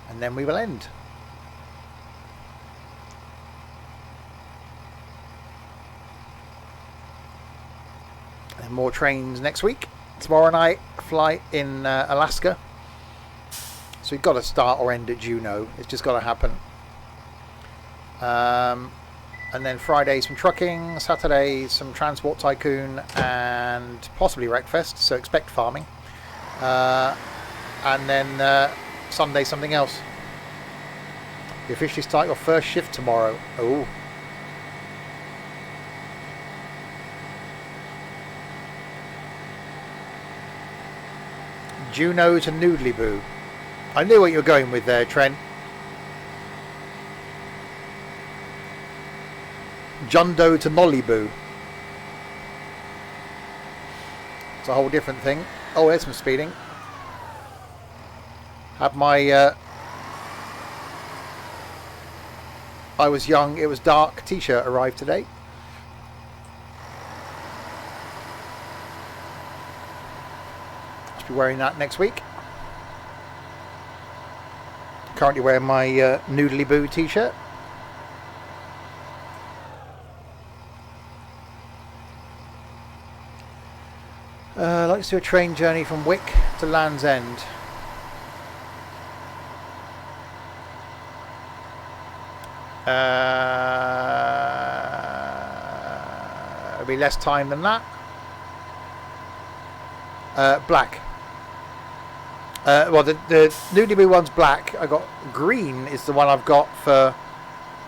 and then we will end. And more trains next week. Tomorrow night flight in Alaska, so we've got to start or end at Juneau. It's just got to happen. And then Fridays some trucking, Saturdays some Transport Tycoon and possibly Wreckfest, so expect farming. And then Sunday something else. You officially start your first shift tomorrow. Oh. Juneau to Noodley-Boo. I knew what you were going with there, Trent. John Doe to Nolly-Boo. It's a whole different thing. Oh, there's some speeding. Had my I was young, it was dark t-shirt arrived today. I'll be wearing that next week. Currently wearing my Noodly Boo t-shirt. I'd like to do a train journey from Wick to Land's End. It'll be less time than that. Black. Well, the Noodly Boo one's black. I got green is the one I've got for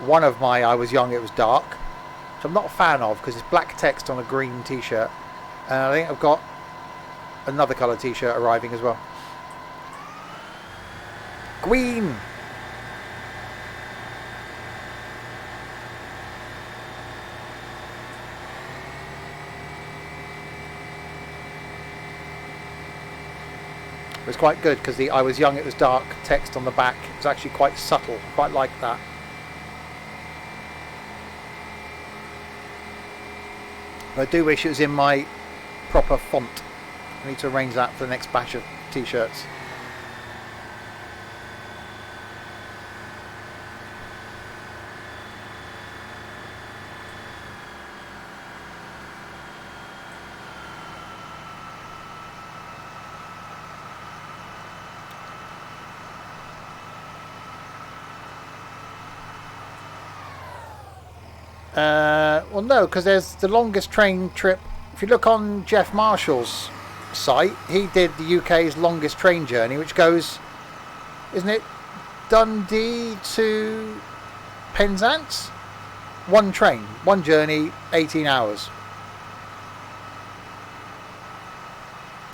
one of my I Was Young, It Was Dark, which I'm not a fan of because it's black text on a green t-shirt. And I think I've got another colour t-shirt arriving as well. Green. It was quite good because the I Was Young, It Was Dark text on the back was actually quite subtle. Quite like that. But I do wish it was in my proper font. I need to arrange that for the next batch of t-shirts. Well, no, because there's the longest train trip. If you look on Jeff Marshall's site, he did the UK's longest train journey, which goes, isn't it, Dundee to Penzance? One train, one journey, 18 hours.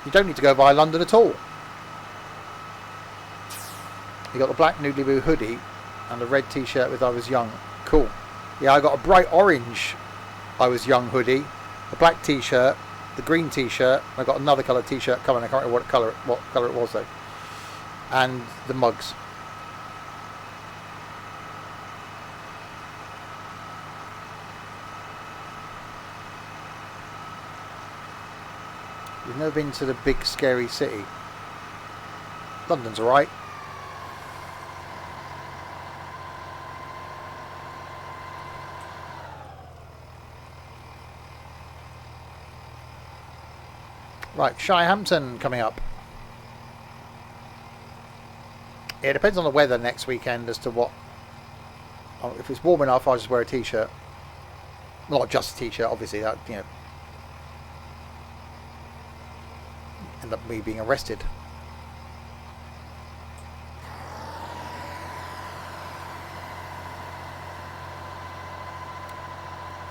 You don't need to go via London at all. You got the black Noodly Boo hoodie and the red t-shirt with I Was Young. Cool. Yeah, I got a bright orange I Was Young hoodie, a black t-shirt, the green t-shirt. I got another colour t-shirt coming. I can't remember what colour it was though. And the mugs. You've never been to the big scary city. London's alright. Right, Shirehampton coming up. Yeah, it depends on the weather next weekend as to what. If it's warm enough, I'll just wear a t-shirt. Not just a t-shirt, obviously. That, you know, end up me being arrested.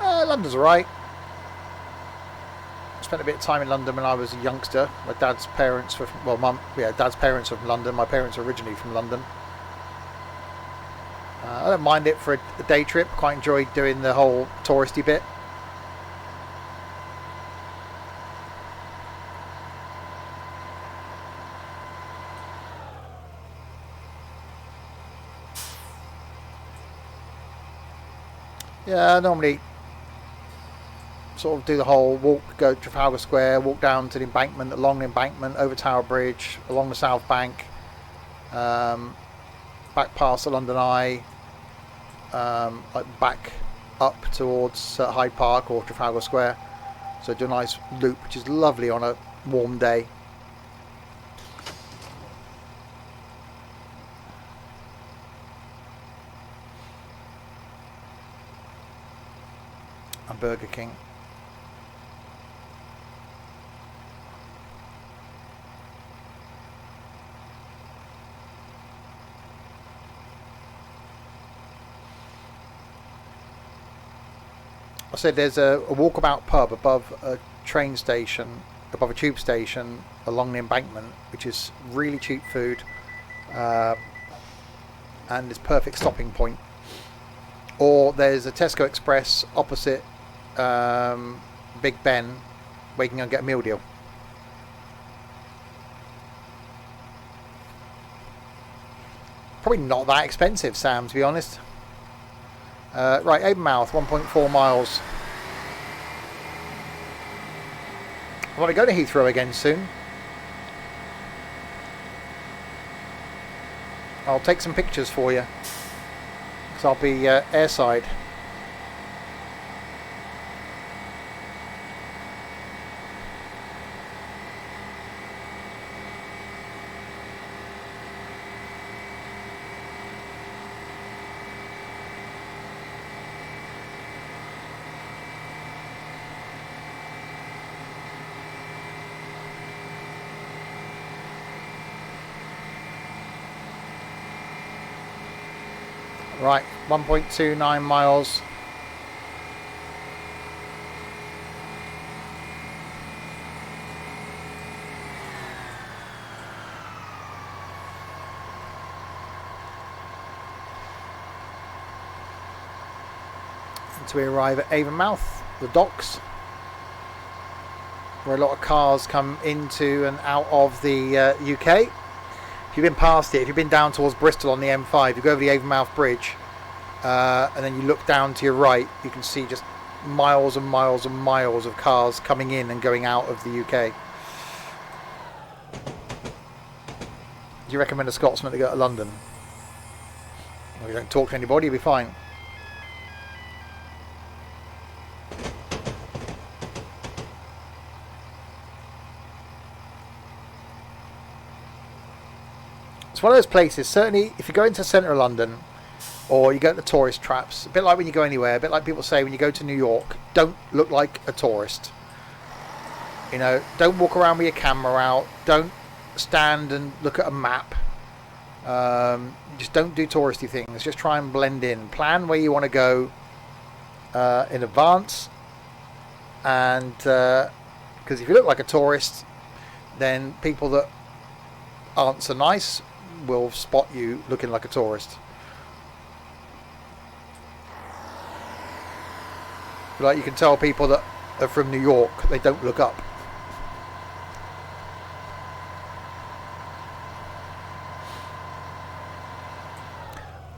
London's alright. Spent a bit of time in London when I was a youngster. My dad's parents were from, well, dad's parents are from London. My parents are originally from London. I don't mind it for a day trip. Quite enjoyed doing the whole touristy bit. Yeah, I normally sort of do the whole walk, go to Trafalgar Square, walk down to the embankment, along the embankment, over Tower Bridge, along the South Bank, back past the London Eye, like back up towards Hyde Park or Trafalgar Square. So do a nice loop, which is lovely on a warm day. And Burger King. I said there's a walkabout pub above a train station, above a tube station along the embankment, which is really cheap food and it's perfect stopping point. Or there's a Tesco Express opposite Big Ben where you can go and get a meal deal. Probably not that expensive, Sam, to be honest. Right, Avonmouth, 1.4 miles. I want to go to Heathrow again soon. I'll take some pictures for you, because I'll be airside. Right, 1.29 miles. Until we arrive at Avonmouth, the docks, where a lot of cars come into and out of the UK. If you've been past it, if you've been down towards Bristol on the M5, you go over the Avonmouth Bridge, and then you look down to your right, you can see just miles and miles and miles of cars coming in and going out of the UK. Do you recommend a Scotsman to go to London? Well, you don't talk to anybody, you'll be fine. It's one of those places, certainly if you go into the centre of London or you go to the tourist traps, a bit like when you go anywhere, a bit like people say when you go to New York, don't look like a tourist. You know, don't walk around with your camera out, don't stand and look at a map. Just don't do touristy things, just try and blend in. Plan where you want to go in advance, and because if you look like a tourist, then people that aren't so nice will spot you looking like a tourist. Like you can tell people that are from New York, they don't look up.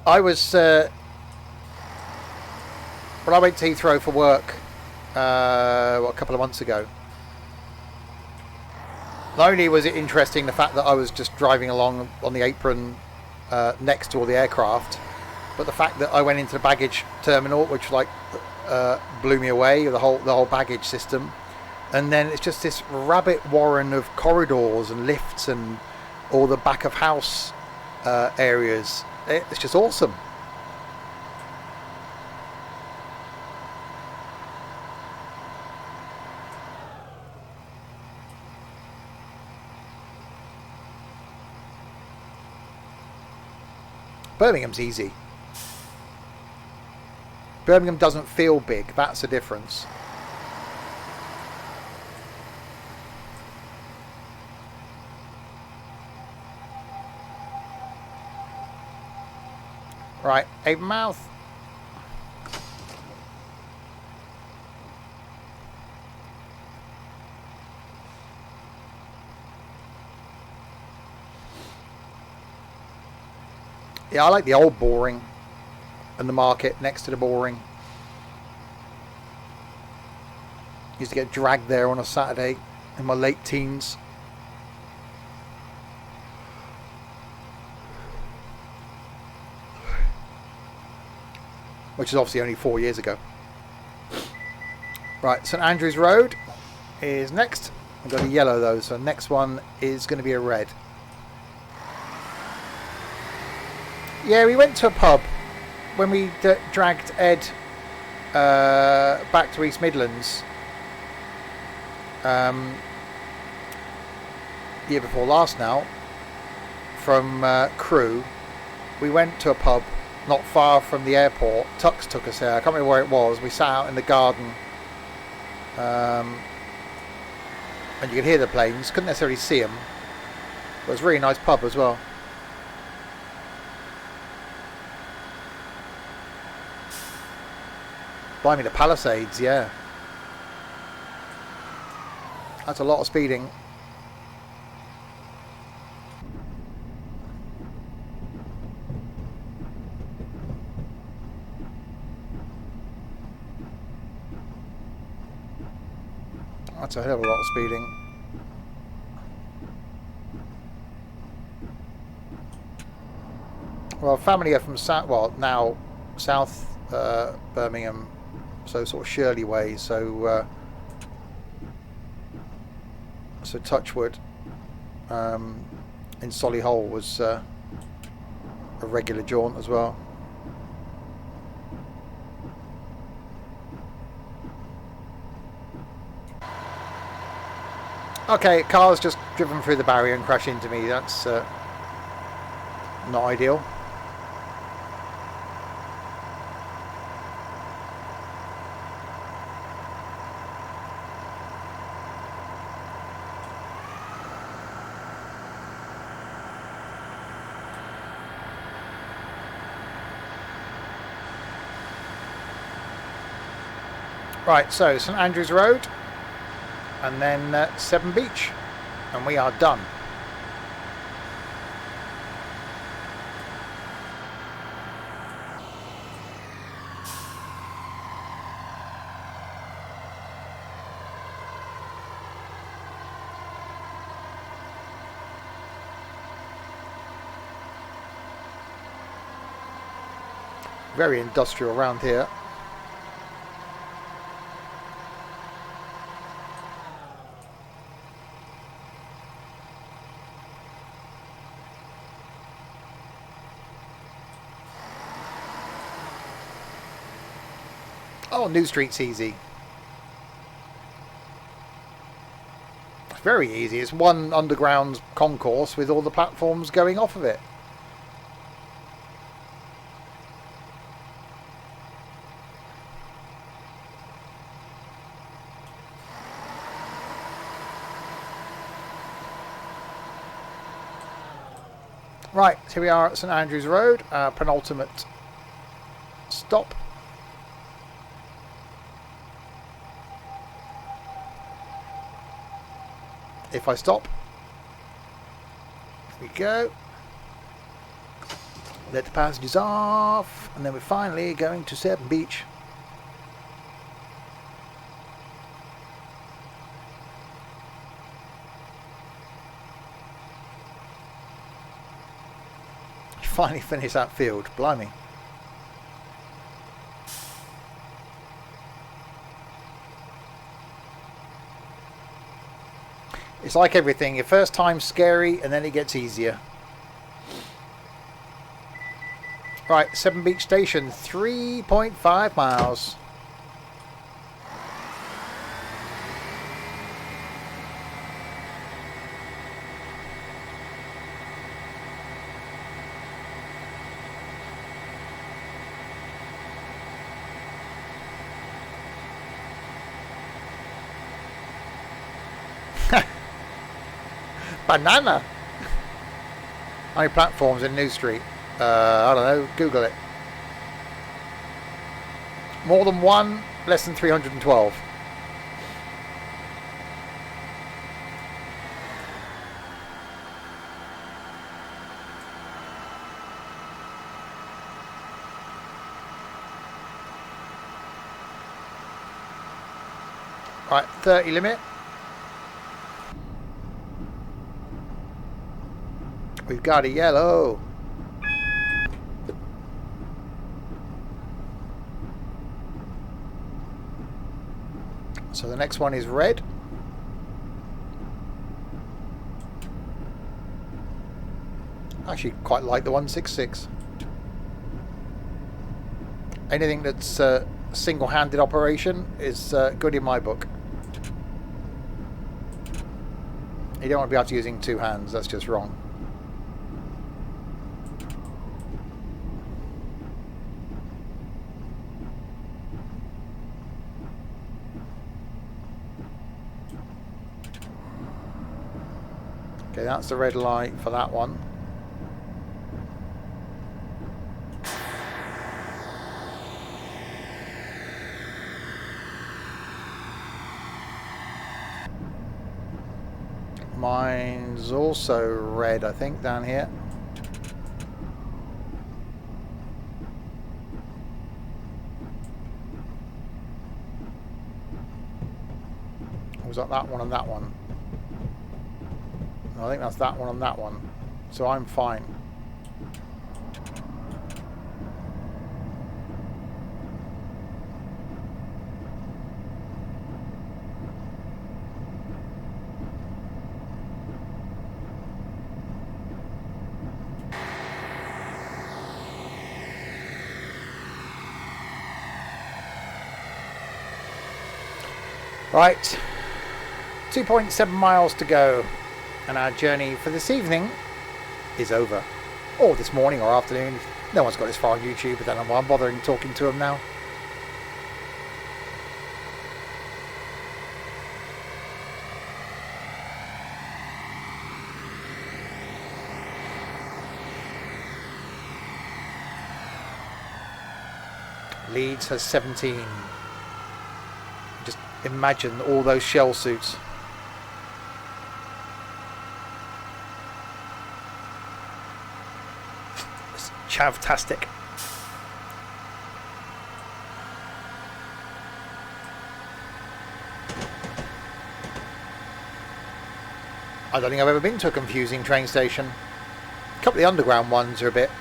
I was when I went to Heathrow for work a couple of months ago, not only was it interesting the fact that I was just driving along on the apron next to all the aircraft, but the fact that I went into the baggage terminal, which blew me away, the whole baggage system, and then it's just this rabbit warren of corridors and lifts and all the back of house areas. It's just awesome. Birmingham's easy. Birmingham doesn't feel big, that's the difference. Right, Avonmouth. Yeah, I like the old Boring and the market next to the Boring. Used to get dragged there on a Saturday in my late teens. Which is obviously only 4 years ago. Right, St Andrews Road is next. I've got a yellow though, so next one is going to be a red. Yeah, we went to a pub when we dragged Ed back to East Midlands year before last now from Crewe. We went to a pub not far from the airport. Tux took us there. I can't remember where it was. We sat out in the garden, and you could hear the planes. Couldn't necessarily see them. But it was a really nice pub as well. Blimey, the Palisades, yeah. That's a lot of speeding. That's a hell of a lot of speeding. Well, family are from South, well, now South Birmingham, so sort of Shirley way. So so Touchwood in Solihull was a regular jaunt as well. Okay, car's just driven through the barrier and crashed into me. That's not ideal. Right, so St Andrews Road and then Severn Beach, and we are done. Very industrial around here. Oh, New Street's easy. It's very easy. It's one underground concourse with all the platforms going off of it. Right, here we are at St Andrews Road, our penultimate stop. If I stop, here we go. Let the passengers off, and then we're finally going to Severn Beach. Finally finished that field, blimey. It's like everything, your first time's scary and then it gets easier. Right, Severn Beach Station, 3.5 miles. Banana. How many platforms in New Street? I don't know. Google it. More than one, less than 312. Right, 30 limit. We've got a yellow. So the next one is red. I actually quite like the 166. Anything that's a single-handed operation is good in my book. You don't want to be able to using two hands, that's just wrong. Okay, that's the red light for that one. Mine's also red, I think, down here. was that one and that one? No, I think that's that one and that one. So I'm fine. Right, 2.7 miles to go, and our journey for this evening is over. Or this morning or afternoon. No one's got this far on YouTube, but then I'm bothering talking to them now. Leeds has 17. Just imagine all those shell suits. It's chavtastic. I don't think I've ever been to a confusing train station. A couple of the underground ones are a bit.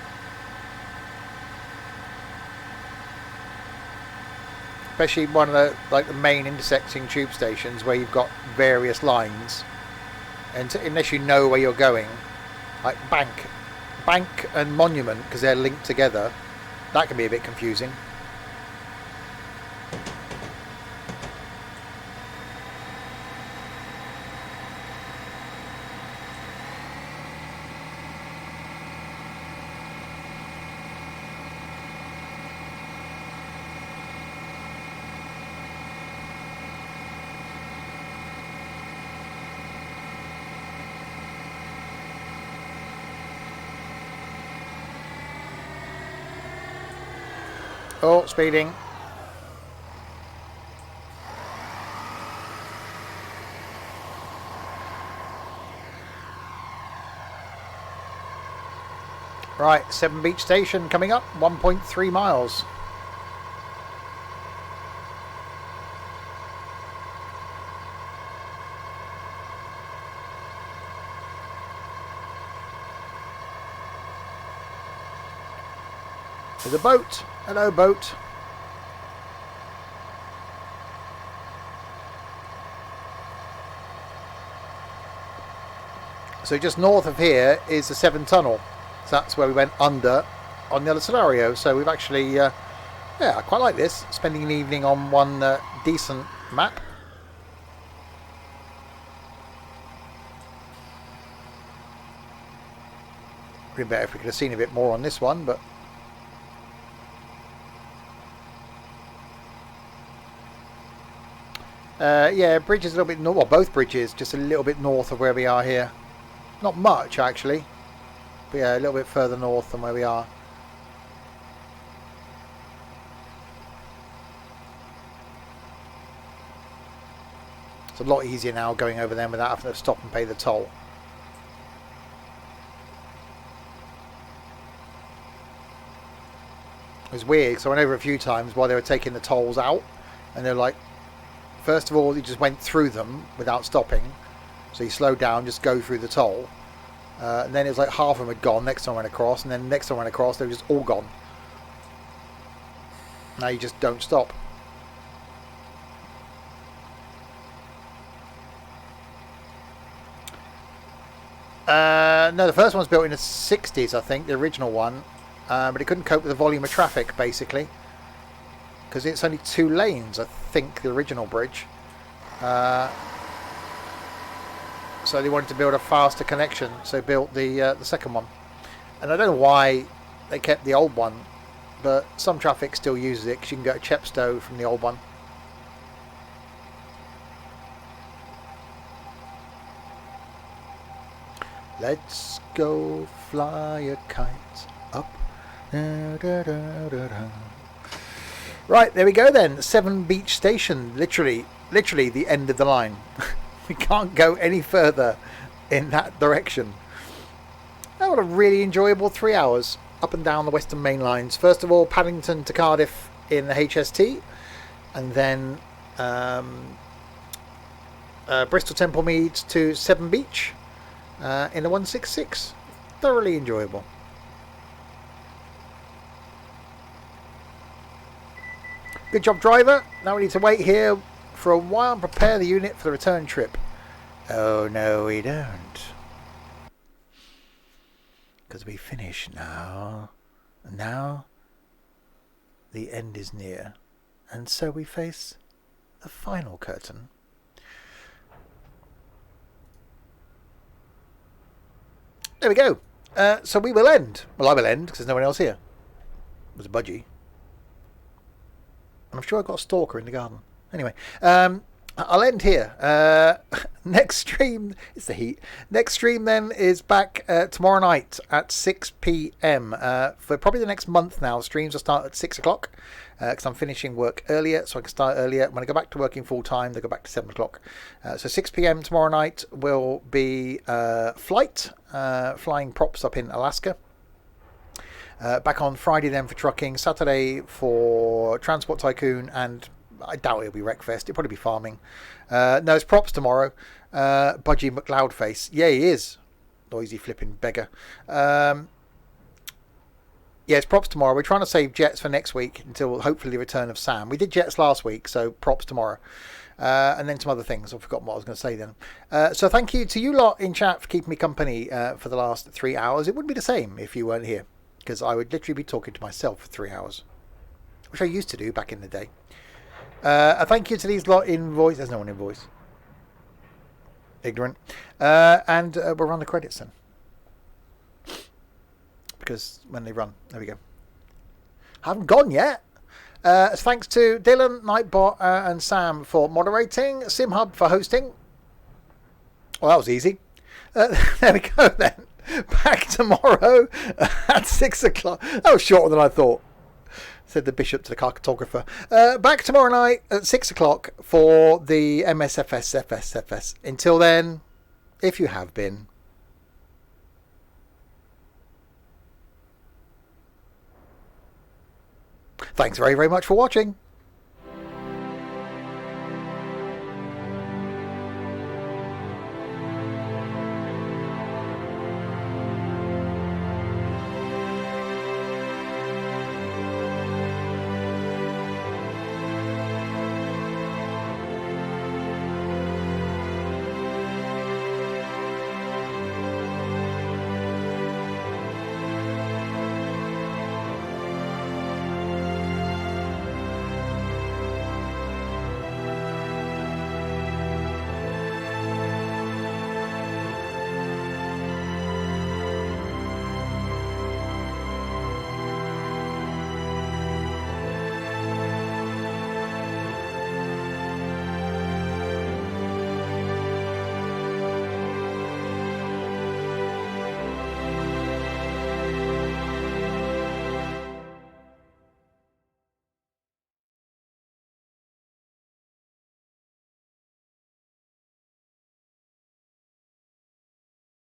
Especially one of the main intersecting tube stations where you've got various lines, and unless you know where you're going, like Bank and Monument, because they're linked together, that can be a bit confusing. Oh, speeding. Right, Seven Beach Station coming up, 1.3 miles. There's a boat. Hello, boat. So just north of here is the Severn Tunnel. So that's where we went under on the other scenario. So we've actually, yeah, I quite like this. Spending an evening on one decent map. Would be better if we could have seen a bit more on this one, but. Yeah, bridge is a little bit north, well, both bridges just a little bit north of where we are here. Not much actually, but yeah, a little bit further north than where we are. It's a lot easier now going over them without having to stop and pay the toll. It was weird, so I went over a few times while they were taking the tolls out, and they're like, first of all, you just went through them without stopping. So you slowed down, just go through the toll. And then it was like half of them had gone, next time I went across, and then next time I went across, they were just all gone. Now you just don't stop. No, the first one was built in the 60s, I think, the original one. But it couldn't cope with the volume of traffic, basically. Because it's only 2 lanes, I think, the original bridge. So they wanted to build a faster connection, so built the second one. And I don't know why they kept the old one, but some traffic still uses it, because you can go to Chepstow from the old one. Let's go fly a kite up. Da, da, da, da, da. Right, there we go then. Seven Beach Station, literally the end of the line. We can't go any further in that direction. That was a really enjoyable 3 hours up and down the Western Mainlines. First of all, Paddington to Cardiff in the HST, and then Bristol Temple Meads to Severn Beach in the 166. Thoroughly enjoyable. Good job, driver. Now we need to wait here for a while and prepare the unit for the return trip. Oh, no, we don't. Because we finish now. And now the end is near. And so we face the final curtain. There we go. So we will end. Well, I will end because there's no one else here. There's a budgie. And I'm sure I've got a stalker in the garden. Anyway, I'll end here. Next stream, it's the heat. Next stream then is back tomorrow night at 6 p.m. For probably the next month now. Streams will start at 6 o'clock because I'm finishing work earlier, so I can start earlier. When I go back to working full time, they go back to 7 o'clock. So 6 p.m. tomorrow night will be flight, flying props up in Alaska. Back on Friday then for trucking, Saturday for Transport Tycoon, and I doubt it'll be Wreckfest. It'll probably be farming. No, it's props tomorrow. Budgie McLeodface. Yeah, he is. Noisy flipping beggar. Yeah, it's props tomorrow. We're trying to save jets for next week until hopefully the return of Sam. We did jets last week, so props tomorrow. And then some other things. I've forgotten what I was going to say then. So thank you to you lot in chat for keeping me company for the last 3 hours. It wouldn't be the same if you weren't here, because I would literally be talking to myself for 3 hours, which I used to do back in the day. A thank you to these lot in voice. There's no one in voice. Ignorant. And we'll run the credits then. Because when they run, there we go. Haven't gone yet. Thanks to Dylan, Nightbot, and Sam for moderating. SimHub for hosting. Well, that was easy. There we go then. Back tomorrow at 6 o'clock. That was shorter than I thought, said the bishop to the cartographer. Back tomorrow night at 6 o'clock for the MSFS. Until then, if you have been, thanks very, very much for watching.